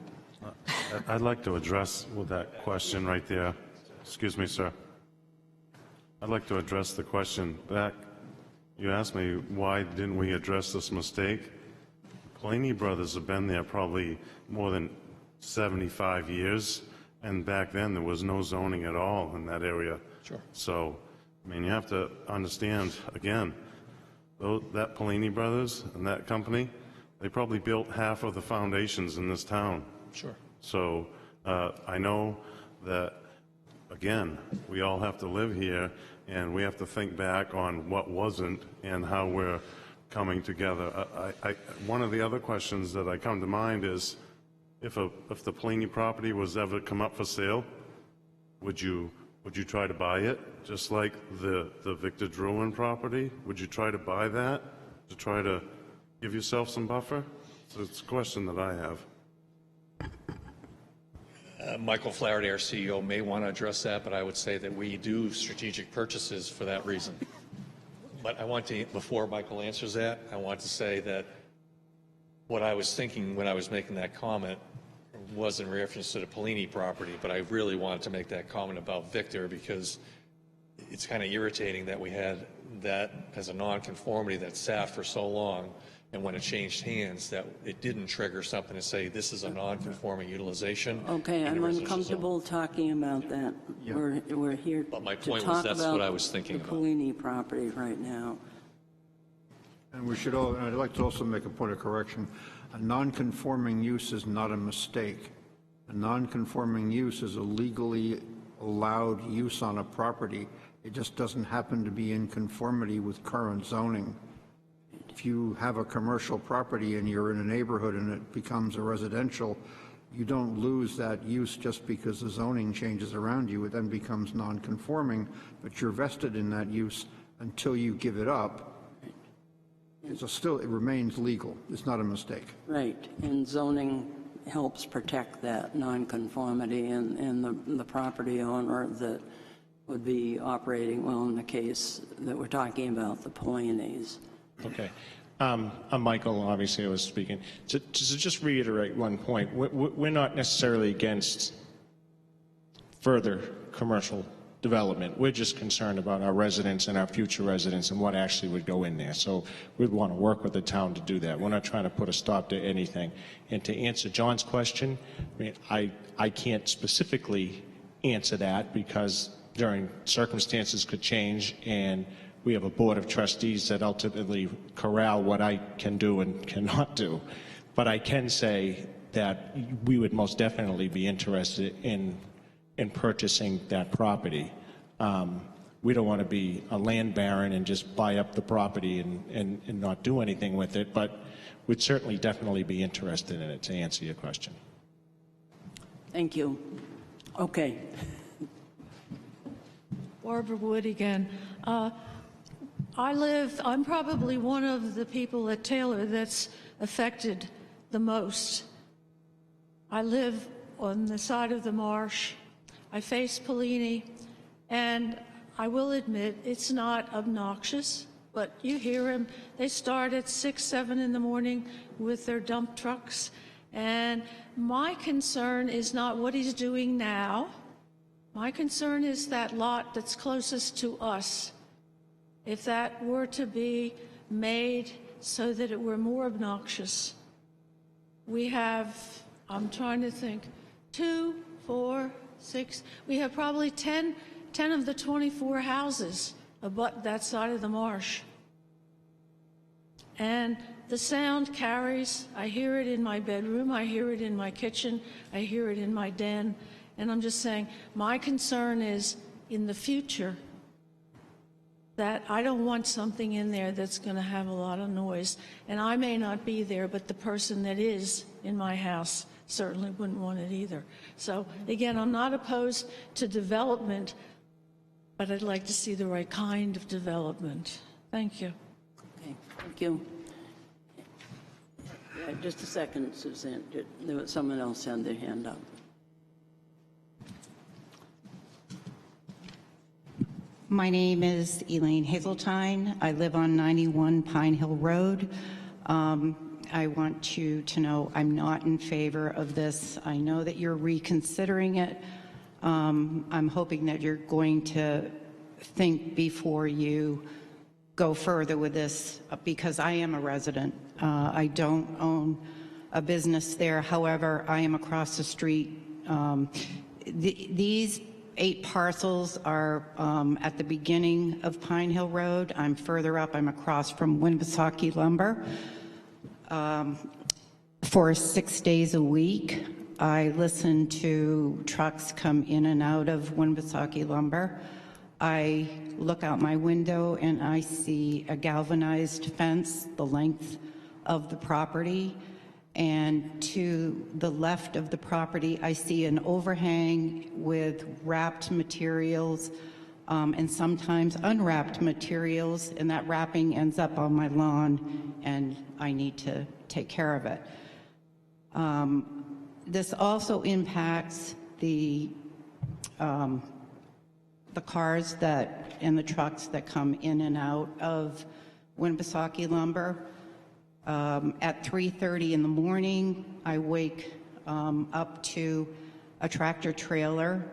Speaker 23: I'd like to address with that question right there. Excuse me, sir. I'd like to address the question back. You asked me, why didn't we address this mistake? Polini brothers have been there probably more than 75 years, and back then there was no zoning at all in that area.
Speaker 10: Sure.
Speaker 23: So, I mean, you have to understand, again, that Polini brothers and that company, they probably built half of the foundations in this town.
Speaker 10: Sure.
Speaker 23: So I know that, again, we all have to live here, and we have to think back on what wasn't and how we're coming together. One of the other questions that I come to mind is, if the Polini property was ever come up for sale, would you try to buy it, just like the Victor Druin property? Would you try to buy that to try to give yourself some buffer? So it's a question that I have.
Speaker 10: Michael Flaherty, our CEO, may want to address that, but I would say that we do strategic purchases for that reason. But I want to, before Michael answers that, I want to say that what I was thinking when I was making that comment was in reference to the Polini property, but I really wanted to make that comment about Victor, because it's kind of irritating that we had that as a non-conformity that sat for so long, and when it changed hands, that it didn't trigger something to say this is a non-conforming utilization.
Speaker 2: Okay, I'm uncomfortable talking about that.
Speaker 23: Yeah.
Speaker 2: We're here
Speaker 10: But my
Speaker 2: to
Speaker 10: point
Speaker 2: talk
Speaker 10: was that's
Speaker 2: about
Speaker 10: what I was thinking
Speaker 2: the
Speaker 10: about.
Speaker 2: Polini property right now.
Speaker 6: And we should all, and I'd like to also make a point of correction. A non-conforming use is not a mistake. A non-conforming use is a legally allowed use on a property. It just doesn't happen to be in conformity with current zoning. If you have a commercial property and you're in a neighborhood and it becomes a residential, you don't lose that use just because the zoning changes around you. It then becomes non-conforming, but you're vested in that use until you give it up. So still, it remains legal. It's not a mistake.
Speaker 2: Right, and zoning helps protect that nonconformity and the property owner that would be operating well in the case that we're talking about, the Polanyi's.
Speaker 11: Okay. I'm Michael, obviously I was speaking. To just reiterate one point, we're not necessarily against further commercial development. We're just concerned about our residents and our future residents and what actually would go in there. So we'd want to work with the town to do that. We're not trying to put a stop to anything. And to answer John's question, I mean, I can't specifically answer that because during circumstances could change, and we have a board of trustees that ultimately corral what I can do and cannot do. But I can say that we would most definitely be interested in purchasing that property. We don't want to be a land baron and just buy up the property and not do anything with it, but we'd certainly definitely be interested in it, to answer your question.
Speaker 2: Thank you. Okay.
Speaker 12: Barbara Wood again. I'm probably one of the people at Taylor that's affected the most. I live on the side of the marsh. I face Polini, and I will admit it's not obnoxious, but you hear him. They start at 6, 7 in the morning with their dump trucks, and my concern is not what he's doing now. My concern is that lot that's closest to us. If that were to be made so that it were more obnoxious, we have, I'm trying to think, 2, 4, 6, we have probably 10 of the 24 houses abut that side of the marsh. And the sound carries. I hear it in my bedroom, I hear it in my kitchen, I hear it in my den. And I'm just saying, my concern is in the future that I don't want something in there that's going to have a lot of noise. And I may not be there, but the person that is in my house certainly wouldn't want it either. So again, I'm not opposed to development, but I'd like to see the right kind of development. Thank you.
Speaker 2: Okay, thank you. Yeah, just a second, Suzanne. There was someone else had their hand up.
Speaker 14: My name is Elaine Hazeltine. I live on 91 Pine Hill Road. I want you to know I'm not in favor of this. I know that you're reconsidering it. I'm hoping that you're going to think before you go further with this, because I am a resident. I don't own a business there. However, I am across the street. These 8 parcels are at the beginning of Pine Hill Road. I'm further up. I'm across from Winnipesaukee Lumber. For 6 days a week, I listen to trucks come in and out of Winnipesaukee Lumber. I look out my window and I see a galvanized fence the length of the property. And to the left of the property, I see an overhang with wrapped materials and sometimes unwrapped materials, and that wrapping ends up on my lawn, and I need to take care of it. This also impacts the cars and the trucks that come in and out of Winnipesaukee Lumber. At 3:30 in the morning, I wake up to a tractor trailer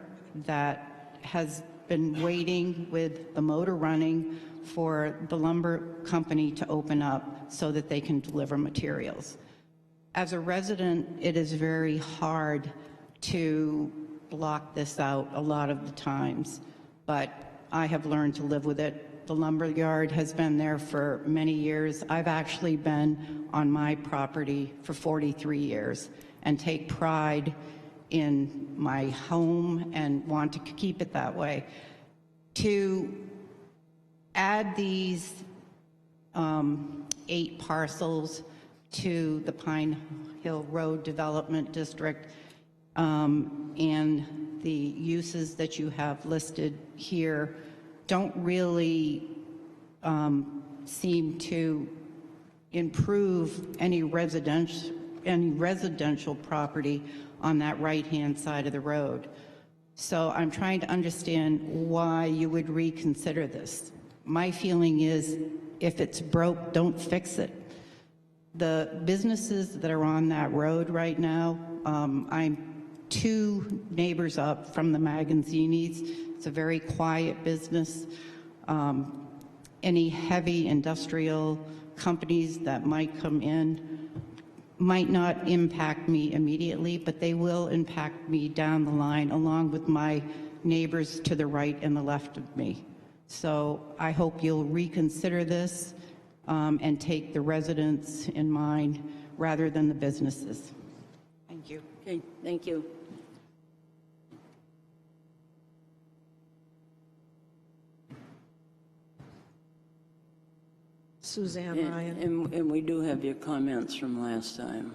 Speaker 14: that has been waiting with the motor running for the lumber company to open up so that they can deliver materials. As a resident, it is very hard to block this out a lot of the times, but I have learned to live with it. The lumber yard has been there for many years. I've actually been on my property for 43 years and take pride in my home and want to keep it that way. To add these 8 parcels to the Pine Hill Road Development District and the uses that you have listed here don't really seem to improve any residential any residential property on that right-hand side of the road. So I'm trying to understand why you would reconsider this. My feeling is, if it's broke, don't fix it. The businesses that are on that road right now, I'm 2 neighbors up from the Magazinis. It's a very quiet business. Any heavy industrial companies that might come in might not impact me immediately, but they will impact me down the line, along with my neighbors to the right and the left of me. So I hope you'll reconsider this and take the residents in mind rather than the businesses. Thank you.
Speaker 2: Okay, thank you.
Speaker 15: Suzanne Ryan.
Speaker 2: And we do have your comments from last time.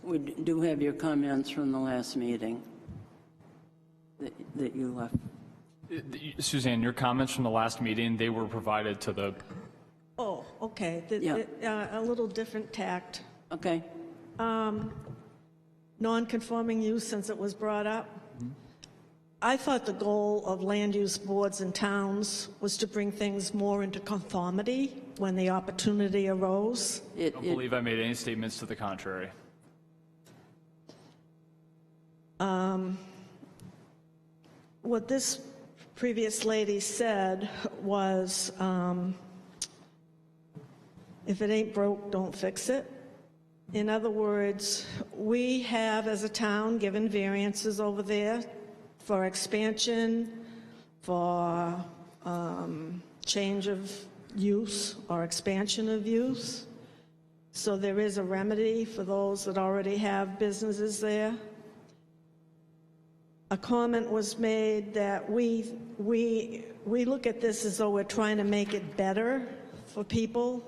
Speaker 2: We do have your comments from the last meeting that you left.
Speaker 5: Suzanne, your comments from the last meeting, they were provided to the...
Speaker 15: Oh, okay. A little different tact.
Speaker 2: Okay.
Speaker 15: Non-conforming use, since it was brought up. I thought the goal of land use boards in towns was to bring things more into conformity when the opportunity arose.
Speaker 5: I don't believe I made any statements to the contrary.
Speaker 15: What this previous lady said was, if it ain't broke, don't fix it. In other words, we have, as a town, given variances over there for expansion, for change of use or expansion of use. So there is a remedy for those that already have businesses there. A comment was made that we look at this as though we're trying to make it better for people,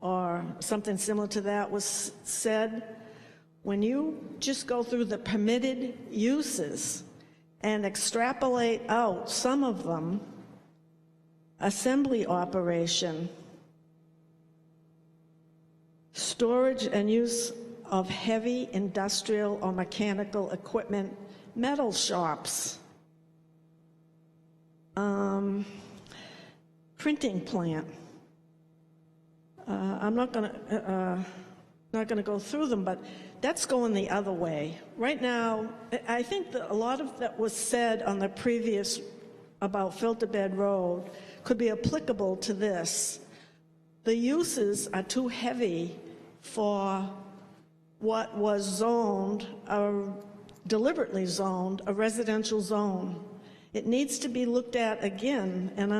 Speaker 15: or something similar to that was said. When you just go through the permitted uses and extrapolate out some of them, assembly operation, storage and use of heavy industrial or mechanical equipment, metal shops, printing plant. I'm not going to go through them, but that's going the other way. Right now, I think that a lot of that was said on the previous about Filter Bed Road could be applicable to this. The uses are too heavy for what was zoned, or deliberately zoned, a residential zone. It needs to be looked at again, and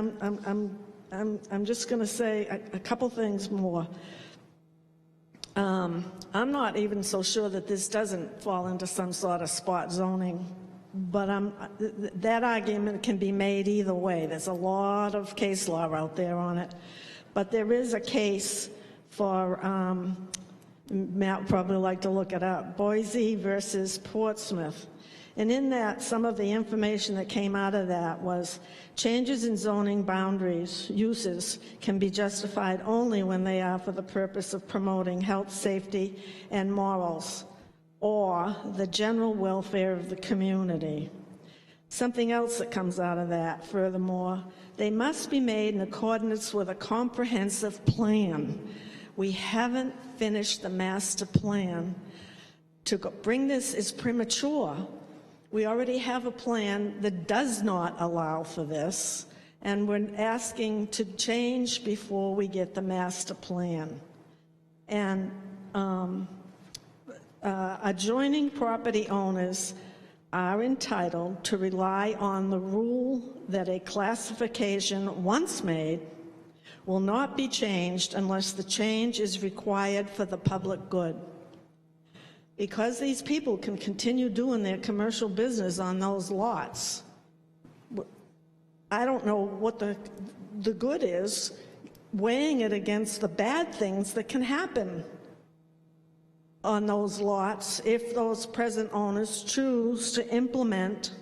Speaker 15: I'm just going to say a couple things more. I'm not even so sure that this doesn't fall into some sort of spot zoning, but that argument can be made either way. There's a lot of case law out there on it, but there is a case for, Matt would probably like to look it up, Boise versus Portsmouth. And in that, some of the information that came out of that was changes in zoning boundaries, uses, can be justified only when they are for the purpose of promoting health, safety, and morals, or the general welfare of the community. Something else that comes out of that, furthermore, they must be made in accordance with a comprehensive plan. We haven't finished the master plan. To bring this is premature. We already have a plan that does not allow for this, and we're asking to change before we get the master plan. And adjoining property owners are entitled to rely on the rule that a classification once made will not be changed unless the change is required for the public good. Because these people can continue doing their commercial business on those lots, I don't know what the good is, weighing it against the bad things that can happen on those lots if those present owners choose to implement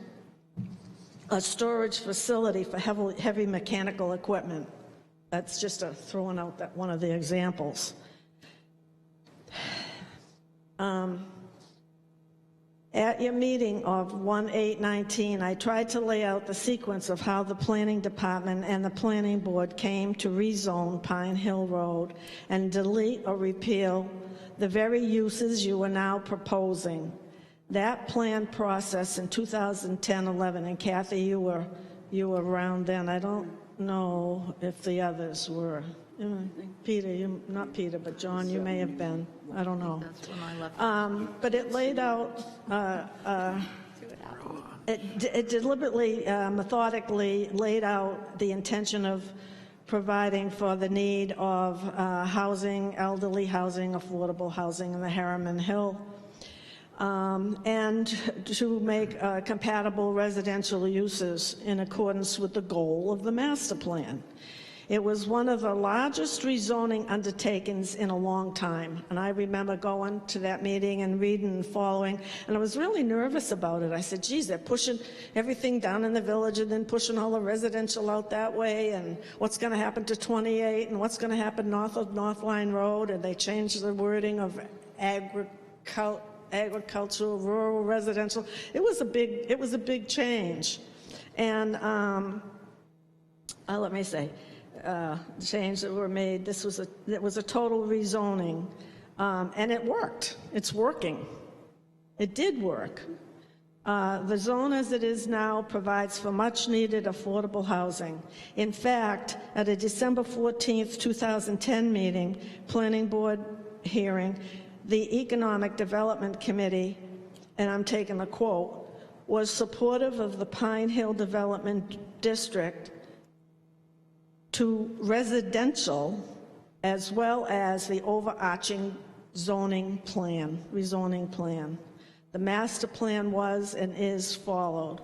Speaker 15: a storage facility for heavy mechanical equipment. That's just throwing out that one of the examples. At your meeting of 1/8/19, I tried to lay out the sequence of how the planning department and the planning board came to rezone Pine Hill Road and delete or repeal the very uses you are now proposing. That plan process in 2010-11, and Kathy, you were around then. I don't know if the others were. Peter, not Peter, but John, you may have been. I don't know.
Speaker 1: That's when I left.
Speaker 15: But it laid out, it deliberately, methodically laid out the intention of providing for the need of housing, elderly housing, affordable housing in the Harriman Hill, and to make compatible residential uses in accordance with the goal of the master plan. It was one of the largest rezoning undertakings in a long time, and I remember going to that meeting and reading and following, and I was really nervous about it. I said, geez, they're pushing everything down in the village and then pushing all the residential out that way, and what's going to happen to 28, and what's going to happen north of North Line Road, and they changed the wording of agricultural, rural, residential. It was a big change, and let me say, change that were made. It was a total rezoning, and it worked. It's working. It did work. The zone as it is now provides for much needed affordable housing. In fact, at a December 14th, 2010 meeting, planning board hearing, the Economic Development Committee, and I'm taking a quote, was supportive of the Pine Hill Development District to residential as well as the overarching zoning plan, rezoning plan. The master plan was and is followed.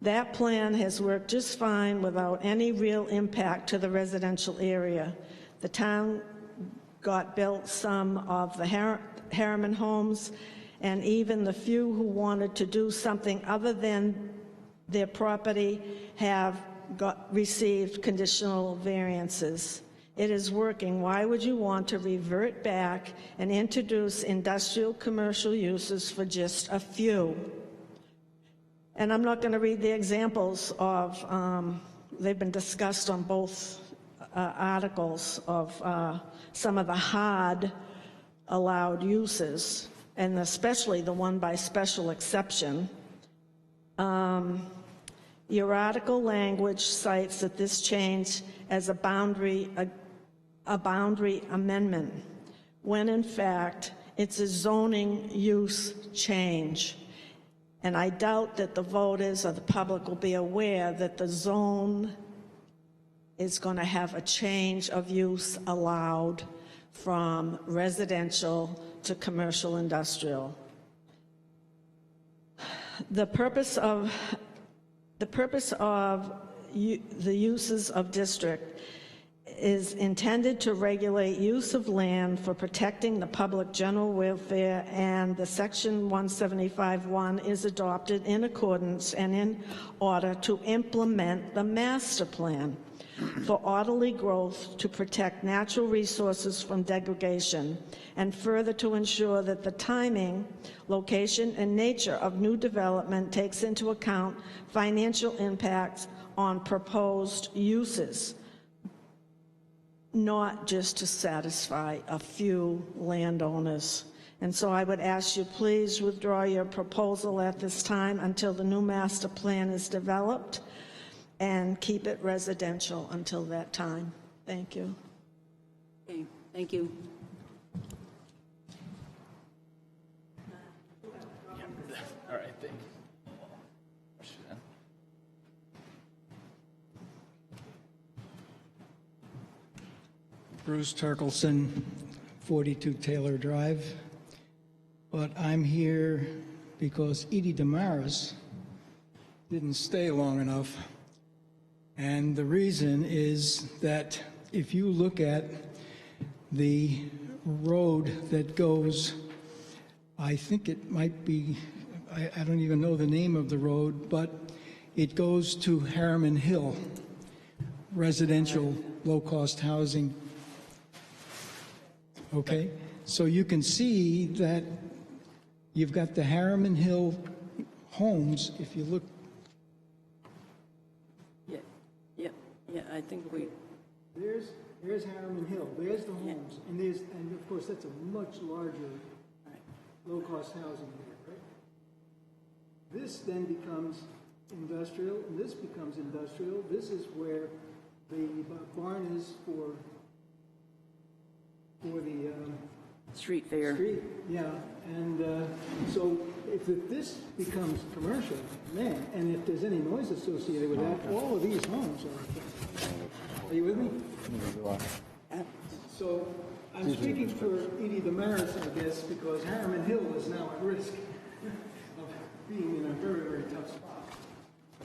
Speaker 15: That plan has worked just fine without any real impact to the residential area. The town got built some of the Harriman homes, and even the few who wanted to do something other than their property have received conditional variances. It is working. Why would you want to revert back and introduce industrial commercial uses for just a few? And I'm not going to read the examples of, they've been discussed on both articles of some of the hard allowed uses, and especially the one by special exception. Your article language cites that this change as a boundary amendment, when in fact it's a zoning use change. And I doubt that the voters or the public will be aware that the zone is going to have a change of use allowed from residential to commercial industrial. The purpose of the uses of district is intended to regulate use of land for protecting the public general welfare, and the section 175(1) is adopted in accordance and in order to implement the master plan for orderly growth, to protect natural resources from degradation, and further to ensure that the timing, location, and nature of new development takes into account financial impacts on proposed uses, not just to satisfy a few landowners. And so I would ask you, please withdraw your proposal at this time until the new master plan is developed, and keep it residential until that time. Thank you.
Speaker 2: Okay, thank you.
Speaker 5: All right, thank you.
Speaker 16: Bruce Turkelson, 42 Taylor Drive. But I'm here because Edie Damaris didn't stay long enough. And the reason is that if you look at the road that goes, I think it might be, I don't even know the name of the road, but it goes to Harriman Hill, residential low-cost housing. Okay? So you can see that you've got the Harriman Hill homes, if you look.
Speaker 2: Yeah, I think we,
Speaker 16: There's Harriman Hill, there's the homes, and of course, that's a much larger low-cost housing there, right? This then becomes industrial, and this becomes industrial. This is where the barn is for the
Speaker 2: street fair.
Speaker 16: Yeah, and so if this becomes commercial, man, and if there's any noise associated with that, all of these homes are you with me? So I'm speaking for Edie Damaris, I guess, because Harriman Hill is now at risk of being in a very, very tough spot.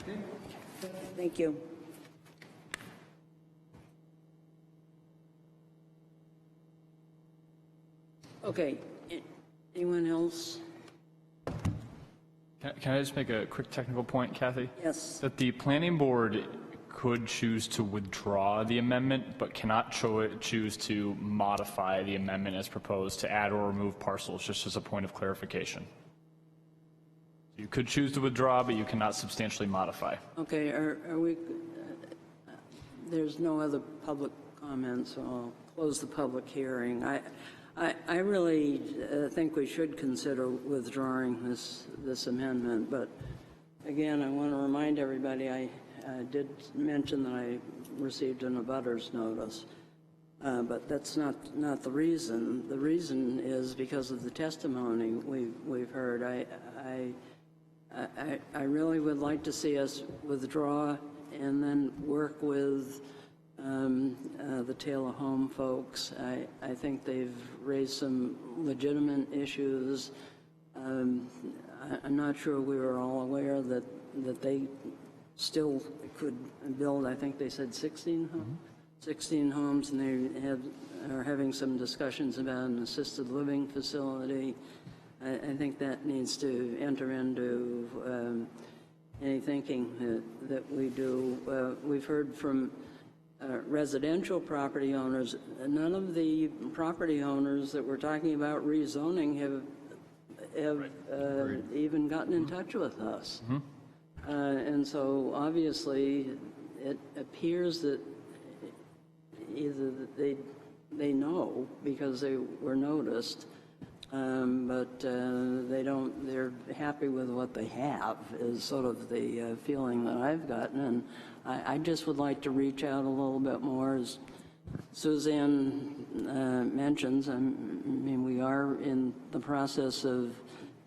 Speaker 16: Okay?
Speaker 2: Thank you. Okay, anyone else?
Speaker 5: Can I just make a quick technical point, Kathy?
Speaker 2: Yes.
Speaker 5: That the planning board could choose to withdraw the amendment, but cannot choose to modify the amendment as proposed to add or remove parcels, just as a point of clarification. You could choose to withdraw, but you cannot substantially modify.
Speaker 2: Okay, are we, there's no other public comments, so I'll close the public hearing. I really think we should consider withdrawing this amendment, but again, I want to remind everybody, I did mention that I received an abutters notice, but that's not the reason. The reason is because of the testimony we've heard. I really would like to see us withdraw and then work with the Taylor Home folks. I think they've raised some legitimate issues. I'm not sure we were all aware that they still could build, I think they said 16 homes, and they are having some discussions about an assisted living facility. I think that needs to enter into any thinking that we do. We've heard from residential property owners. None of the property owners that we're talking about rezoning have even gotten in touch with us. And so obviously it appears that either that they know because they were noticed, but they're happy with what they have is sort of the feeling that I've gotten. And I just would like to reach out a little bit more, as Suzanne mentions. I mean, we are in the process of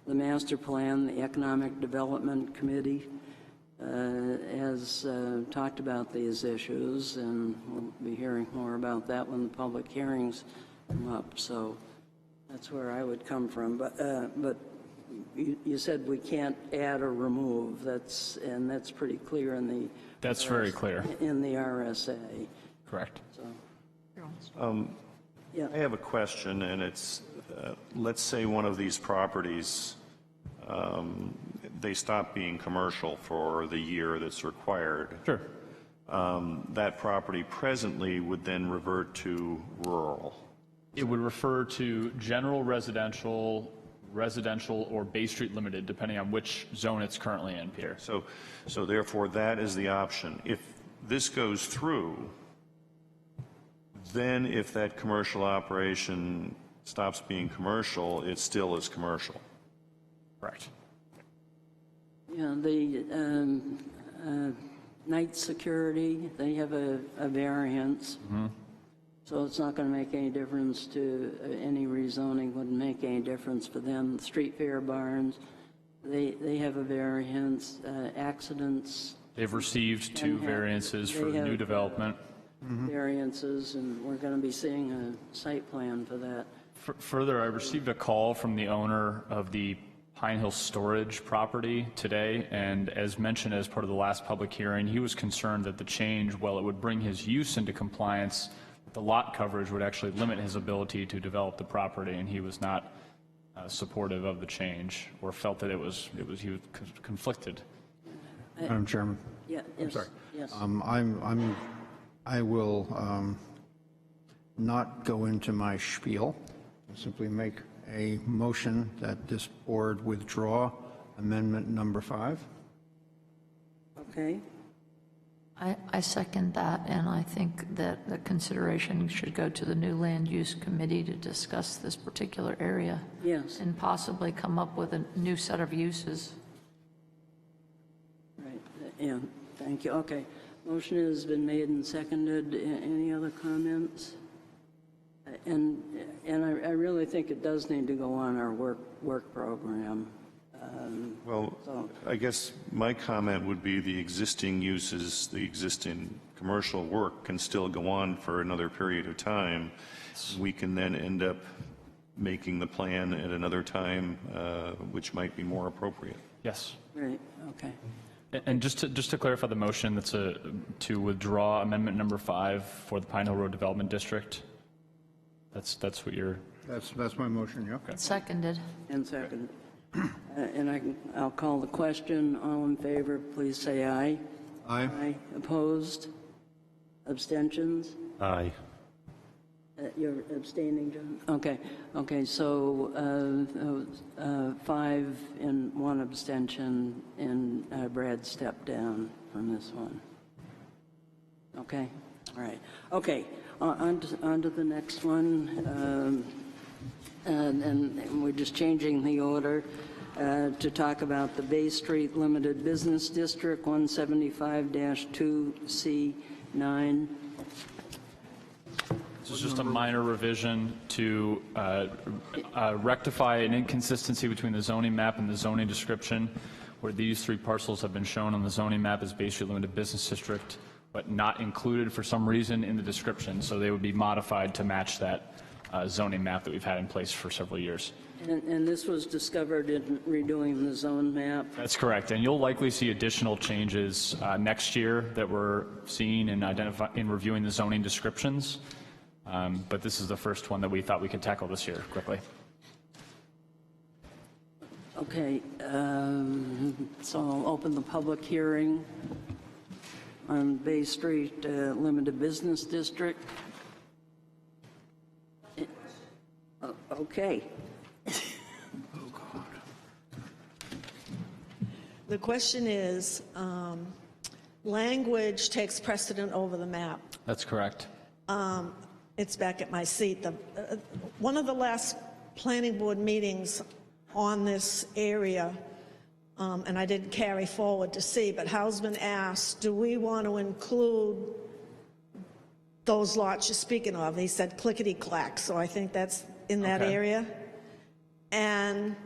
Speaker 2: the master plan. The Economic Development Committee has talked about these issues, and we'll be hearing more about that when the public hearings come up. So that's where I would come from. But you said we can't add or remove. That's pretty clear in the.
Speaker 5: That's very clear
Speaker 2: in the RSA.
Speaker 5: Correct.
Speaker 2: So.
Speaker 22: I have a question, and it's, let's say one of these properties, they stop being commercial for the year that's required.
Speaker 5: Sure.
Speaker 22: That property presently would then revert to rural.
Speaker 5: It would refer to general residential, or Bay Street Limited, depending on which zone it's currently in, Peter.
Speaker 22: So therefore, that is the option. If this goes through, then if that commercial operation stops being commercial, it still is commercial.
Speaker 5: Correct.
Speaker 2: Yeah, the night security, they have a variance. So it's not going to make any difference to any rezoning, wouldn't make any difference for them. Street fair barns, they have a variance. Accidents.
Speaker 5: They've received 2 variances for new development.
Speaker 2: Variances, and we're going to be seeing a site plan for that.
Speaker 5: Further, I received a call from the owner of the Pine Hill Storage property today, and as mentioned as part of the last public hearing, he was concerned that the change, while it would bring his use into compliance, the lot coverage would actually limit his ability to develop the property, and he was not supportive of the change, or felt that he was conflicted.
Speaker 6: Madam Chairman.
Speaker 2: Yeah,
Speaker 5: I'm sorry.
Speaker 2: Yes.
Speaker 6: I will not go into my spiel, simply make a motion that this board withdraw amendment number 5.
Speaker 2: Okay.
Speaker 1: I second that, and I think that the consideration should go to the new land use committee to discuss this particular area.
Speaker 2: Yes.
Speaker 1: And possibly come up with a new set of uses.
Speaker 2: Right, yeah, thank you. Okay, motion has been made and seconded. Any other comments? And I really think it does need to go on our work program.
Speaker 22: Well, I guess my comment would be the existing uses, the existing commercial work can still go on for another period of time. We can then end up making the plan at another time, which might be more appropriate.
Speaker 5: Yes.
Speaker 2: Right, okay.
Speaker 5: And just to clarify the motion, that's to withdraw amendment number 5 for the Pine Hill Road Development District. That's what you're...
Speaker 6: That's my motion, yeah.
Speaker 5: Okay.
Speaker 2: Seconded. And seconded. And I'll call the question. All in favor, please say aye.
Speaker 6: Aye.
Speaker 2: Aye. Opposed? Abstentions?
Speaker 23: Aye.
Speaker 2: You're abstaining, John? Okay. Okay, so 5 and 1 abstention, and Brad stepped down from this one. Okay? All right. Okay, on to the next one. And we're just changing the order to talk about the Bay Street Limited Business District, 175-2C9.
Speaker 5: This is just a minor revision to rectify an inconsistency between the zoning map and the zoning description, where these 3 parcels have been shown on the zoning map as Bay Street Limited Business District, but not included for some reason in the description. So they would be modified to match that zoning map that we've had in place for several years.
Speaker 2: And this was discovered in redoing the zone map?
Speaker 5: That's correct, and you'll likely see additional changes next year that we're seeing and in reviewing the zoning descriptions, but this is the first one that we thought we could tackle this year quickly.
Speaker 2: Okay, so I'll open the public hearing on Bay Street Limited Business District. Okay.
Speaker 15: The question is, language takes precedent over the map.
Speaker 5: That's correct.
Speaker 15: It's back at my seat. One of the last planning board meetings on this area, and I didn't carry forward to see, but Hausman asked, do we want to include those lots you're speaking of? He said clickety-clack, so I think that's in that area. And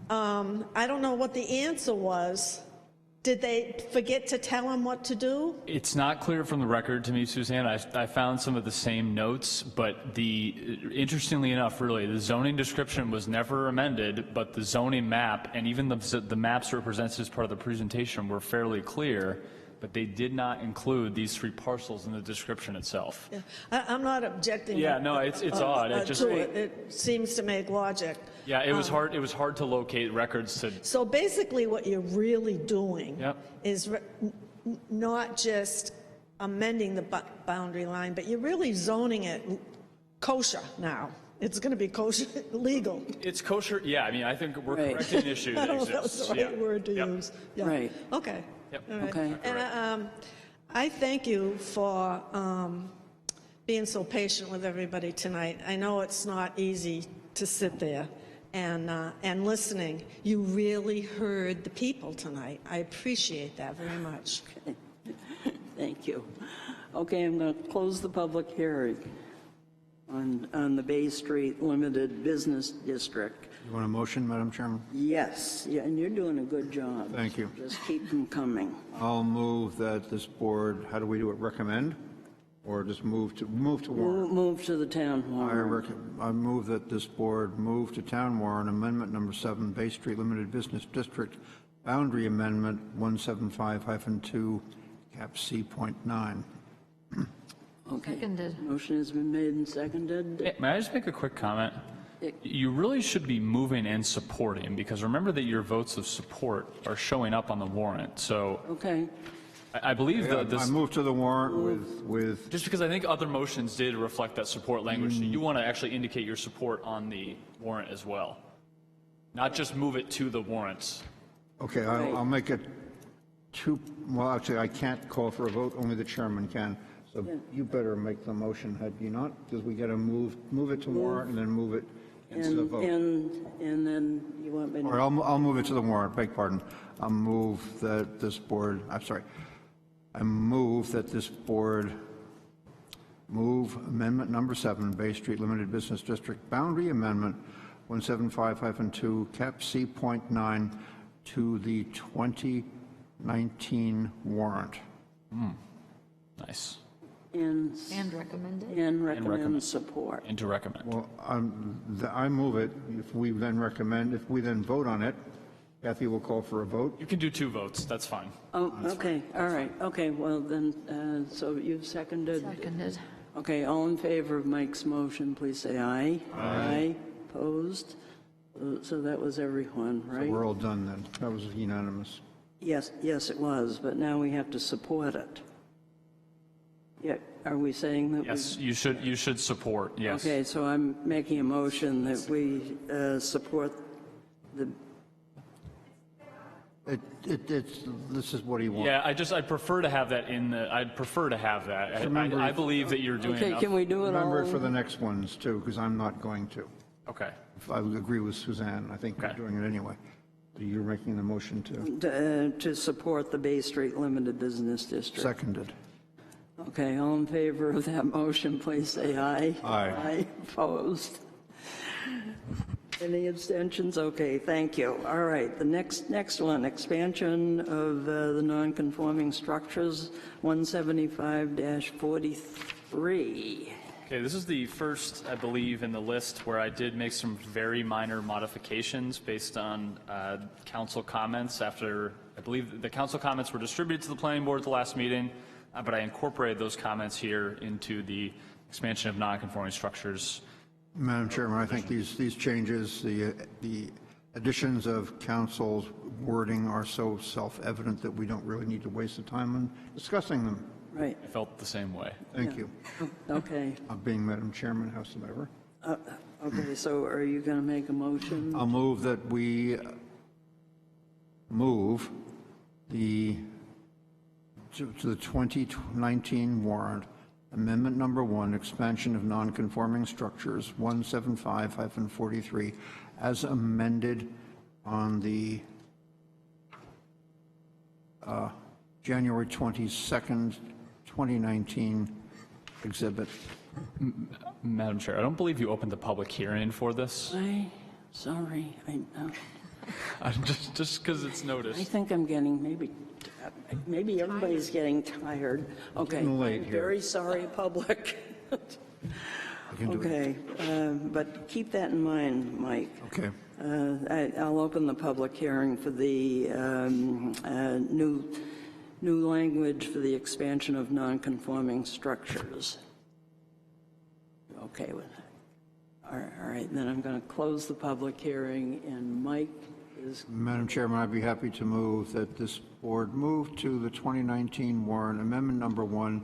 Speaker 15: I don't know what the answer was. Did they forget to tell him what to do?
Speaker 5: It's not clear from the record to me, Suzanne. I found some of the same notes, but interestingly enough, really, the zoning description was never amended, but the zoning map and even the maps represented as part of the presentation were fairly clear, but they did not include these 3 parcels in the description itself.
Speaker 15: Yeah. I'm not objecting.
Speaker 5: Yeah, no, it's odd.
Speaker 15: It seems to make logic.
Speaker 5: Yeah, it was hard. It was hard to locate records to.
Speaker 15: So basically, what you're really doing is not just amending the boundary line, but you're really zoning it kosher now. It's going to be kosher legal.
Speaker 5: It's kosher. Yeah, I mean, I think we're correcting an issue that
Speaker 15: I don't know
Speaker 5: exists.
Speaker 15: if that's the right word to use. Yeah.
Speaker 2: Right.
Speaker 15: Okay.
Speaker 5: Yep.
Speaker 15: All right.
Speaker 2: Okay.
Speaker 15: And I thank you for being so patient with everybody tonight. I know it's not easy to sit there and listening. You really heard the people tonight. I appreciate that very much.
Speaker 2: Okay. Thank you. Okay, I'm going to close the public hearing on the Bay Street Limited Business District.
Speaker 6: You want a motion, Madam Chairman?
Speaker 2: Yes, yeah, and you're doing a good job.
Speaker 6: Thank you.
Speaker 2: Just keep them coming.
Speaker 6: I'll move that this board, how do we do it, recommend? Or just move to warrant?
Speaker 2: Move to the town warrant.
Speaker 6: I move that this board move to town warrant amendment number 7, Bay Street Limited Business District Boundary Amendment 175-2, cap C.9.
Speaker 2: Okay.
Speaker 1: Seconded.
Speaker 2: Motion has been made and seconded.
Speaker 5: May I just make a quick comment? You really should be moving and supporting, because remember that your votes of support are showing up on the warrant. So
Speaker 2: Okay.
Speaker 5: I believe that this...
Speaker 6: I move to the warrant with...
Speaker 5: Just because I think other motions did reflect that support language, so you want to actually indicate your support on the warrant as well. Not just move it to the warrants.
Speaker 6: Okay, I'll make it well, actually, I can't call for a vote, only the chairman can. So you better make the motion, had you not? Because we got to move it to warrant and then move it into the vote.
Speaker 2: And then you want me to...
Speaker 6: All right, I'll move it to the warrant, beg pardon. I'll move that this board, I'm sorry. I move that this board move amendment number 7, Bay Street Limited Business District Boundary Amendment 175-2, cap C.9 to the 2019 warrant.
Speaker 5: Nice.
Speaker 2: And
Speaker 1: recommended?
Speaker 2: And recommend support.
Speaker 5: And to recommend.
Speaker 6: Well, I move it. If we then vote on it, Kathy will call for a vote.
Speaker 5: You can do 2 votes. That's fine.
Speaker 2: Oh, okay. All right. Okay. Well, then, so you've seconded.
Speaker 1: Seconded.
Speaker 2: Okay. All in favor of Mike's motion, please say aye. Aye. Opposed? So that was everyone, right?
Speaker 6: So we're all done then. That was unanimous.
Speaker 2: Yes, it was, but now we have to support it. Yeah, are we saying that?
Speaker 5: Yes, you should support, yes.
Speaker 2: Okay, so I'm making a motion that we support the...
Speaker 6: This is what he wants.
Speaker 5: Yeah, I'd prefer to have that in the, I'd prefer to have that. I believe that you're doing
Speaker 2: okay,
Speaker 5: enough.
Speaker 2: Can we do it
Speaker 6: Remember
Speaker 2: all?
Speaker 6: it for the next ones too, because I'm not going to.
Speaker 5: Okay.
Speaker 6: If I would agree with Suzanne. I think we're doing it anyway. You're making the motion
Speaker 2: To support the Bay Street Limited Business District.
Speaker 6: Seconded.
Speaker 2: Okay, all in favor of that motion, please say aye.
Speaker 6: Aye.
Speaker 2: Aye. Opposed? Any abstentions? Okay, thank you. All right, the next one, expansion of the non-conforming structures, 175-43.
Speaker 5: Okay, this is the first, I believe, in the list where I did make some very minor modifications based on council comments after, I believe the council comments were distributed to the planning board at the last meeting, but I incorporated those comments here into the expansion of non-conforming structures.
Speaker 6: Madam Chairman, I think these changes, the additions of council's wording are so self-evident that we don't really need to waste the time on discussing them.
Speaker 2: Right.
Speaker 5: I felt the same way.
Speaker 6: Thank you.
Speaker 2: Okay.
Speaker 6: Being Madam Chairman, howsoever.
Speaker 2: Okay, so are you going to make a motion?
Speaker 6: I'll move that we move to the 2019 warrant, amendment number 1, expansion of non-conforming structures, 175-43, as amended on the January 22nd, 2019 exhibit.
Speaker 5: Madam Chair, I don't believe you opened the public hearing for this.
Speaker 2: Sorry.
Speaker 5: Just because it's noticed.
Speaker 2: I think I'm getting maybe everybody's getting tired. Okay.
Speaker 6: Late
Speaker 2: I'm
Speaker 6: here.
Speaker 2: very sorry, public. Okay, but keep that in mind, Mike.
Speaker 6: Okay.
Speaker 2: I'll open the public hearing for the new language for the expansion of non-conforming structures. Okay with that. All right, then I'm going to close the public hearing, and Mike is...
Speaker 6: Madam Chairman, I'd be happy to move that this board move to the 2019 warrant, amendment number 1,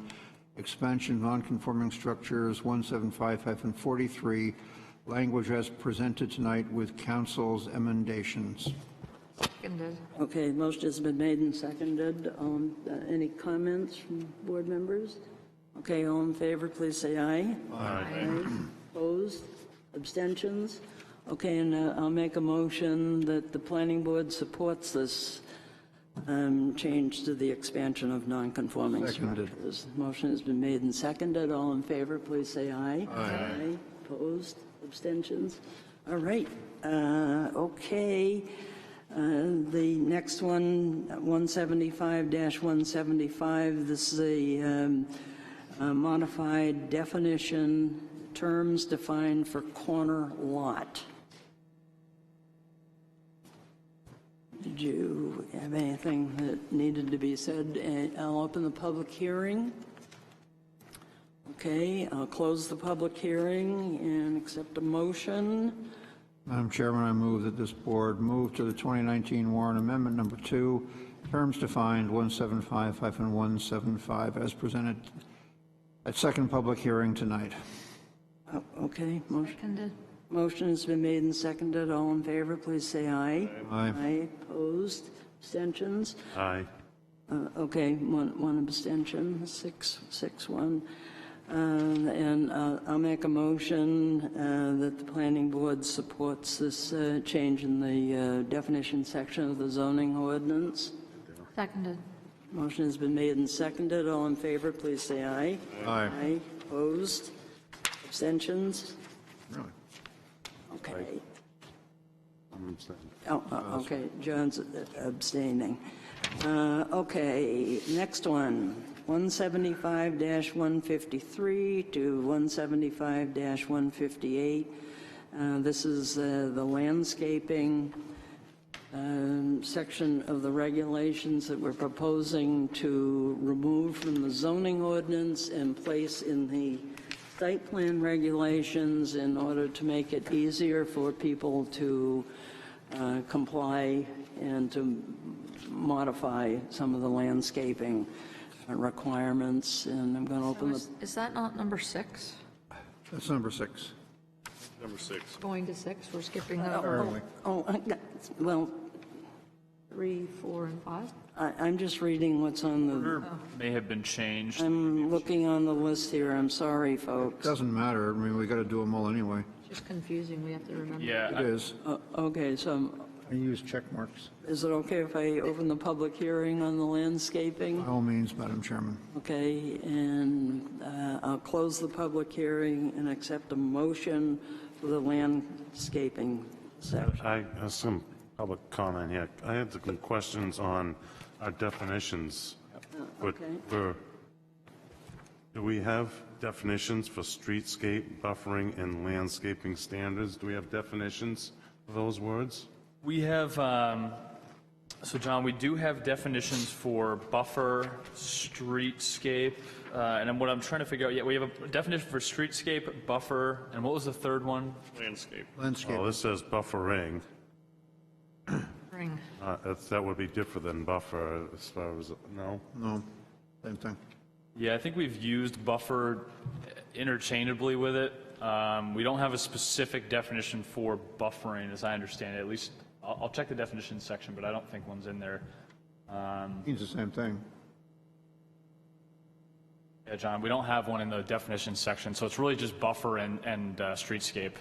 Speaker 6: expansion of non-conforming structures, 175-43, language as presented tonight with council's emendations.
Speaker 1: Seconded.
Speaker 2: Okay, motion has been made and seconded. Any comments from board members? Okay, all in favor, please say aye.
Speaker 23: Aye.
Speaker 2: Opposed? Abstentions? Okay, and I'll make a motion that the planning board supports this change to the expansion of non-conforming structures. Motion has been made and seconded. All in favor, please say aye. Aye. Opposed? Abstentions? All right. Okay. The next one, 175-175, this is a modified definition, terms defined for corner lot. Did you have anything that needed to be said? I'll open the public hearing. Okay, I'll close the public hearing and accept a motion.
Speaker 6: Madam Chairman, I move that this board move to the 2019 warrant, amendment number 2, terms defined, 175-175, as presented at second public hearing tonight.
Speaker 2: Okay.
Speaker 1: Seconded.
Speaker 2: Motion has been made and seconded. All in favor, please say aye.
Speaker 6: Aye.
Speaker 2: Aye. Opposed? Abstentions?
Speaker 23: Aye.
Speaker 2: Okay, one abstention, 6-1. And I'll make a motion that the planning board supports this change in the definition section of the zoning ordinance.
Speaker 1: Seconded.
Speaker 2: Motion has been made and seconded. All in favor, please say aye.
Speaker 6: Aye.
Speaker 2: Aye. Opposed? Abstentions?
Speaker 6: Really?
Speaker 2: Okay.
Speaker 23: I'm abstaining.
Speaker 2: Okay, John's abstaining. Okay, next one, 175-153 to 175-158. This is the landscaping section of the regulations that we're proposing to remove from the zoning ordinance and place in the site plan regulations in order to make it easier for people to comply and to modify some of the landscaping requirements. And I'm going to open the...
Speaker 1: Is that not number 6?
Speaker 6: That's number 6.
Speaker 23: Number 6.
Speaker 1: Going to 6, we're skipping over.
Speaker 2: Well,
Speaker 1: 3, 4, and 5?
Speaker 2: I'm just reading what's on the...
Speaker 5: May have been changed.
Speaker 2: I'm looking on the list here. I'm sorry, folks.
Speaker 6: Doesn't matter. I mean, we got to do them all anyway.
Speaker 1: It's just confusing, we have to remember.
Speaker 5: Yeah.
Speaker 6: It is.
Speaker 2: Okay, so
Speaker 6: I use check marks.
Speaker 2: is it okay if I open the public hearing on the landscaping?
Speaker 6: By all means, Madam Chairman.
Speaker 2: Okay, and I'll close the public hearing and accept a motion for the landscaping section.
Speaker 23: I have some public comment here. I had some questions on our definitions.
Speaker 2: Okay.
Speaker 23: Do we have definitions for streetscape, buffering, and landscaping standards? Do we have definitions for those words?
Speaker 5: We have, so John, we do have definitions for buffer, streetscape, and then what I'm trying to figure out, yeah, we have a definition for streetscape, buffer, and what was the third one?
Speaker 23: Landscape.
Speaker 6: Landscape.
Speaker 23: Oh, this says buffering.
Speaker 1: Ring.
Speaker 23: That would be different than buffer as far as, no?
Speaker 6: No, same thing.
Speaker 5: Yeah, I think we've used buffer interchangeably with it. We don't have a specific definition for buffering, as I understand it. At least, I'll check the definition section, but I don't think one's in there.
Speaker 6: Means the same thing.
Speaker 5: Yeah, John, we don't have one in the definition section, so it's really just buffer and streetscape.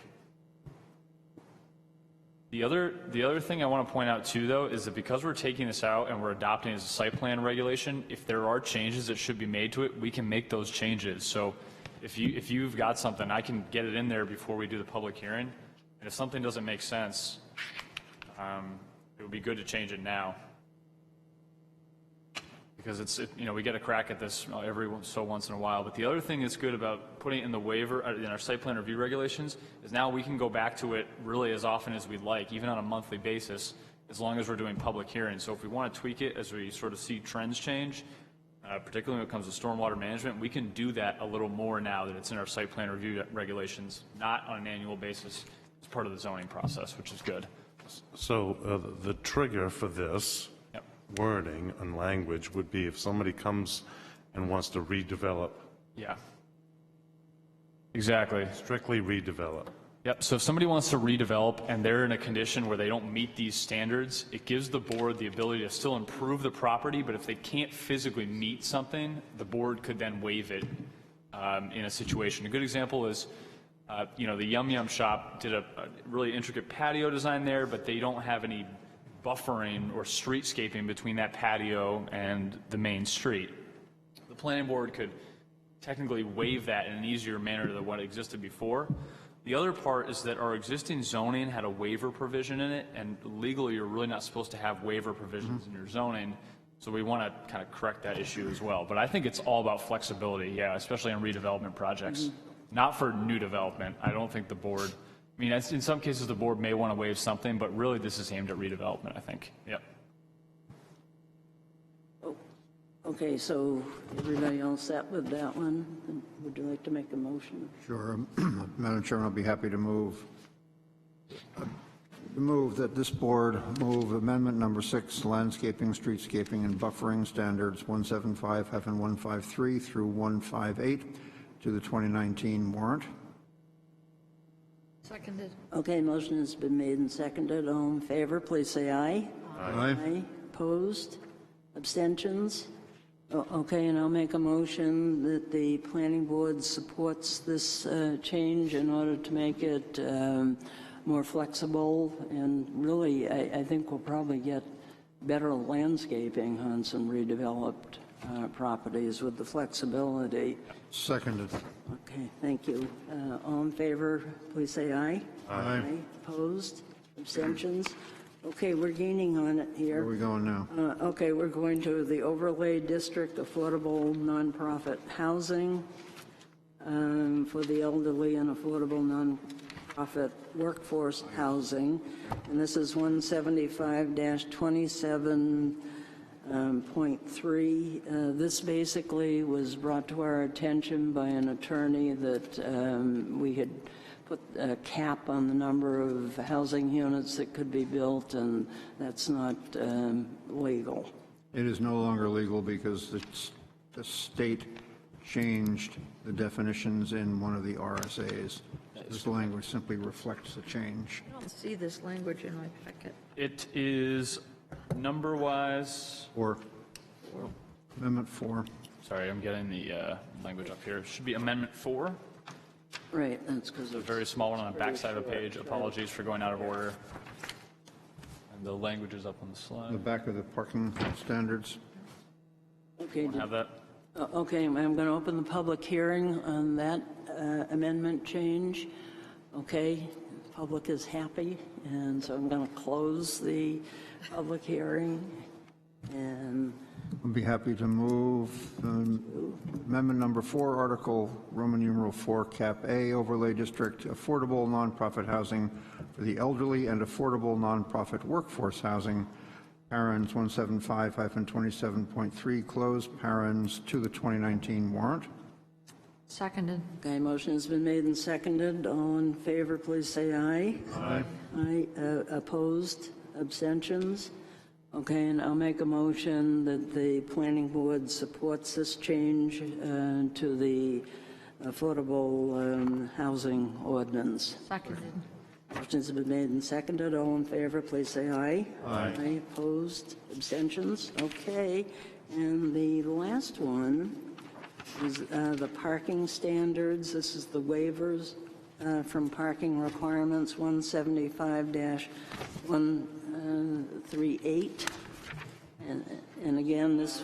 Speaker 5: The other thing I want to point out too, though, is that because we're taking this out and we're adopting it as a site plan regulation, if there are changes that should be made to it, we can make those changes. So if you've got something, I can get it in there before we do the public hearing. And if something doesn't make sense, it would be good to change it now. Because we get a crack at this every so once in a while. But the other thing that's good about putting it in the waiver, in our site plan review regulations, is now we can go back to it really as often as we'd like, even on a monthly basis, as long as we're doing public hearings. So if we want to tweak it as we sort of see trends change, particularly when it comes to stormwater management, we can do that a little more now that it's in our site plan review regulations, not on an annual basis as part of the zoning process, which is good.
Speaker 23: So the trigger for this wording and language would be if somebody comes and wants to redevelop.
Speaker 5: Yeah. Exactly.
Speaker 23: Strictly redevelop.
Speaker 5: Yep, so if somebody wants to redevelop and they're in a condition where they don't meet these standards, it gives the board the ability to still improve the property, but if they can't physically meet something, the board could then waive it in a situation. A good example is, the Yum Yum shop did a really intricate patio design there, but they don't have any buffering or streetscaping between that patio and the main street. The planning board could technically waive that in an easier manner than what existed before. The other part is that our existing zoning had a waiver provision in it, and legally you're really not supposed to have waiver provisions in your zoning, so we want to kind of correct that issue as well. But I think it's all about flexibility, yeah, especially on redevelopment projects. Not for new development. I don't think the board, in some cases the board may want to waive something, but really this is aimed at redevelopment, I think. Yep.
Speaker 2: Okay, so everybody all set with that one? Would you like to make a motion?
Speaker 6: Sure. Madam Chairman, I'll be happy to move Move that this board move amendment number 6, landscaping, streetscaping, and buffering standards 175-153 through 158 to the 2019 warrant.
Speaker 1: Seconded.
Speaker 2: Okay, motion has been made and seconded. All in favor, please say aye.
Speaker 6: Aye.
Speaker 2: Opposed? Abstentions? Okay, and I'll make a motion that the planning board supports this change in order to make it more flexible, and really, I think we'll probably get better landscaping on some redeveloped properties with the flexibility.
Speaker 6: Seconded.
Speaker 2: Okay, thank you. All in favor, please say aye.
Speaker 6: Aye.
Speaker 2: Opposed? Abstentions? Okay, we're gaining on it here.
Speaker 6: Where are we going now?
Speaker 2: Okay, we're going to the overlay district affordable nonprofit housing for the elderly and affordable nonprofit workforce housing. And this is 175-27.3. This basically was brought to our attention by an attorney that we had put a cap on the number of housing units that could be built, and that's not legal.
Speaker 6: It is no longer legal because the state changed the definitions in one of the RSAs. This language simply reflects the change.
Speaker 1: I don't see this language in my packet.
Speaker 5: It is number-wise.
Speaker 6: 4. Amendment 4.
Speaker 5: Sorry, I'm getting the language up here. It should be Amendment 4.
Speaker 2: Right, that's because
Speaker 5: It's a very small one on the back side of the page. Apologies for going out of order. And the language is up on the slide.
Speaker 6: The back of the parking standards.
Speaker 2: Okay.
Speaker 5: Have that?
Speaker 2: Okay, I'm going to open the public hearing on that amendment change. Okay, the public is happy, and so I'm going to close the public hearing. And
Speaker 6: I'd be happy to move amendment number 4, Article Roman numeral 4, Cap A, Overlay District, affordable nonprofit housing for the elderly and affordable nonprofit workforce housing, parens 175-27.3, closed, parens to the 2019 warrant.
Speaker 1: Seconded.
Speaker 2: okay, motion has been made and seconded. All in favor, please say aye.
Speaker 6: Aye.
Speaker 2: Aye. Opposed? Abstentions? Okay, and I'll make a motion that the planning board supports this change to the affordable housing ordinance.
Speaker 1: Seconded.
Speaker 2: Motions have been made and seconded. All in favor, please say aye.
Speaker 6: Aye.
Speaker 2: Opposed? Abstentions? Okay. And the last one is the parking standards. This is the waivers from parking requirements 175-138. And again, this...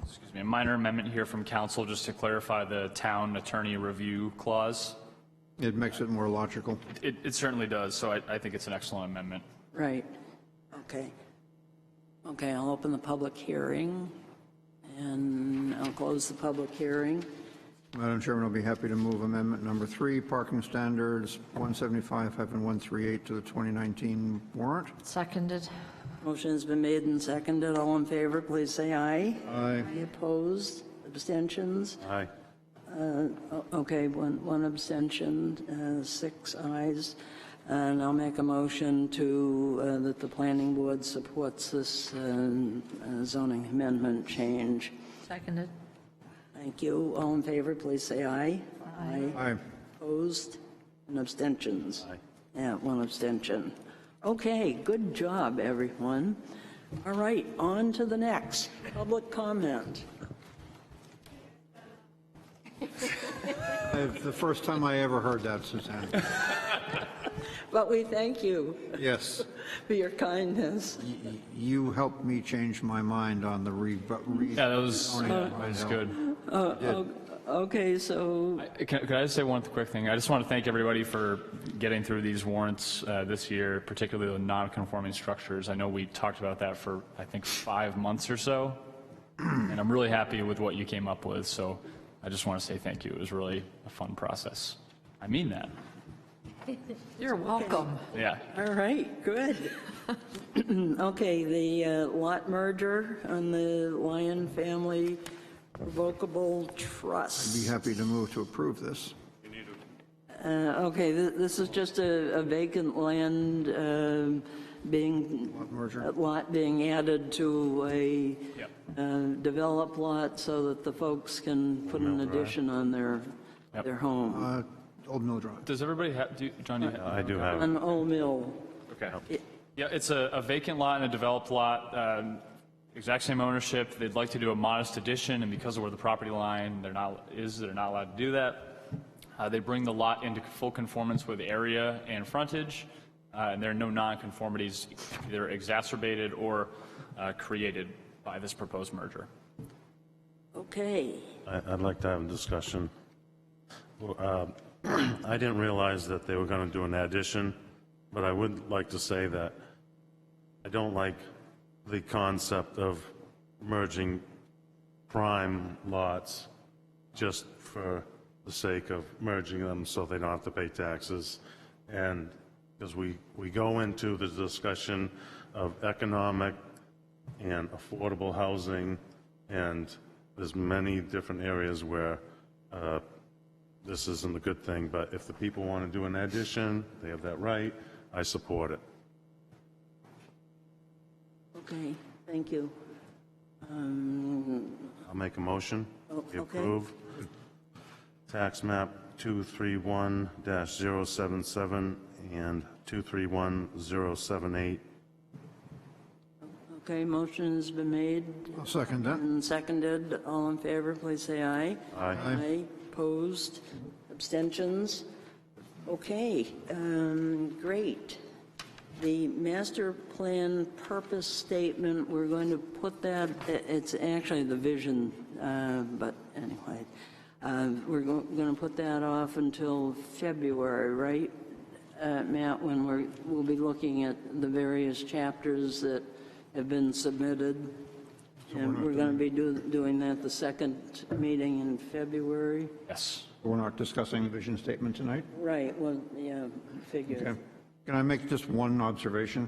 Speaker 5: Excuse me, a minor amendment here from council just to clarify the town attorney review clause.
Speaker 6: It makes it more logical.
Speaker 5: It certainly does, so I think it's an excellent amendment.
Speaker 2: Right. Okay. Okay, I'll open the public hearing, and I'll close the public hearing.
Speaker 6: Madam Chairman, I'll be happy to move amendment number 3, parking standards 175-138 to the 2019 warrant.
Speaker 1: Seconded.
Speaker 2: Motion has been made and seconded. All in favor, please say aye.
Speaker 6: Aye.
Speaker 2: Opposed? Abstentions?
Speaker 23: Aye.
Speaker 2: Okay, one abstention, 6 ayes. And I'll make a motion to, that the planning board supports this zoning amendment change.
Speaker 1: Seconded.
Speaker 2: Thank you. All in favor, please say aye.
Speaker 1: Aye.
Speaker 6: Aye.
Speaker 2: Opposed? And abstentions?
Speaker 23: Aye.
Speaker 2: Yeah, 1 abstention. Okay, good job, everyone. All right, on to the next. Public comment.
Speaker 6: The first time I ever heard that, Suzanne.
Speaker 2: But we thank you
Speaker 6: Yes.
Speaker 2: for your kindness.
Speaker 6: You helped me change my mind on the
Speaker 5: Yeah, that was good.
Speaker 2: Okay, so
Speaker 5: Could I just say one quick thing? I just want to thank everybody for getting through these warrants this year, particularly the non-conforming structures. I know we talked about that for, I think, 5 months or so, and I'm really happy with what you came up with, so I just want to say thank you. It was really a fun process. I mean that.
Speaker 1: You're welcome.
Speaker 5: Yeah.
Speaker 2: all right, good. Okay, the lot merger on the Lyon Family Revocable
Speaker 6: I'd
Speaker 2: Trust.
Speaker 6: be happy to move to approve this.
Speaker 2: Okay, this is just a vacant land lot being added to a developed lot so that the folks can put an addition on their home.
Speaker 6: Old Mill Drive.
Speaker 5: Does everybody have, John, you
Speaker 22: I do have.
Speaker 2: On Old Mill.
Speaker 5: Okay. Yeah, it's a vacant lot and a developed lot, exact same ownership. They'd like to do a modest addition, and because of where the property line they're not allowed to do that. They bring the lot into full conformance with area and frontage, and there are no nonconformities either exacerbated or created by this proposed merger.
Speaker 2: Okay.
Speaker 23: I'd like to have a discussion. I didn't realize that they were going to do an addition, but I would like to say that I don't like the concept of merging prime lots just for the sake of merging them so they don't have to pay taxes. And because we go into the discussion of economic and affordable housing, and there's many different areas where this isn't a good thing, but if the people want to do an addition, they have that right. I support it.
Speaker 2: Okay, thank you.
Speaker 23: I'll make a motion.
Speaker 2: Okay.
Speaker 23: Approve tax map 231-077 and 231078.
Speaker 2: Okay, motion has been made.
Speaker 6: I'll second that.
Speaker 2: And seconded. All in favor, please say aye.
Speaker 23: Aye.
Speaker 2: Aye. Opposed? Abstentions? Okay, great. The master plan purpose statement, we're going to put that, it's actually the vision, but anyway, we're going to put that off until February, right, Matt, when we'll be looking at the various chapters that have been submitted. And we're going to be doing that the second meeting in February?
Speaker 5: Yes.
Speaker 6: We're not discussing the vision statement tonight?
Speaker 2: Right, well, yeah, figured.
Speaker 6: Okay. Can I make just one observation?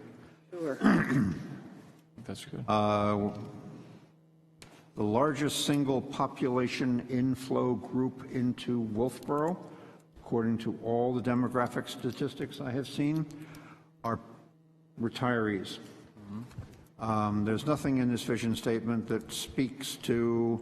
Speaker 2: Sure.
Speaker 5: That's good.
Speaker 6: The largest single population inflow group into Wolfeboro, according to all the demographic statistics I have seen, are retirees. There's nothing in this vision statement that speaks to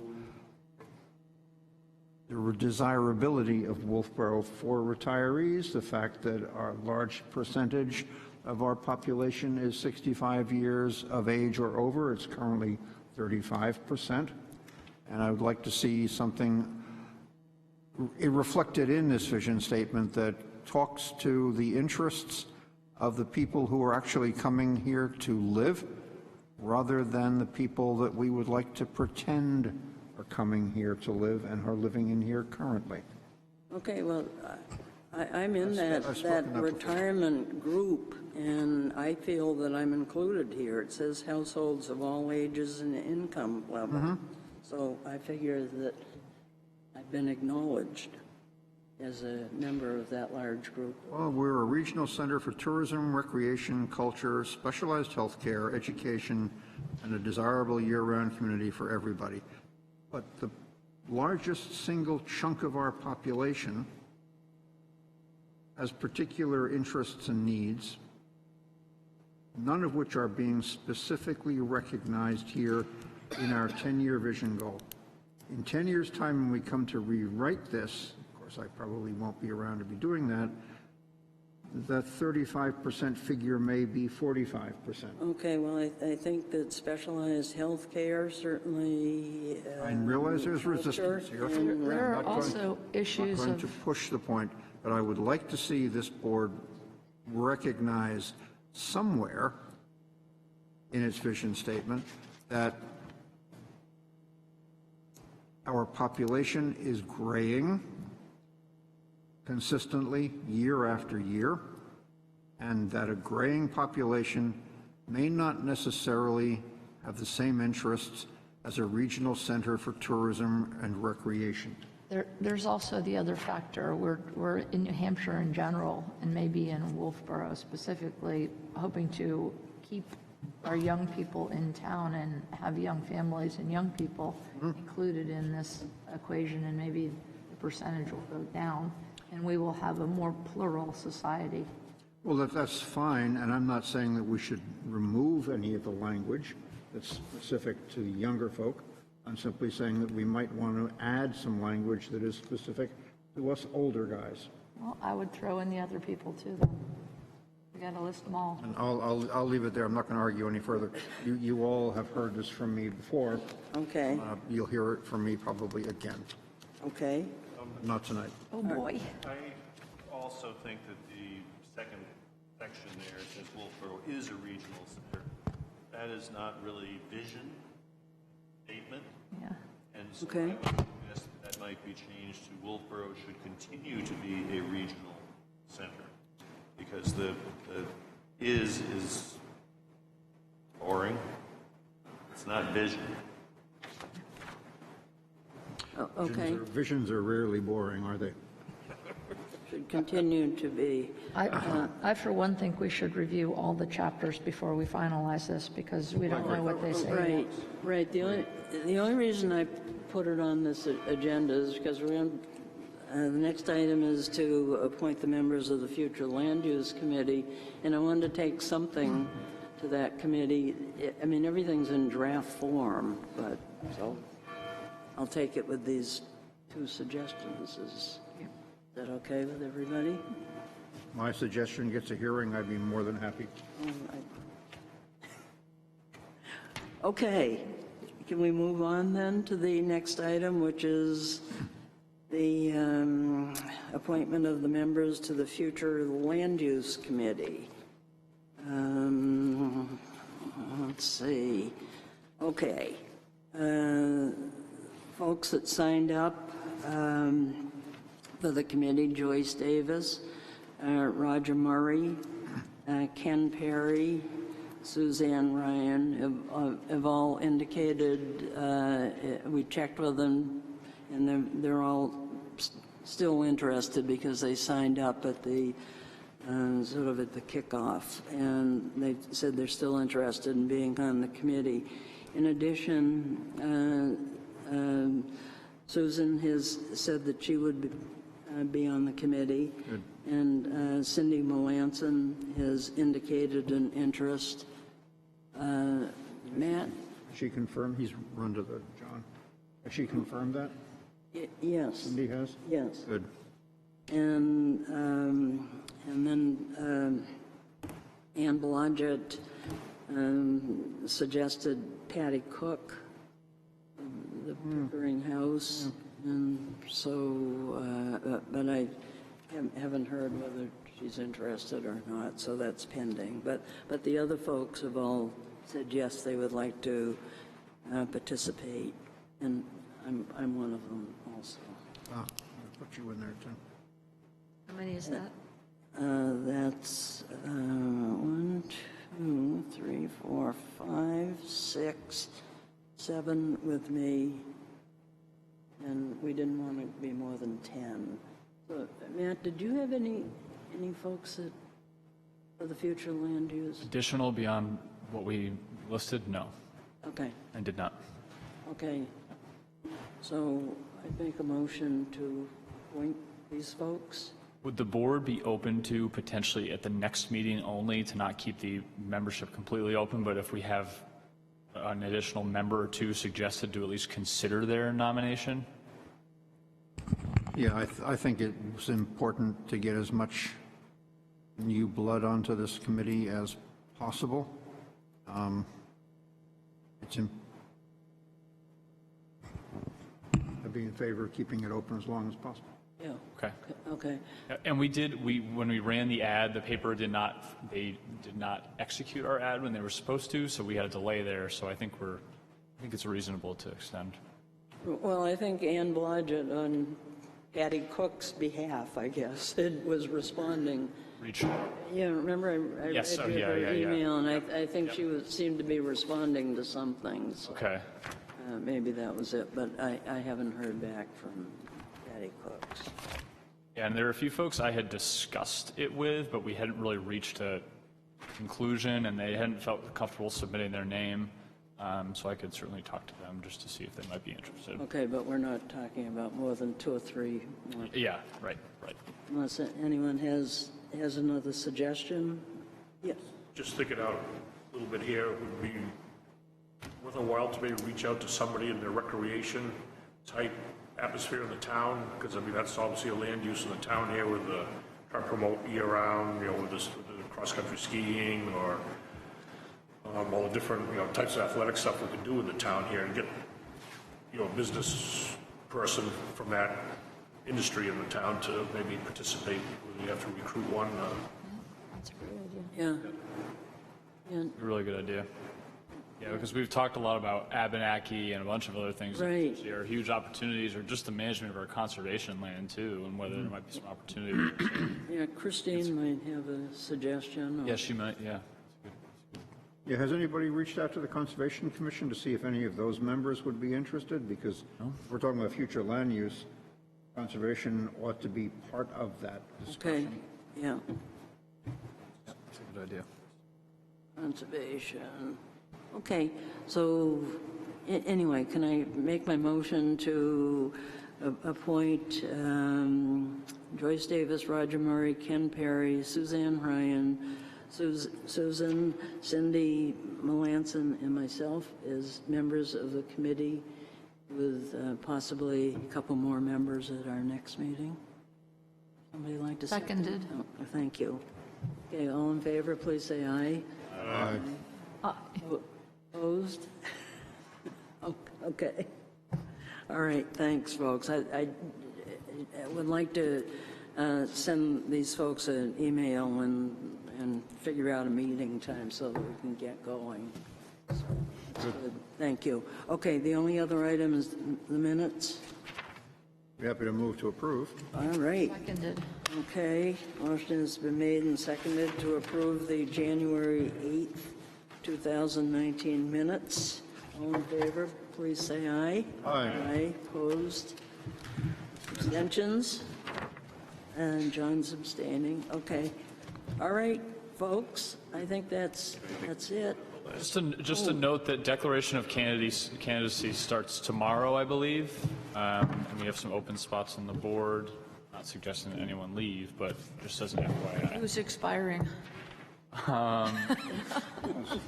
Speaker 6: the desirability of Wolfeboro for retirees, the fact that our large percentage of our population is 65 years of age or over. It's currently 35%. And I would like to see something reflected in this vision statement that talks to the interests of the people who are actually coming here to live, rather than the people that we would like to pretend are coming here to live and are living in here currently.
Speaker 2: Okay, well, I'm in that retirement group, and I feel that I'm included here. It says households of all ages and income level. So I figure that I've been acknowledged as a member of that large group.
Speaker 6: Well, we're a regional center for tourism, recreation, culture, specialized health care, education, and a desirable year-round community for everybody. But the largest single chunk of our population has particular interests and needs, none of which are being specifically recognized here in our 10-year vision goal. In 10 years' time, when we come to rewrite this, of course, I probably won't be around to be doing that, that 35% figure may be 45%.
Speaker 2: Okay, well, I think that specialized health care certainly...
Speaker 6: I realize there's resistance here.
Speaker 1: There are also issues
Speaker 6: I'm not going to push the point, but I would like to see this board recognize somewhere in its vision statement that our population is graying consistently year after year, and that a graying population may not necessarily have the same interests as a regional center for tourism and recreation.
Speaker 1: There's also the other factor. We're in New Hampshire in general, and maybe in Wolfeboro specifically, hoping to keep our young people in town and have young families and young people included in this equation, and maybe the percentage will go down. and we will have a more plural society.
Speaker 6: Well, that's fine, and I'm not saying that we should remove any of the language that's specific to younger folk. I'm simply saying that we might want to add some language that is specific to us older guys.
Speaker 1: Well, I would throw in the other people too, then. We got to list them all.
Speaker 6: And I'll leave it there. I'm not going to argue any further. You all have heard this from me before.
Speaker 2: Okay.
Speaker 6: You'll hear it from me probably again.
Speaker 2: Okay.
Speaker 6: Not tonight.
Speaker 1: Oh, boy.
Speaker 22: I also think that the second section there says Wolfeboro is a regional center. That is not really vision statement.
Speaker 1: Yeah.
Speaker 22: And so
Speaker 2: Okay.
Speaker 22: I would suggest that might be changed to Wolfeboro should continue to be a regional center, because the is It's not vision.
Speaker 2: Oh, okay.
Speaker 6: Visions are rarely boring, are they?
Speaker 2: Should continue to be.
Speaker 1: I, for one, think we should review all the chapters before we finalize this, because we don't know what they say yet.
Speaker 2: Right, right. The only reason I put it on this agenda is because we're going the next item is to appoint the members of the future land use committee, and I wanted to take something to that committee. I mean, everything's in draft form, but so I'll take it with these two suggestions. Is that okay with everybody?
Speaker 6: My suggestion gets a hearing, I'd be more than happy.
Speaker 2: Okay, can we move on then to the next item, which is the appointment of the members to the future land use committee. Let's see. Okay. Folks that signed up for the committee: Joyce Davis, Roger Murray, Ken Perry, Suzanne Ryan have all indicated, we checked with them, and they're all still interested because they signed up at the sort of at the kickoff, and they said they're still interested in being on the committee. In addition, Susan has said that she would be on the committee.
Speaker 6: Good.
Speaker 2: And Cindy Melanson has indicated an interest. Matt?
Speaker 6: She confirmed, he's run to the John. Has she confirmed that?
Speaker 2: Yes.
Speaker 6: Cindy has?
Speaker 2: Yes.
Speaker 6: Good.
Speaker 2: And then Ann Blodgett suggested Patty Cook, the Pickering House, and so, but I haven't heard whether she's interested or not, so that's pending. But the other folks have all said yes, they would like to participate, and I'm one of them also.
Speaker 6: I'll put you in there too.
Speaker 1: How many is that?
Speaker 2: That's 1, 2, 3, 4, 5, 6, 7 with me, and we didn't want to be more than 10. So, Matt, did you have any folks that for the future land use?
Speaker 5: Additional beyond what we listed? No.
Speaker 2: Okay.
Speaker 5: I did not.
Speaker 2: Okay. So I'd make a motion to appoint these folks.
Speaker 5: Would the board be open to potentially at the next meeting only to not keep the membership completely open, but if we have an additional member or two suggested to at least consider their nomination?
Speaker 6: Yeah, I think it was important to get as much new blood onto this committee as possible. I'd be in favor of keeping it open as long as possible.
Speaker 2: Yeah.
Speaker 5: Okay.
Speaker 2: Okay.
Speaker 5: And when we ran the ad, the paper did not execute our ad when they were supposed to, so we had a delay there. So I think it's reasonable to extend.
Speaker 2: Well, I think Ann Blodgett on Patty Cook's behalf, I guess, was responding. Yeah, remember I
Speaker 5: Yes,
Speaker 2: read her email, and I think she seemed to be responding to some things.
Speaker 5: Okay.
Speaker 2: Maybe that was it, but I haven't heard back from Patty Cook's.
Speaker 5: Yeah, and there are a few folks I had discussed it with, but we hadn't really reached a conclusion, and they hadn't felt comfortable submitting their name. So I could certainly talk to them just to see if they might be interested.
Speaker 2: Okay, but we're not talking about more than 2 or 3 more.
Speaker 5: Yeah, right.
Speaker 2: unless anyone has another suggestion. Yes.
Speaker 7: Just thinking out a little bit here, it would be worth a while to maybe reach out to somebody in the recreation type atmosphere in the town, because I mean, that's obviously a land use in the town here with the, try to promote year-round, you know, with the cross-country skiing or all the different, you know, types of athletic stuff we could do in the town here, and get, you know, a business person from that industry in the town to maybe participate. We have to recruit one.
Speaker 1: That's a great idea.
Speaker 2: Yeah.
Speaker 5: A really good idea. Yeah, because we've talked a lot about Abenaki and a bunch of other things
Speaker 2: Right.
Speaker 5: that are huge opportunities, or just the management of our conservation land too, and whether there might be some opportunity.
Speaker 2: Yeah, Christine might have a suggestion. Or...
Speaker 5: Yeah, she might, yeah.
Speaker 6: Yeah, has anybody reached out to the Conservation Commission to see if any of those members would be interested? Because if we're talking about future land use, conservation ought to be part of that discussion.
Speaker 2: Okay, yeah.
Speaker 5: That's a good idea.
Speaker 2: Conservation. Okay, so anyway, can I make my motion to appoint Joyce Davis, Roger Murray, Ken Perry, Suzanne Ryan, Susan, Cindy Melanson, and myself as members of the committee, with possibly a couple more members at our next meeting? Somebody like to second?
Speaker 1: Seconded.
Speaker 2: Oh, thank you. Okay, all in favor, please say aye.
Speaker 6: Aye.
Speaker 2: Opposed? Okay. All right, thanks, folks. I would like to send these folks an email and figure out a meeting time so that we can get going. So, that's good. Thank you. Okay, the only other item is the minutes.
Speaker 6: Be happy to move to approve.
Speaker 2: All right.
Speaker 1: Seconded.
Speaker 2: Okay, motion has been made and seconded to approve the January 8th, 2019 minutes. All in favor, please say aye.
Speaker 6: Aye.
Speaker 2: Aye, opposed? Abstentions? And John's abstaining. Okay. All right, folks, I think that's it.
Speaker 5: Just a note that declaration of candidacy starts tomorrow, I believe. And we have some open spots on the board. Not suggesting that anyone leave, but just as an FYI.
Speaker 1: Who's expiring?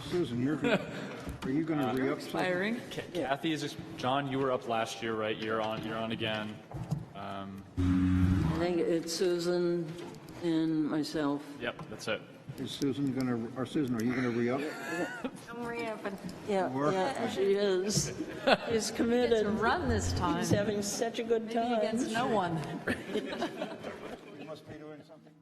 Speaker 6: Susan, are you going to re-up?
Speaker 1: Expiring?
Speaker 5: Kathy is. John, you were up last year, right? You're on again.
Speaker 2: I think it's Susan and myself.
Speaker 5: Yep, that's it.
Speaker 6: Is Susan going to, or Susan, are you going to re-up?
Speaker 1: I'm re-upping.
Speaker 2: Yeah, she is. She's committed.
Speaker 1: Gets to run this time.
Speaker 2: She's having such a good time.
Speaker 1: Against no one.
Speaker 6: We must be doing something.